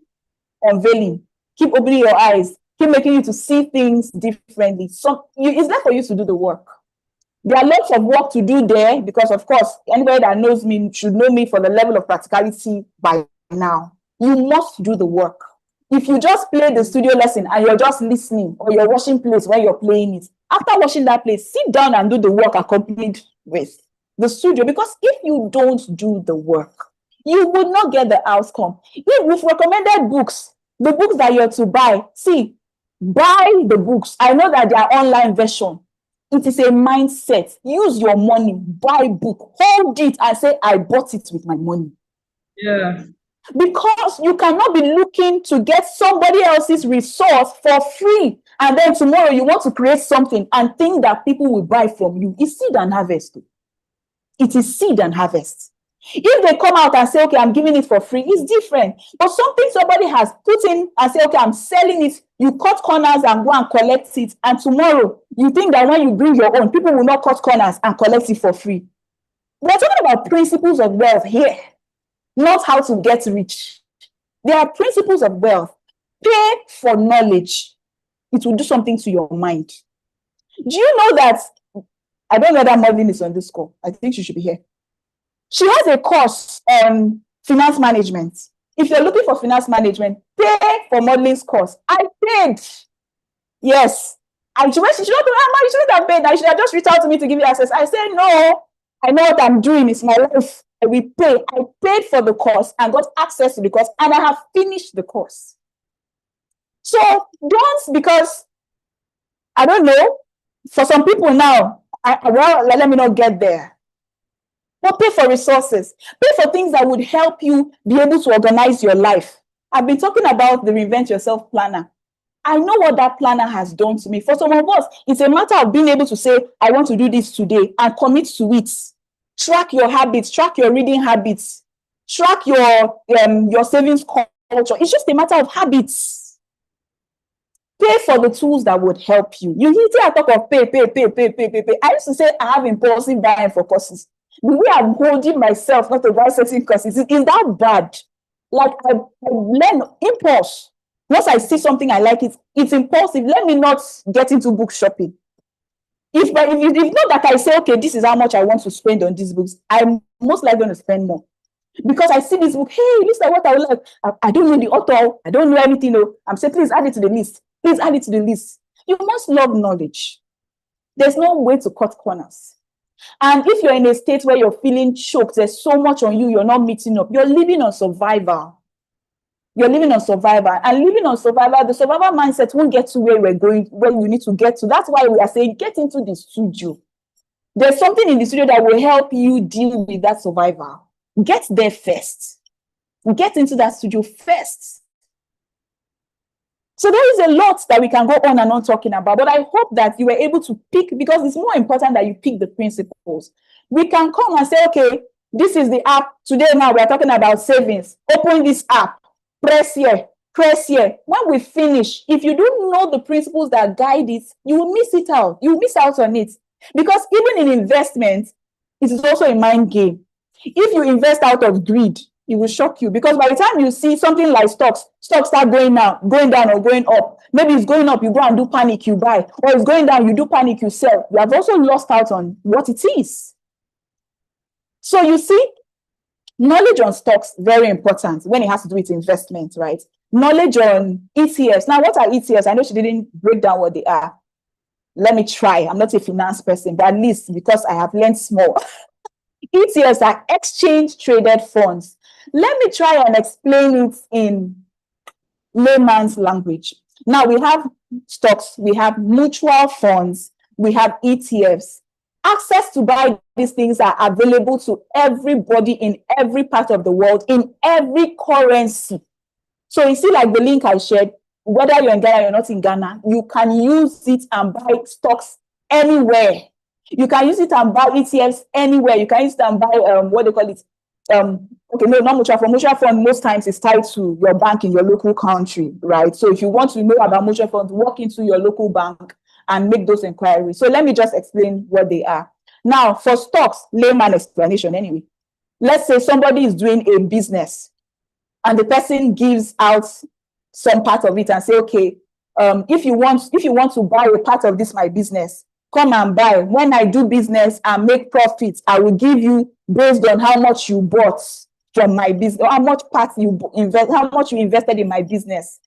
unveiling, keep opening your eyes, keep making you to see things differently. So it's there for you to do the work. There are lots of work to do there because, of course, anybody that knows me should know me for the level of practicality by now. You must do the work. If you just play the studio lesson and you're just listening, or you're watching plays when you're playing it, after watching that play, sit down and do the work accompanied with the studio. Because if you don't do the work, you will not get the outcome. If we've recommended books, the books that you're to buy, buy the books. I know that they are online version. It is a mindset. Use your money, buy book, hold it and say, I bought it with my money. Yeah. Because you cannot be looking to get somebody else's resource for free. And then tomorrow you want to create something and think that people will buy from you. It's seed and harvest. It is seed and harvest. If they come out and say, okay, I'm giving it for free, it's different. But something somebody has put in and say, okay, I'm selling it, you cut corners and go and collect it. And tomorrow you think that when you bring your own, people will not cut corners and collect it for free. We're talking about principles of wealth here, not how to get rich. There are principles of wealth. Pay for knowledge. It will do something to your mind. Do you know that? I don't know that Madeline is on this call. I think she should be here. She has a course on finance management. If you're looking for finance management, pay for Madeline's course. I paid. Yes. And she shouldn't have paid. I should have just reached out to me to give you access. I said, no, I know what I'm doing. It's my life. I will pay. I paid for the course and got access to the course, and I have finished the course. So don't, because I don't know, for some people now, let me not get there. But pay for resources. Pay for things that would help you be able to organize your life. I've been talking about the Reinvent Yourself planner. I know what that planner has done to me. For some of us, it's a matter of being able to say, I want to do this today and commit to it. Track your habits, track your reading habits, track your savings culture. It's just a matter of habits. Pay for the tools that would help you. You need to talk of pay. I used to say I have impulsive buying for courses. The way I'm holding myself not to buy certain courses is that bad. Like I learn impulse. Once I see something I like, it's impulsive. Let me not get into book shopping. If not that I say, okay, this is how much I want to spend on these books, I'm most likely going to spend more. Because I see this book, hey, this is what I would like. I don't know the author. I don't know anything. No. I'm saying, please add it to the list. Please add it to the list. You must love knowledge. There's no way to cut corners. And if you're in a state where you're feeling choked, there's so much on you, you're not meeting up, you're living on survival. You're living on survival. And living on survival, the survival mindset won't get to where we're going, where you need to get to. That's why we are saying, get into the studio. There's something in the studio that will help you deal with that survival. Get there first. Get into that studio first. So there is a lot that we can go on and on talking about, but I hope that you were able to pick, because it's more important that you pick the principles. We can come and say, okay, this is the app. Today now we're talking about savings. Open this app. Press here. Press here. When we finish, if you don't know the principles that guide it, you will miss it out. You will miss out on it. Because even in investment, it is also a mind game. If you invest out of greed, it will shock you, because by the time you see something like stocks start going down or going up, maybe it's going up, you go and do panic, you buy, or it's going down, you do panic, you sell. You have also lost out on what it is. So you see, knowledge on stocks, very important when it has to do with investment, right? Knowledge on ETFs. Now, what are ETFs? I know she didn't break down what they are. Let me try. I'm not a finance person, but at least because I have learned small. ETFs are exchange traded funds. Let me try and explain it in layman's language. Now we have stocks, we have mutual funds, we have ETFs. Access to buy these things are available to everybody in every part of the world, in every currency. So you see, like the link I shared, whether you're in Ghana or you're not in Ghana, you can use it and buy stocks anywhere. You can use it and buy ETFs anywhere. You can use it and buy what they call it. Okay, no, not mutual fund. Mutual fund most times is tied to your bank in your local country, right? So if you want to know about mutual funds, walk into your local bank and make those inquiries. So let me just explain what they are. Now, for stocks, layman explanation anyway. Let's say somebody is doing a business and the person gives out some part of it and say, okay, if you want to buy a part of this, my business, come and buy. When I do business and make profits, I will give you based on how much you bought from my business, how much part you invest, how much you invested in my business.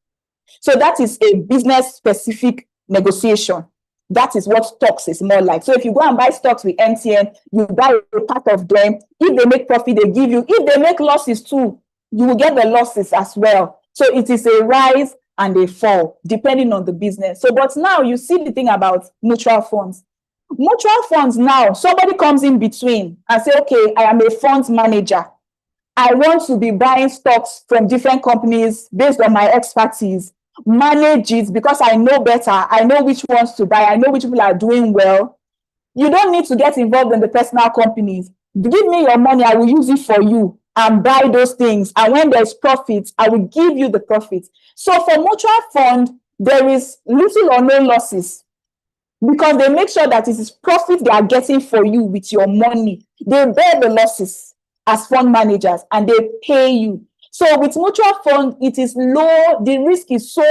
So that is a business specific negotiation. That is what stocks is more like. So if you go and buy stocks with MTN, you buy a part of them. If they make profit, they give you. If they make losses too, you will get the losses as well. So it is a rise and a fall, depending on the business. So, but now you see the thing about mutual funds. Mutual funds now, somebody comes in between and say, okay, I am a funds manager. I want to be buying stocks from different companies based on my expertise, manage it because I know better. I know which ones to buy. I know which people are doing well. You don't need to get involved in the personal companies. Give me your money. I will use it for you and buy those things. And when there's profit, I will give you the profit. So for mutual fund, there is little or no losses because they make sure that it is profit they are getting for you with your money. They bear the losses as fund managers and they pay you. So with mutual fund, it is low. The risk is so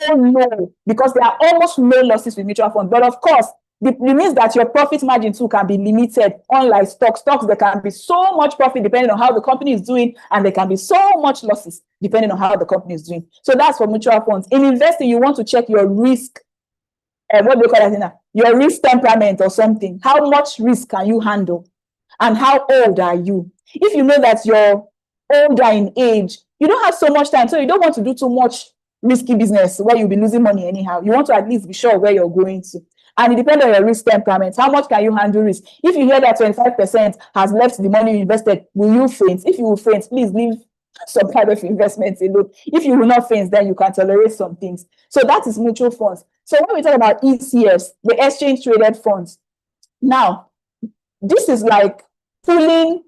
low because there are almost no losses with mutual fund. But of course, it means that your profit margin too can be limited, unlike stocks. Stocks, there can be so much profit depending on how the company is doing, and there can be so much losses depending on how the company is doing. So that's for mutual funds. In investing, you want to check your risk, what do you call that now? Your risk temperament or something. How much risk can you handle? And how old are you? If you know that you're older in age, you don't have so much time, so you don't want to do too much risky business where you'll be losing money anyhow. You want to at least be sure where you're going to. And it depends on your risk temperament. How much can you handle risk? If you hear that 25% has left the money you invested, will you faint? If you will faint, please leave some kind of investments alone. If you will not faint, then you can tolerate some things. So that is mutual funds. So when we talk about ETFs, the exchange traded funds, now, this is like pulling,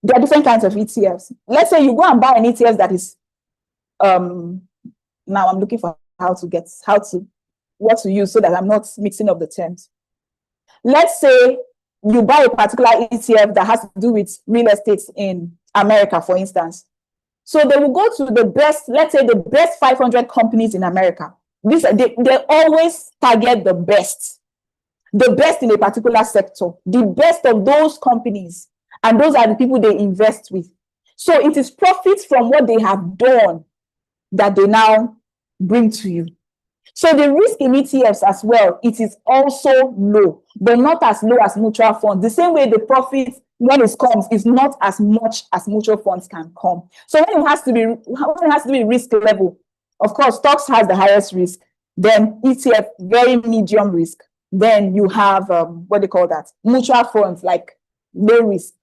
there are different kinds of ETFs. Let's say you go and buy an ETF that is, now I'm looking for what to use so that I'm not mixing up the terms. Let's say you buy a particular ETF that has to do with real estate in America, for instance. So they will go to the best, let's say the best 500 companies in America. They always target the best in a particular sector, the best of those companies. And those are the people they invest with. So it is profits from what they have done that they now bring to you. So the risk in ETFs as well, it is also low, but not as low as mutual funds. The same way the profit, when it comes, is not as much as mutual funds can come. So when it has to be risk level, of course, stocks has the highest risk. Then ETF, very medium risk. Then you have, what they call that? Mutual funds, like low risk.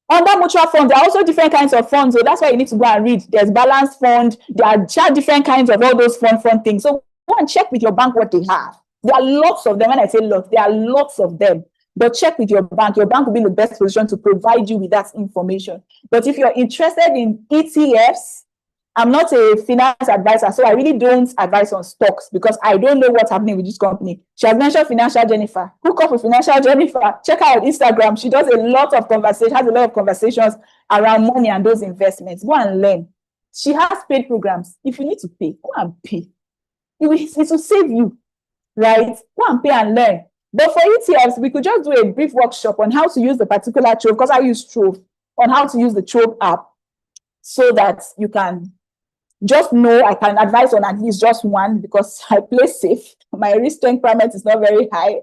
Under mutual funds, there are also different kinds of funds. So that's why you need to go and read. There's balanced fund. There are different kinds of all those fund things. So go and check with your bank what they have. There are lots of them. When I say lots, there are lots of them. But check with your bank. Your bank will be in the best position to provide you with that information. But if you're interested in ETFs, I'm not a finance advisor, so I really don't advise on stocks because I don't know what's happening with this company. She has mentioned Financial Jennifer. Hook up with Financial Jennifer. Check her on Instagram. She does a lot of conversations, has a lot of conversations around money and those investments. Go and learn. She has paid programs. If you need to pay, go and pay. It will save you, right? Go and pay and learn. But for ETFs, we could just do a brief workshop on how to use the particular Trove, because I use Trove, on how to use the Trove app so that you can just know I can advise on at least just one because I play safe. My risk temperament is not very high.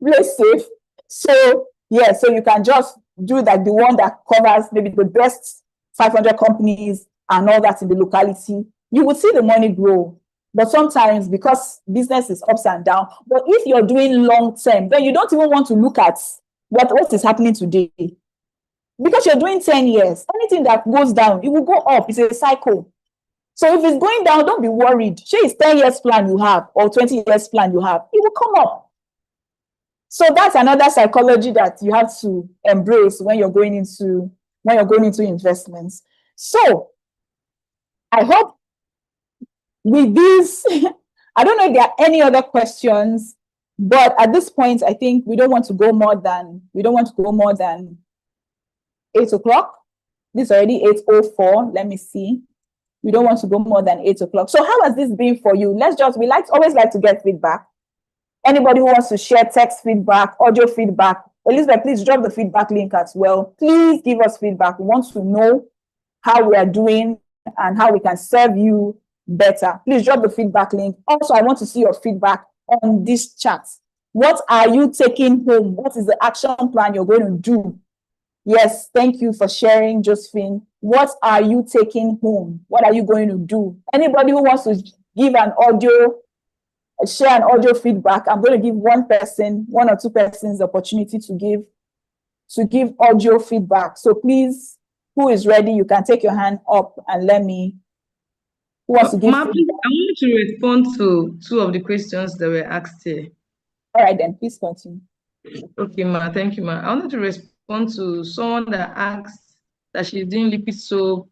Play safe. So, yeah, so you can just do that, the one that covers maybe the best 500 companies and all that in the locality. You will see the money grow. But sometimes because business is ups and down, but if you're doing long term, then you don't even want to look at what is happening today. Because you're doing 10 years, anything that goes down, it will go up. It's a cycle. So if it's going down, don't be worried. Say it's 10 years plan you have or 20 years plan you have, it will come up. So that's another psychology that you have to embrace when you're going into investments. So I hope with this, I don't know if there are any other questions, but at this point, I think we don't want to go more than 8 o'clock. This is already 8:04. Let me see. We don't want to go more than 8 o'clock. So how has this been for you? We always like to get feedback. Anybody who wants to share text feedback, audio feedback, Elizabeth, please drop the feedback link as well. Please give us feedback. We want to know how we are doing and how we can serve you better. Please drop the feedback link. Also, I want to see your feedback on this chat. What are you taking home? What is the action plan you're going to do? Yes, thank you for sharing, Josephine. What are you taking home? What are you going to do? Anybody who wants to give share an audio feedback, I'm going to give one or two persons the opportunity to give audio feedback. So please who is ready, you can take your hand up and let me. Who wants to give? Ma, please, I want to respond to 2 of the questions that were asked here. All right, then please continue. Okay, ma, thank you, ma. I wanted to respond to someone that asked that she's doing liquid soap,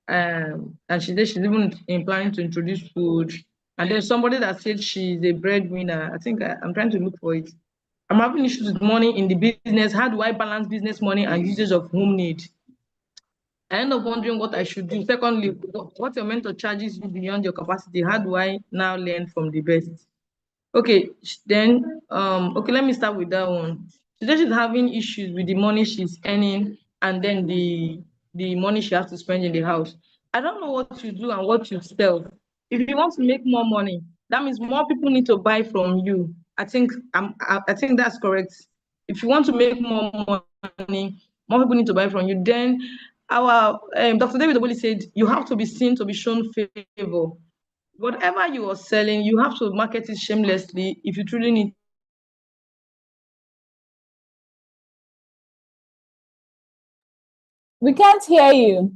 and she said she's even planning to introduce food. And then somebody that said she's a breadwinner. I think I'm trying to look for it. I'm having issues with money in the business. How do I balance business money and usage of home need? I end up wondering what I should do. Secondly, what your mentor charges you beyond your capacity. How do I now learn from the best? Okay, then okay, let me start with that one. She said she's having issues with the money she's earning and then the money she has to spend in the house. I don't know what you do and what you sell. If you want to make more money, that means more people need to buy from you. I think that's correct. If you want to make more money, more people need to buy from you. Then our Dr. David Oboli said you have to be seen to be shown favor. Whatever you are selling, you have to market it shamelessly if you truly need. We can't hear you.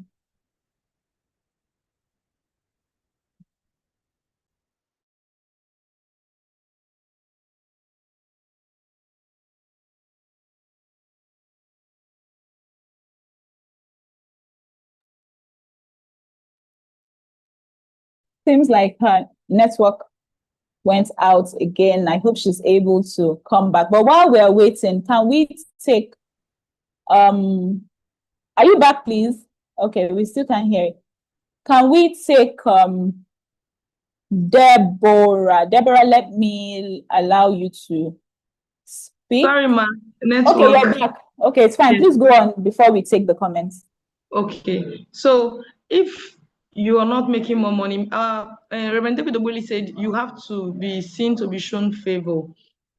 Seems like her network went out again. I hope she's able to come back. But while we're waiting, can we take are you back, please? Okay, we still can't hear you. Can we take Deborah? Deborah, let me allow you to speak. Sorry, ma. Network. Okay, you're back. Okay, it's fine. Yes. Please go on before we take the comments. Okay, so if you are not making more money, Reverend David Oboli said you have to be seen to be shown favor.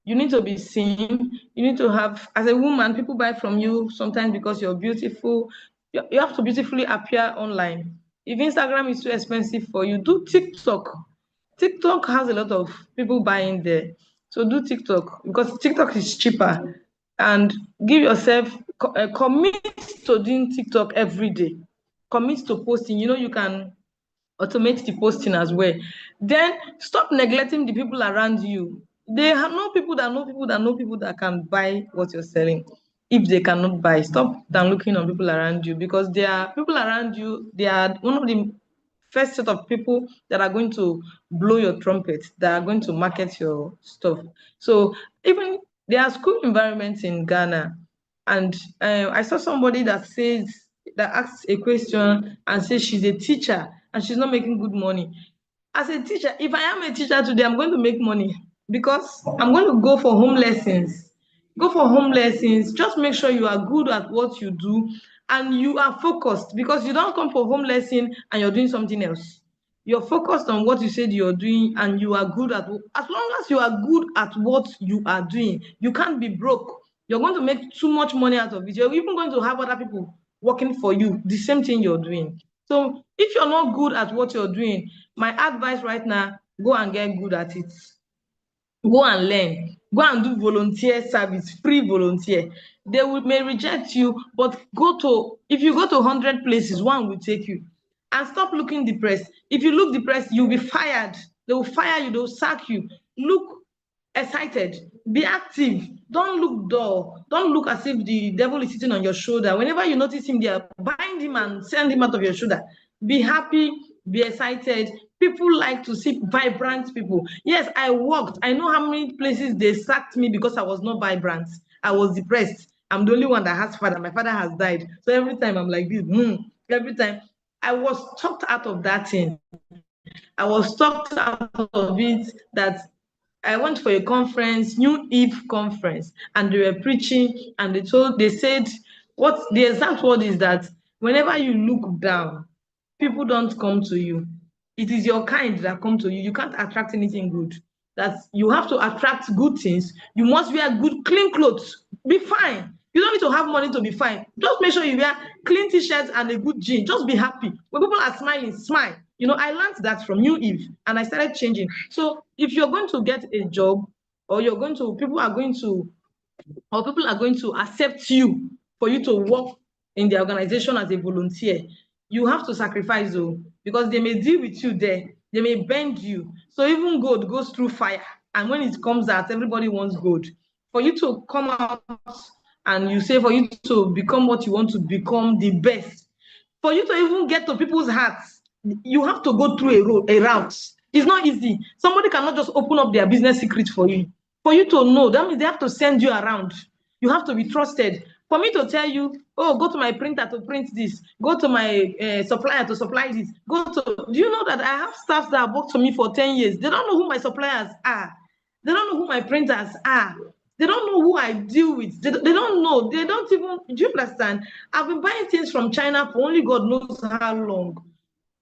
You need to be seen. You need to have, as a woman, people buy from you sometimes because you're beautiful. You have to beautifully appear online. If Instagram is too expensive for you, do TikTok. TikTok has a lot of people buying there. So do TikTok because TikTok is cheaper. And give yourself, commit to doing TikTok every day. Commit to posting. You can automate the posting as well. Then stop neglecting the people around you. They know people that know people that know people that can buy what you're selling. If they cannot buy, stop than looking on people around you because there are people around you. They are one of the first set of people that are going to blow your trumpet, that are going to market your stuff. So even there are school environments in Ghana, and I saw somebody that asks a question and says she's a teacher and she's not making good money. As a teacher, if I am a teacher today, I'm going to make money because I'm going to go for home lessons. Go for home lessons. Just make sure you are good at what you do and you are focused because you don't come for home lesson and you're doing something else. You're focused on what you said you're doing and you are good at. As long as you are good at what you are doing, you can't be broke. You're going to make too much money out of it. You're even going to have other people working for you, the same thing you're doing. So if you're not good at what you're doing, my advice right now, go and get good at it. Go and learn. Go and do volunteer service, free volunteer. They may reject you, but if you go to 100 places, one will take you. And stop looking depressed. If you look depressed, you'll be fired. They will fire you, they'll sack you. Look excited, be active, don't look dull, don't look as if the devil is sitting on your shoulder. Whenever you notice him there, bind him and send him out of your shoulder. Be happy, be excited. People like to see vibrant people. Yes, I worked. I know how many places they sacked me because I was not vibrant. I was depressed. I'm the only one that has father. My father has died. So every time I'm like this, every time I was talked out of that thing. I was talked out of it that I went for a conference, New Eve conference, and they were preaching, and they said, what the exact word is that whenever you look down, people don't come to you. It is your kind that come to you. You can't attract anything good. That you have to attract good things. You must wear good, clean clothes. Be fine. You don't need to have money to be fine. Just make sure you wear clean t-shirts and a good jean. Just be happy. When people are smiling, smile. I learned that from New Eve and I started changing. So if you're going to get a job or people are going to accept you for you to work in the organization as a volunteer, you have to sacrifice though, because they may deal with you there, they may bend you. So even gold goes through fire, and when it comes out, everybody wants gold. For you to come out and you say for you to become what you want to become, the best, for you to even get to people's hearts, you have to go through a route. It's not easy. Somebody cannot just open up their business secret for you. For you to know, that means they have to send you around. You have to be trusted. For me to tell you, oh, go to my printer to print this, go to my supplier to supply this, do you know that I have staff that have worked for me for 10 years? They don't know who my suppliers are. They don't know who my printers are. They don't know who I deal with. They don't know. They don't even, do you understand? I've been buying things from China for only God knows how long.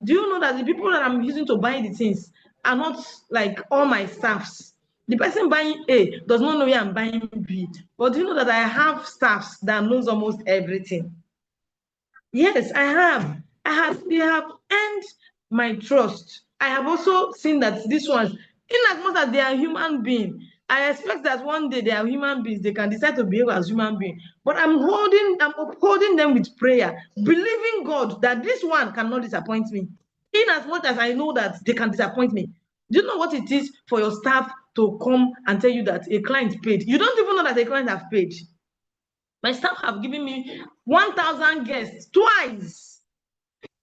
Do you know that the people that I'm using to buy the things are not like all my staffs? The person buying A does not know where I'm buying B. But do you know that I have staffs that knows almost everything? Yes, I have. They have earned my trust. I have also seen that these ones, in as much as they are human beings, I expect that one day they are human beings, they can decide to behave as human beings. But I'm upholding them with prayer, believing God that this one cannot disappoint me. In as much as I know that they can disappoint me. Do you know what it is for your staff to come and tell you that a client paid? You don't even know that a client have paid. My staff have given me 1,000 guests twice.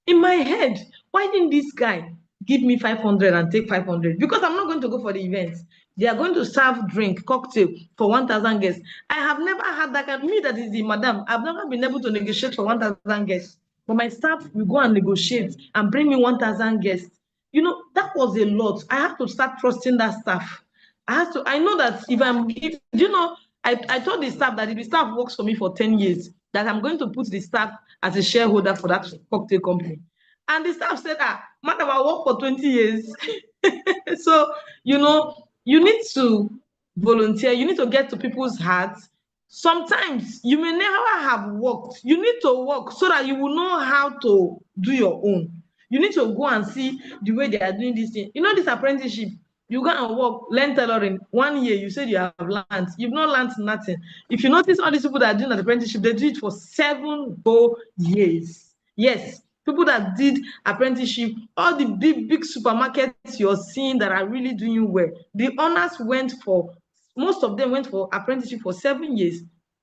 In my head, why didn't this guy give me 500 and take 500? Because I'm not going to go for the event. They are going to serve drink, cocktail for 1,000 guests. I have never had that kind of, me that is the madam, I've never been able to negotiate for 1,000 guests. But my staff will go and negotiate and bring me 1,000 guests. You know, that was a lot. I have to start trusting that staff. I know that I told the staff that if the staff works for me for 10 years, that I'm going to put the staff as a shareholder for that cocktail company. And the staff said, madam, I work for 20 years. So, you need to volunteer. You need to get to people's hearts. Sometimes you may never have worked. You need to work so that you will know how to do your own. You need to go and see the way they are doing this thing. You know, this apprenticeship, you go and work, learn tailoring. 1 year, you said you have learned. You've not learned nothing. If you notice all these people that are doing an apprenticeship, they do it for 7 whole years. Yes, people that did apprenticeship, all the big supermarkets you're seeing that are really doing well, the owners most of them went for apprenticeship for 7 years,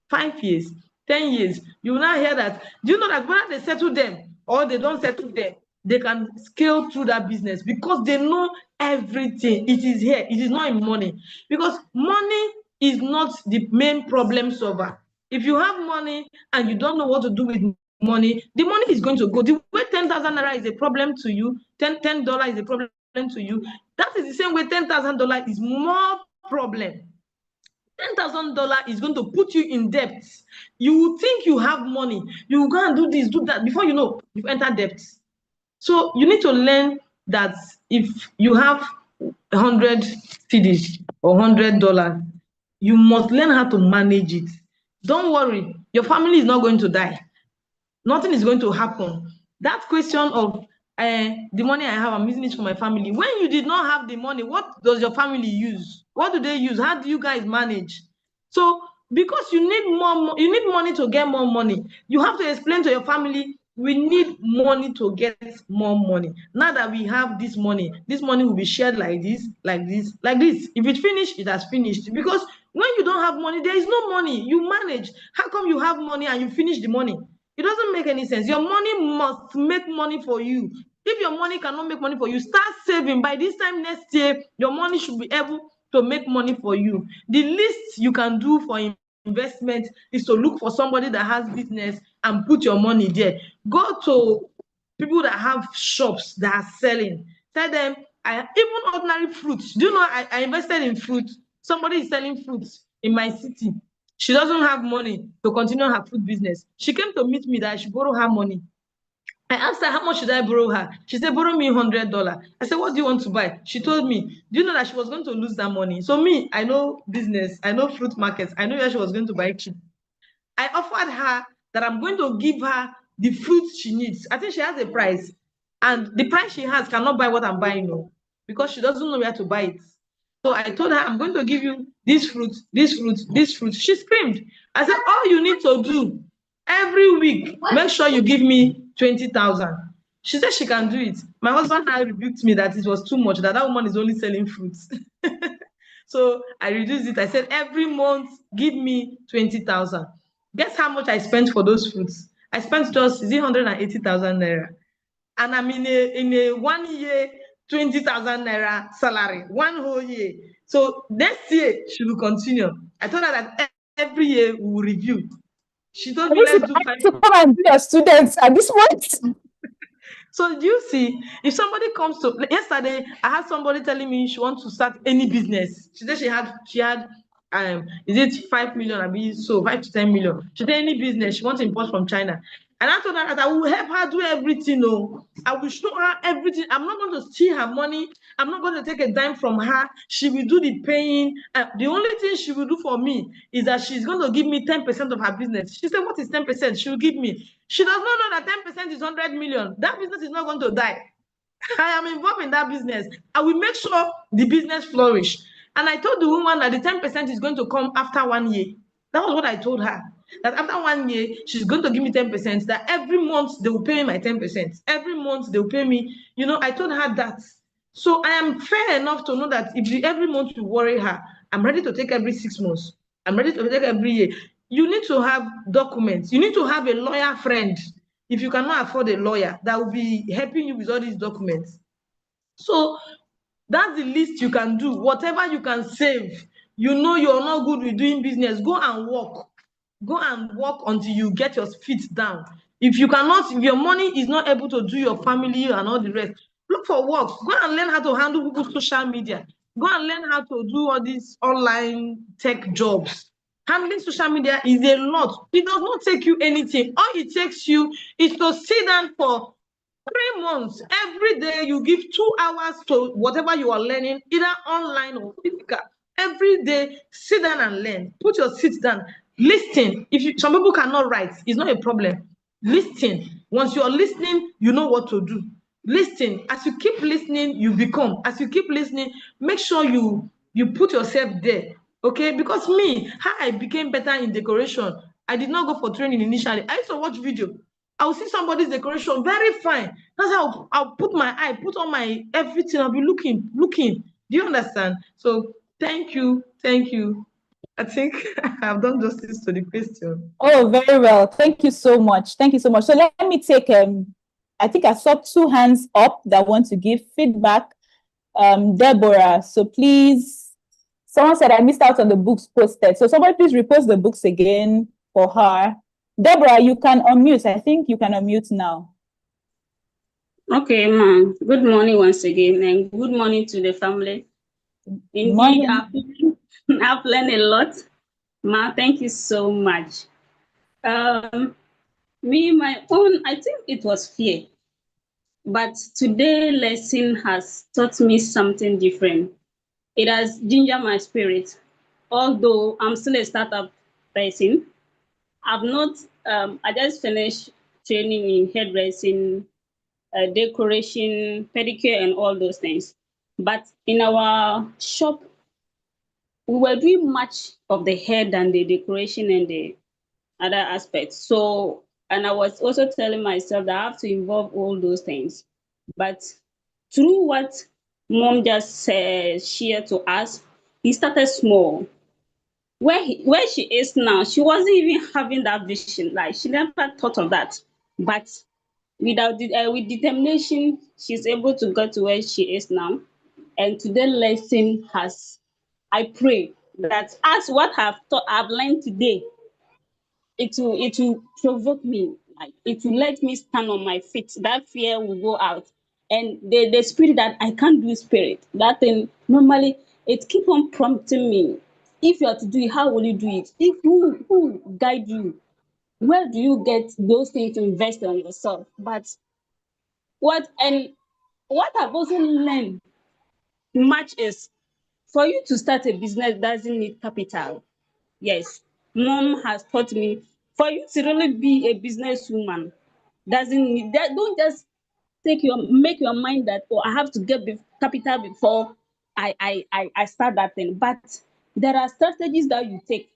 5 years, 10 years. You will now hear that. Do you know that whether they settle them or they don't settle them, they can scale through that business because they know everything. It is here. It is not in money. Because money is not the main problem solver. If you have money and you don't know what to do with money, the money is going to go. The way 10,000 naira is a problem to you, $10 is a problem to you, that is the same way $10,000 is more problem. $10,000 is going to put you in debt. You will think you have money. You will go and do this, do that. Before you know, you've entered debt. So you need to learn that if you have 100 cedis or $100, you must learn how to manage it. Don't worry, your family is not going to die. Nothing is going to happen. That question of the money I have, I'm using it for my family. When you did not have the money, what does your family use? What do they use? How do you guys manage? So because you need money to get more money, you have to explain to your family, we need money to get more money. Now that we have this money will be shared like this, like this, like this. If it finished, it has finished. Because when you don't have money, there is no money. You manage. How come you have money and you finish the money? It doesn't make any sense. Your money must make money for you. If your money cannot make money for you, start saving. By this time next year, your money should be able to make money for you. The least you can do for investment is to look for somebody that has business and put your money there. Go to people that have shops that are selling. Tell them, even ordinary fruits. Do you know I invested in fruit? Somebody is selling fruits in my city. She doesn't have money to continue her food business. She came to meet me that I should borrow her money. I asked her, how much should I borrow her? She said, borrow me $100. I said, what do you want to buy? She told me, do you know that she was going to lose that money? So me, I know business, I know fruit markets, I know where she was going to buy cheap. I offered her that I'm going to give her the fruits she needs. I think she has a price. And the price she has cannot buy what I'm buying, no, because she doesn't know where to buy it. So I told her, I'm going to give you this fruit, this fruit, this fruit. She screamed. I said, all you need to do every week, make sure you give me 20,000. She said she can do it. My husband now rebuked me that it was too much, that woman is only selling fruits. So I reduced it. I said, every month, give me 20,000. Guess how much I spent for those fruits? I spent just, is it 180,000 naira? And I'm in a 1 year, 20,000 naira salary, 1 whole year. So next year, she will continue. I told her that every year we will review. She told me, let's do I 5. need to come and be a student at this point. So do you see, if somebody comes to, yesterday, I had somebody telling me she wants to start any business. She said she had is it 5 million? I mean, so 5 to 10 million. She said any business she wants to import from China. And I told her that I will help her do everything. Oh, I will show her everything. I'm not going to steal her money. I'm not going to take a dime from her. She will do the paying. The only thing she will do for me is that she's going to give me 10% of her business. She said, what is 10%? She will give me. She does not know that 10% is 100 million. That business is not going to die. I am involved in that business. I will make sure the business flourish. And I told the woman that the 10% is going to come after 1 year. That was what I told her. That after 1 year, she's going to give me 10%. That every month they will pay me my 10%. Every month they will pay me. I told her that. So I am fair enough to know that if every month you worry her, I'm ready to take every 6 months. I'm ready to take every year. You need to have documents. You need to have a lawyer friend. If you cannot afford a lawyer that will be helping you with all these documents. So that's the least you can do. Whatever you can save, you're not good with doing business, go and work. Go and work until you get your feet down. If your money is not able to do your family and all the rest, look for work. Go and learn how to handle Google social media. Go and learn how to do all these online tech jobs. Handling social media is a lot. It does not take you anything. All it takes you is to sit down for 3 months. Every day you give 2 hours to whatever you are learning, either online or physical. Every day, sit down and learn. Put your seat down. Listen. Some people cannot write, it's not a problem. Listen. Once you are listening, you know what to do. Listen. As you keep listening, you become. As you keep listening, make sure you put yourself there. Okay, because me, how I became better in decoration, I did not go for training initially. I used to watch video. I'll see somebody's decoration very fine. That's how I'll put my eye, put on my everything. I'll be looking. Do you understand? So thank you. I think I've done justice to the question. Oh, very well. Thank you so much. Thank you so much. So let me take I think I saw 2 hands up that want to give feedback. Deborah, so please, someone said I missed out on the books posted. So somebody please repost the books again for her. Deborah, you can unmute. I think you can unmute now. Okay, ma'am. Good morning once again, and good morning to the family. Indeed, I've learned a lot. Ma, thank you so much. My own, I think it was fear. But today lesson has taught me something different. It has gingered my spirit. Although I'm still a startup person, I just finished training in hairdressing, decoration, pedicure, and all those things. But in our shop, we were doing much of the hair than the decoration and the other aspects. So, and I was also telling myself that I have to involve all those things. But through what mom just shared to us, he started small. Where she is now, she wasn't even having that vision. Like she never thought of that. But with determination, she's able to get to where she is now. And today's lesson I pray that as what I've learned today, it will provoke me. Like it will let me stand on my feet. That fear will go out. And the spirit that I can't do spirit, that thing normally it keep on prompting me. If you are to do it, how will you do it? If who guide you? Where do you get those things to invest on yourself? But what I've also learned much is for you to start a business doesn't need capital. Yes, mom has taught me for you to really be a businesswoman doesn't need that. Don't just make your mind that I have to get capital before I start that thing. But there are strategies that you take.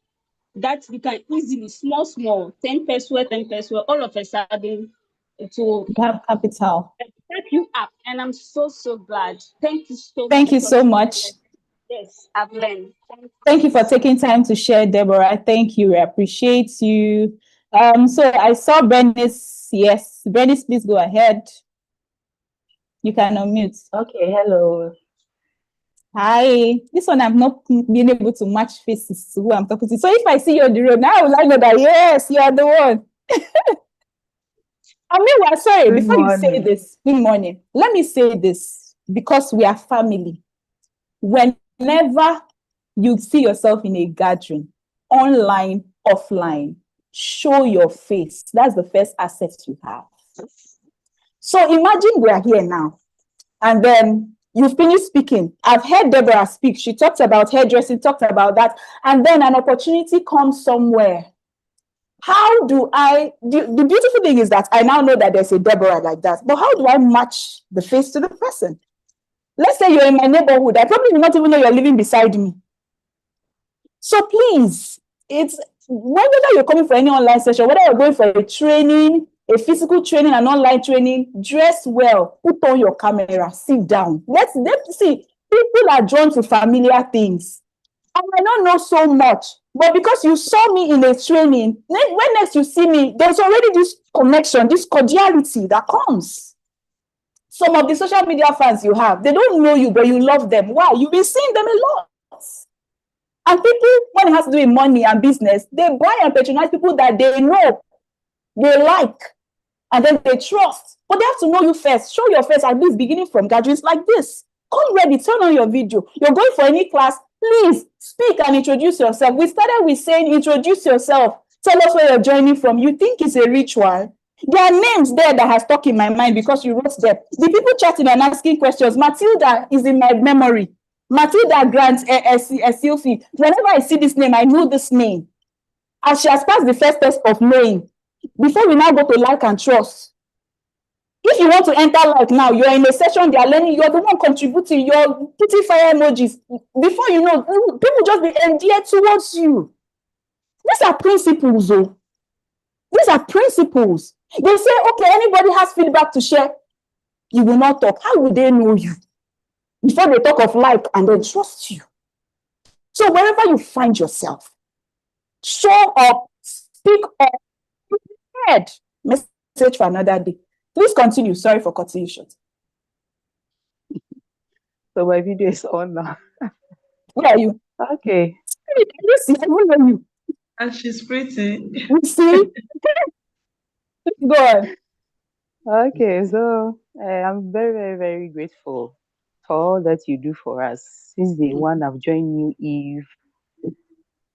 that you can easily, small, 10 peso, 10 peso, all of a sudden it will Capital. step you up. And I'm so glad. Thank you so Thank much. you so much. Yes, I've learned. Thank you for taking time to share, Deborah. Thank you. I appreciate you. So I saw Bernice. Yes, Bernice, please go ahead. You can unmute. Okay, hello. Hi. This one I'm not being able to match faces to who I'm talking to. So if I see you on the road, now will I know that yes, you are the one. I mean, well, sorry, Good before you say morning. this, good morning. Let me say this because we are family. Whenever you see yourself in a gathering, online, offline, show your face. That's the first asset you have. So imagine we are here now, and then you finish speaking. I've heard Deborah speak. She talked about hairdressing, talked about that, and then an opportunity comes somewhere. How do the beautiful thing is that I now know that there's a Deborah like that, but how do I match the face to the person? Let's say you're in my neighborhood. I probably will not even know you're living beside me. So please, it's whether you're coming for any online session, whether you're going for a training, a physical training, an online training, dress well, put on your camera, sit down. Let's see. People are drawn to familiar things. I might not know so much, but because you saw me in a training, when next you see me, there's already this connection, this cordiality that comes. Some of the social media fans you have, they don't know you, but you love them. Why? You've been seeing them a lot. And people, when it has to do with money and business, they buy and patronize people that they know, they like, and then they trust. But they have to know you first. Show your face, at least beginning from gatherings like this. Come ready, turn on your video. You're going for any class, please speak and introduce yourself. We started with saying, introduce yourself. Tell us where you're joining from. You think it's a ritual? There are names there that has stuck in my mind because you wrote them. The people chatting and asking questions, Matilda is in my memory. Matilda Grant Silfi. Whenever I see this name, I know this name. As she has passed the first test of knowing, before we now go to like and trust. If you want to enter like now, you're in a session, they are learning, you're the one contributing, you're putting fire emojis. Before you know, people just be endeared towards you. These are principles, though. These are principles. They say, okay, anybody has feedback to share, you will not talk. How will they know you? Before they talk of like and then trust you. So wherever you find yourself, show up, speak up, head. Message for another day. Please continue. Sorry for cutting you short. So my video is on now. Where are you? Okay. You see, I don't know you. And she's pretty. You see? Go on. Okay, so I'm very grateful for all that you do for us. Since the one I've joined you, Eve,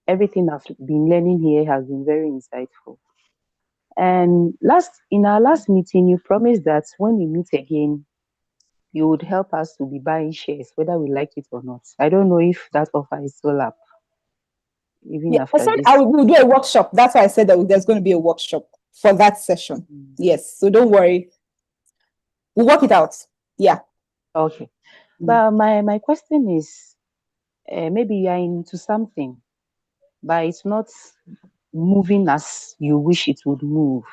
everything I've been learning here has been very insightful. And in our last meeting, you promised that when we meet again, you would help us to be buying shares, whether we like it or not. I don't know if that offer is still up. Even Yeah, I after said this. I will do a workshop. That's why I said that there's going to be a workshop for that session. Yes, so don't worry. We'll work it out. Yeah. Okay. But my question is, maybe you are into something, but it's not moving as you wish it would move.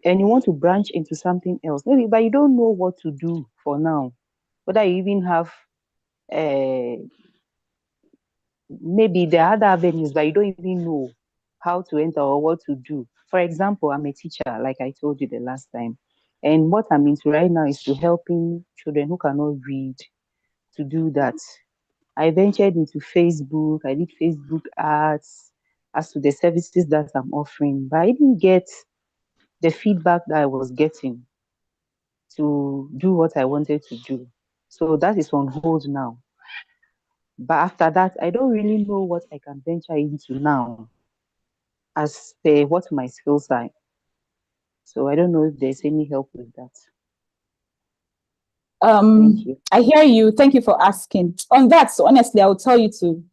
And you want to branch into something else, maybe, but you don't know what to do for now. Whether you even have maybe there are other avenues, but you don't even know how to enter or what to do. For example, I'm a teacher, like I told you the last time. And what I'm into right now is to helping children who cannot read to do that. I ventured into Facebook. I did Facebook ads as to the services that I'm offering, but I didn't get the feedback that I was getting to do what I wanted to do. So that is on hold now. But after that, I don't really know what I can venture into now as what my skills are. So I don't know if there's any help with that. Thank you. I hear you. Thank you for asking. On that, so honestly, I will tell you to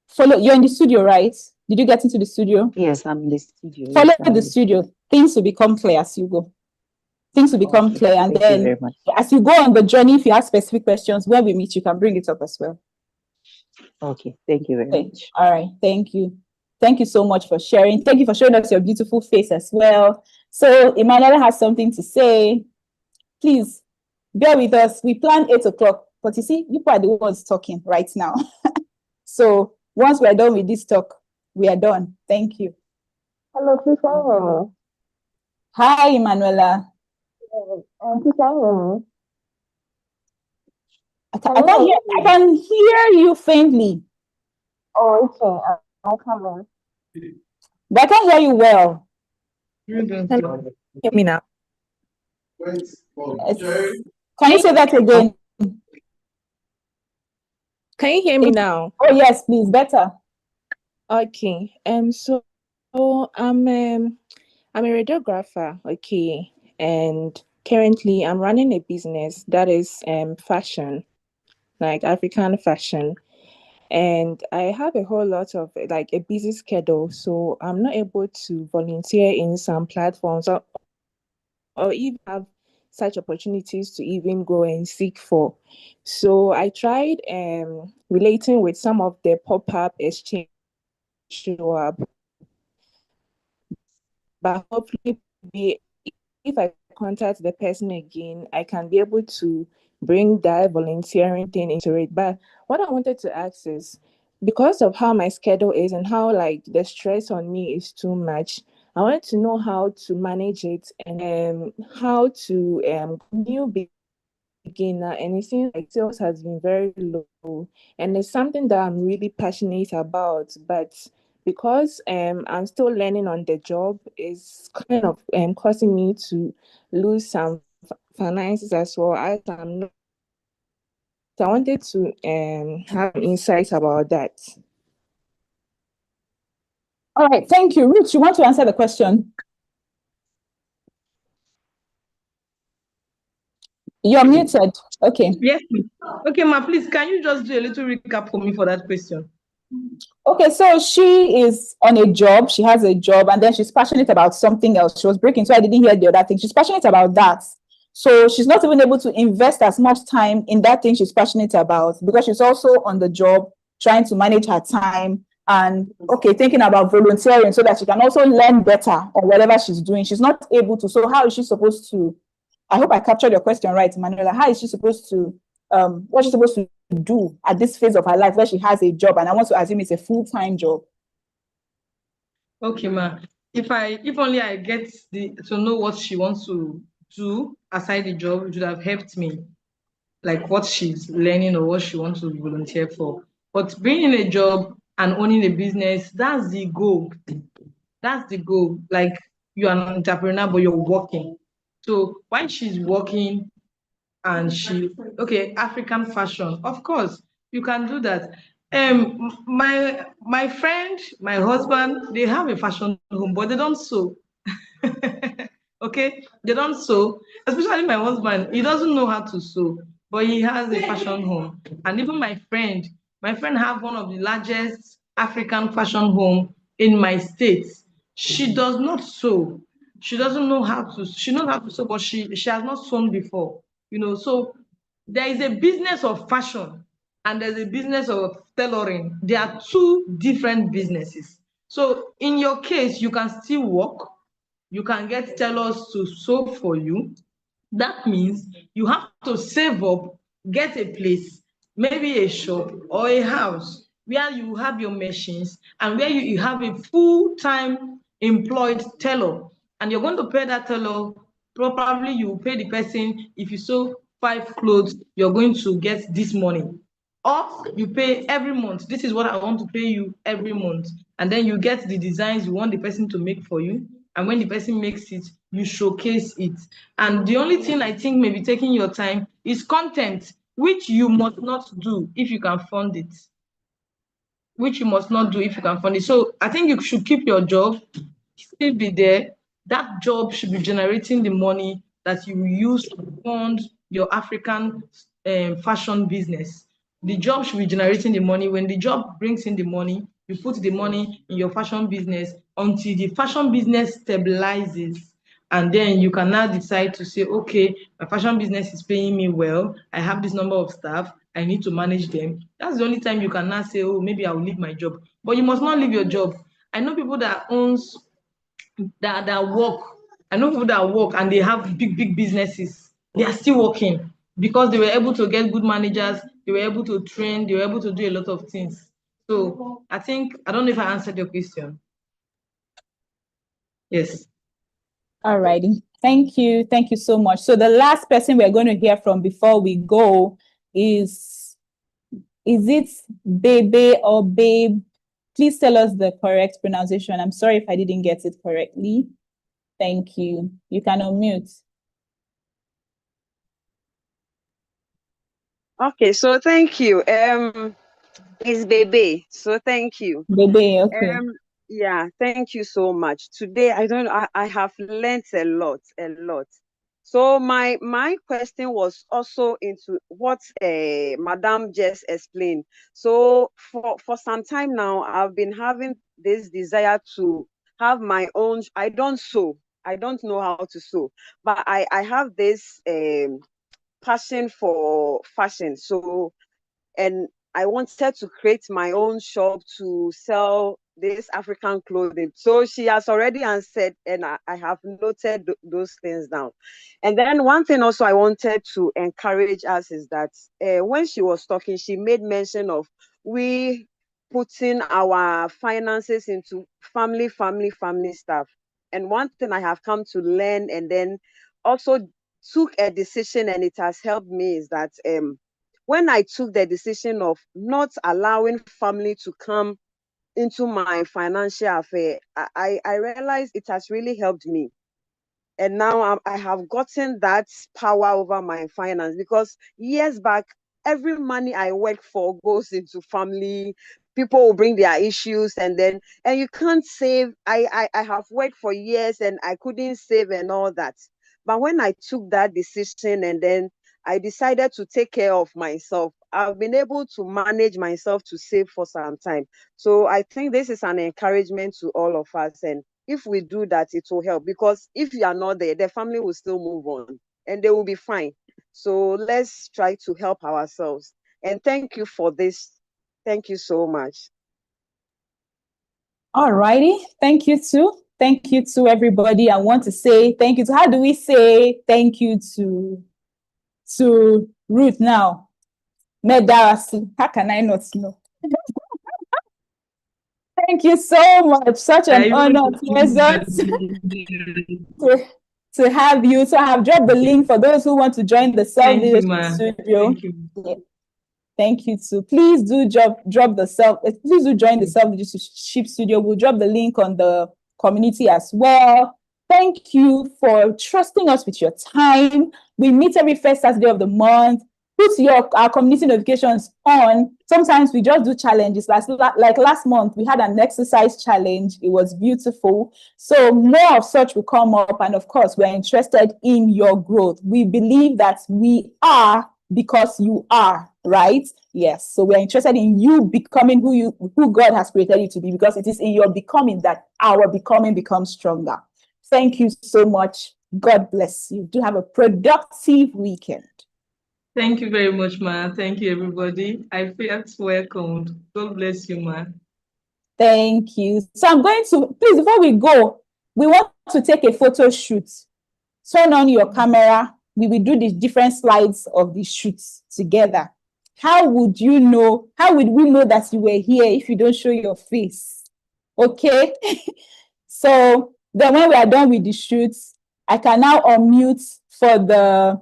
follow. You're in the studio, right? Did you get into the studio? Yes, I'm in the studio. Follow the studio. Things will become clear as you go. Things will become clear. And Thank then you very much. as you go on the journey, if you have specific questions, when we meet, you can bring it up as well. Okay, thank you very much. All right. Thank you. Thank you so much for sharing. Thank you for showing us your beautiful face as well. So Emanuela has something to say. Please bear with us. We planned 8 o'clock, but you see, you are the ones talking right now. So once we're done with this talk, we are done. Thank you. Hello, please can you hear me? Hi, Emanuela. Please can you hear me? I can hear you faintly. Oh, okay. I'll come in. But I can hear you well. Hear me now. Yes. Can you say that again? Can you hear me now? Oh yes, please, better. Okay. So I'm a radiographer, okay, and currently I'm running a business that is fashion, like African fashion. And I have a whole lot of like a busy schedule, so I'm not able to volunteer in some platforms or even have such opportunities to even go and seek for. So I tried relating with some of the pop-up exchange show up, but hopefully if I contact the person again, I can be able to bring that volunteering thing into it. But what I wanted to ask is, because of how my schedule is and how like the stress on me is too much, I wanted to know how to manage it and how to new beginner, and it seems like sales has been very low, and it's something that I'm really passionate about, but because I'm still learning on the job, is kind of causing me to lose some finances as well as I'm not. So I wanted to have insights about that. All right, thank you. Ruth, you want to answer the question? You're muted. Okay. Yes. Okay, ma, please, can you just do a little recap for me for that question? Okay, so she is on a job. She has a job, and then she's passionate about something else. She was breaking, so I didn't hear the other thing. She's passionate about that. So she's not even able to invest as much time in that thing she's passionate about because she's also on the job trying to manage her time and, okay, thinking about volunteering so that she can also learn better on whatever she's doing. She's not able to. So how is she supposed to? I hope I captured your question right, Manuela. How is she supposed to, what's she supposed to do at this phase of her life where she has a job, and I want to assume it's a full-time job? Okay, ma. If only I get to know what she wants to do aside the job, it would have helped me, like what she's learning or what she wants to volunteer for. But being in a job and owning a business, that's the goal. That's the goal. Like you're an entrepreneur, but you're working. So while she's working and African fashion, of course, you can do that. My friend, my husband, they have a fashion home, but they don't sew. Okay, they don't sew. Especially my husband, he doesn't know how to sew, but he has a fashion home. And even my friend have one of the largest African fashion home in my state. She does not sew. She doesn't know how to. She knows how to sew, but she has not sewn before. So there is a business of fashion and there's a business of tailoring. They are two different businesses. So in your case, you can still work. You can get tailors to sew for you. That means you have to save up, get a place, maybe a shop or a house where you have your machines and where you have a full-time employed tailor. And you're going to pay that tailor, probably you pay the person, if you sew 5 clothes, you're going to get this money. Or you pay every month. This is what I want to pay you every month. And then you get the designs you want the person to make for you. And when the person makes it, you showcase it. And the only thing I think may be taking your time is content, which you must not do if you can fund it. Which you must not do if you can fund it. So I think you should keep your job, still be there. That job should be generating the money that you use to fund your African fashion business. The job should be generating the money. When the job brings in the money, you put the money in your fashion business until the fashion business stabilizes. And then you can now decide to say, okay, my fashion business is paying me well. I have this number of staff. I need to manage them. That's the only time you can now say, oh, maybe I'll leave my job. But you must not leave your job. I know people that owns that work. I know people that work and they have big businesses. They are still working because they were able to get good managers. They were able to train. They were able to do a lot of things. So I think I don't know if I answered your question. Yes. All righty. Thank you. Thank you so much. So the last person we're going to hear from before we go is it Bebe or Babe? Please tell us the correct pronunciation. I'm sorry if I didn't get it correctly. Thank you. You can unmute. Okay, so thank you. It's Bebe. So thank you. Bebe, okay. Yeah, thank you so much. Today, I have learned a lot. So my question was also into what Madam just explained. So for some time now, I've been having this desire to have my own. I don't sew. I don't know how to sew, but I have this passion for fashion. So, and I wanted to create my own shop to sell this African clothing. So she has already answered, and I have noted those things down. And then one thing also I wanted to encourage us is that when she was talking, she made mention of we putting our finances into family stuff. And one thing I have come to learn and then also took a decision, and it has helped me, is that when I took the decision of not allowing family to come into my financial affair, I realized it has really helped me. And now I have gotten that power over my finance, because years back, every money I work for goes into family. People will bring their issues, and you can't save. I have worked for years and I couldn't save and all that. But when I took that decision and then I decided to take care of myself, I've been able to manage myself to save for some time. So I think this is an encouragement to all of us. And if we do that, it will help, because if you are not there, the family will still move on and they will be fine. So let's try to help ourselves. And thank you for this. Thank you so much. All righty. Thank you too. Thank you to everybody. I want to say thank you to, how do we say thank you to Ruth now? Medarasi. How can I not know? Thank you so much. Such an honor, pleasant to have you. So I have dropped the link for those who want to join the Self-Leadership Studio. Thank you. Yeah. Thank you too. Please do please do join the Self-Leadership Studio. We'll drop the link on the community as well. Thank you for trusting us with your time. We meet every first Saturday of the month. Put our community notifications on. Sometimes we just do challenges. Like last month, we had an exercise challenge. It was beautiful. So more of such will come up. And of course, we're interested in your growth. We believe that we are because you are, right? Yes. So we're interested in you becoming who God has created you to be, because it is in your becoming that our becoming becomes stronger. Thank you so much. God bless you. Do have a productive weekend. Thank you very much, Ma. Thank you, everybody. I feel welcomed. God bless you, Ma. Thank you. So I'm going to, please, before we go, we want to take a photo shoot. Turn on your camera. We will do the different slides of the shoots together. How would we know that you were here if you don't show your face? Okay. So then when we are done with the shoots, I can now unmute for the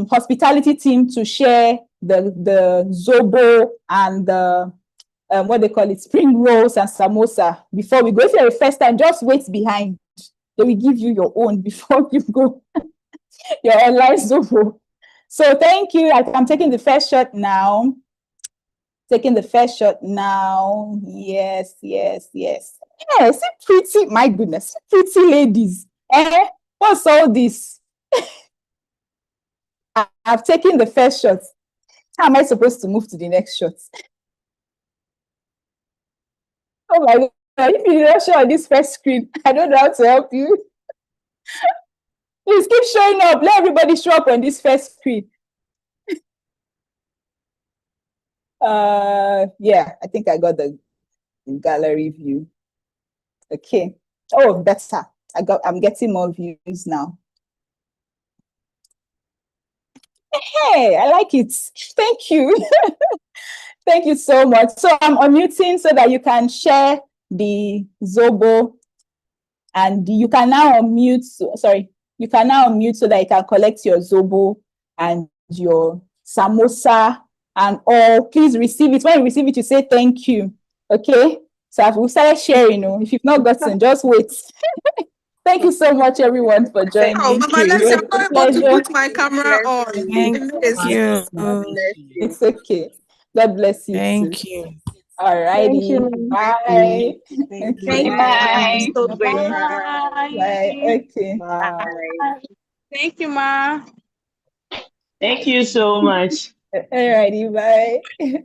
hospitality team to share the zobo and the what they call it, spring rolls and samosa before we go. If you're the first time, just wait behind. They will give you your own before you go. Your online zobo. So thank you. I'm taking the first shot now. Yes. Yeah, see pretty, my goodness, pretty ladies. What's all this? I've taken the first shot. How am I supposed to move to the next shot? Oh my God, if you don't show on this first screen, I don't know how to help you. Please keep showing up. Let everybody show up on this first screen. Yeah, I think I got the gallery view. Okay. Oh, better. I'm getting more views now. Hey, I like it. Thank you. Thank you so much. So I'm unmuting so that you can share the Zobo, and you can now unmute. Sorry, you can now unmute so that you can collect your Zobo and your samosa and all. Please receive it. When you receive it, you say thank you. Okay. So we started sharing. If you've not gotten, just wait. Thank you so much, everyone, for joining. Oh, Mama, It I'm was a not able to pleasure. put my camera on. Thank you. It's okay. God bless you too. Thank you. All righty. Bye. Thank Okay. you. Bye. So Okay. great. Bye. Okay. Bye. Thank you, Ma. Thank you so much. All righty. Bye.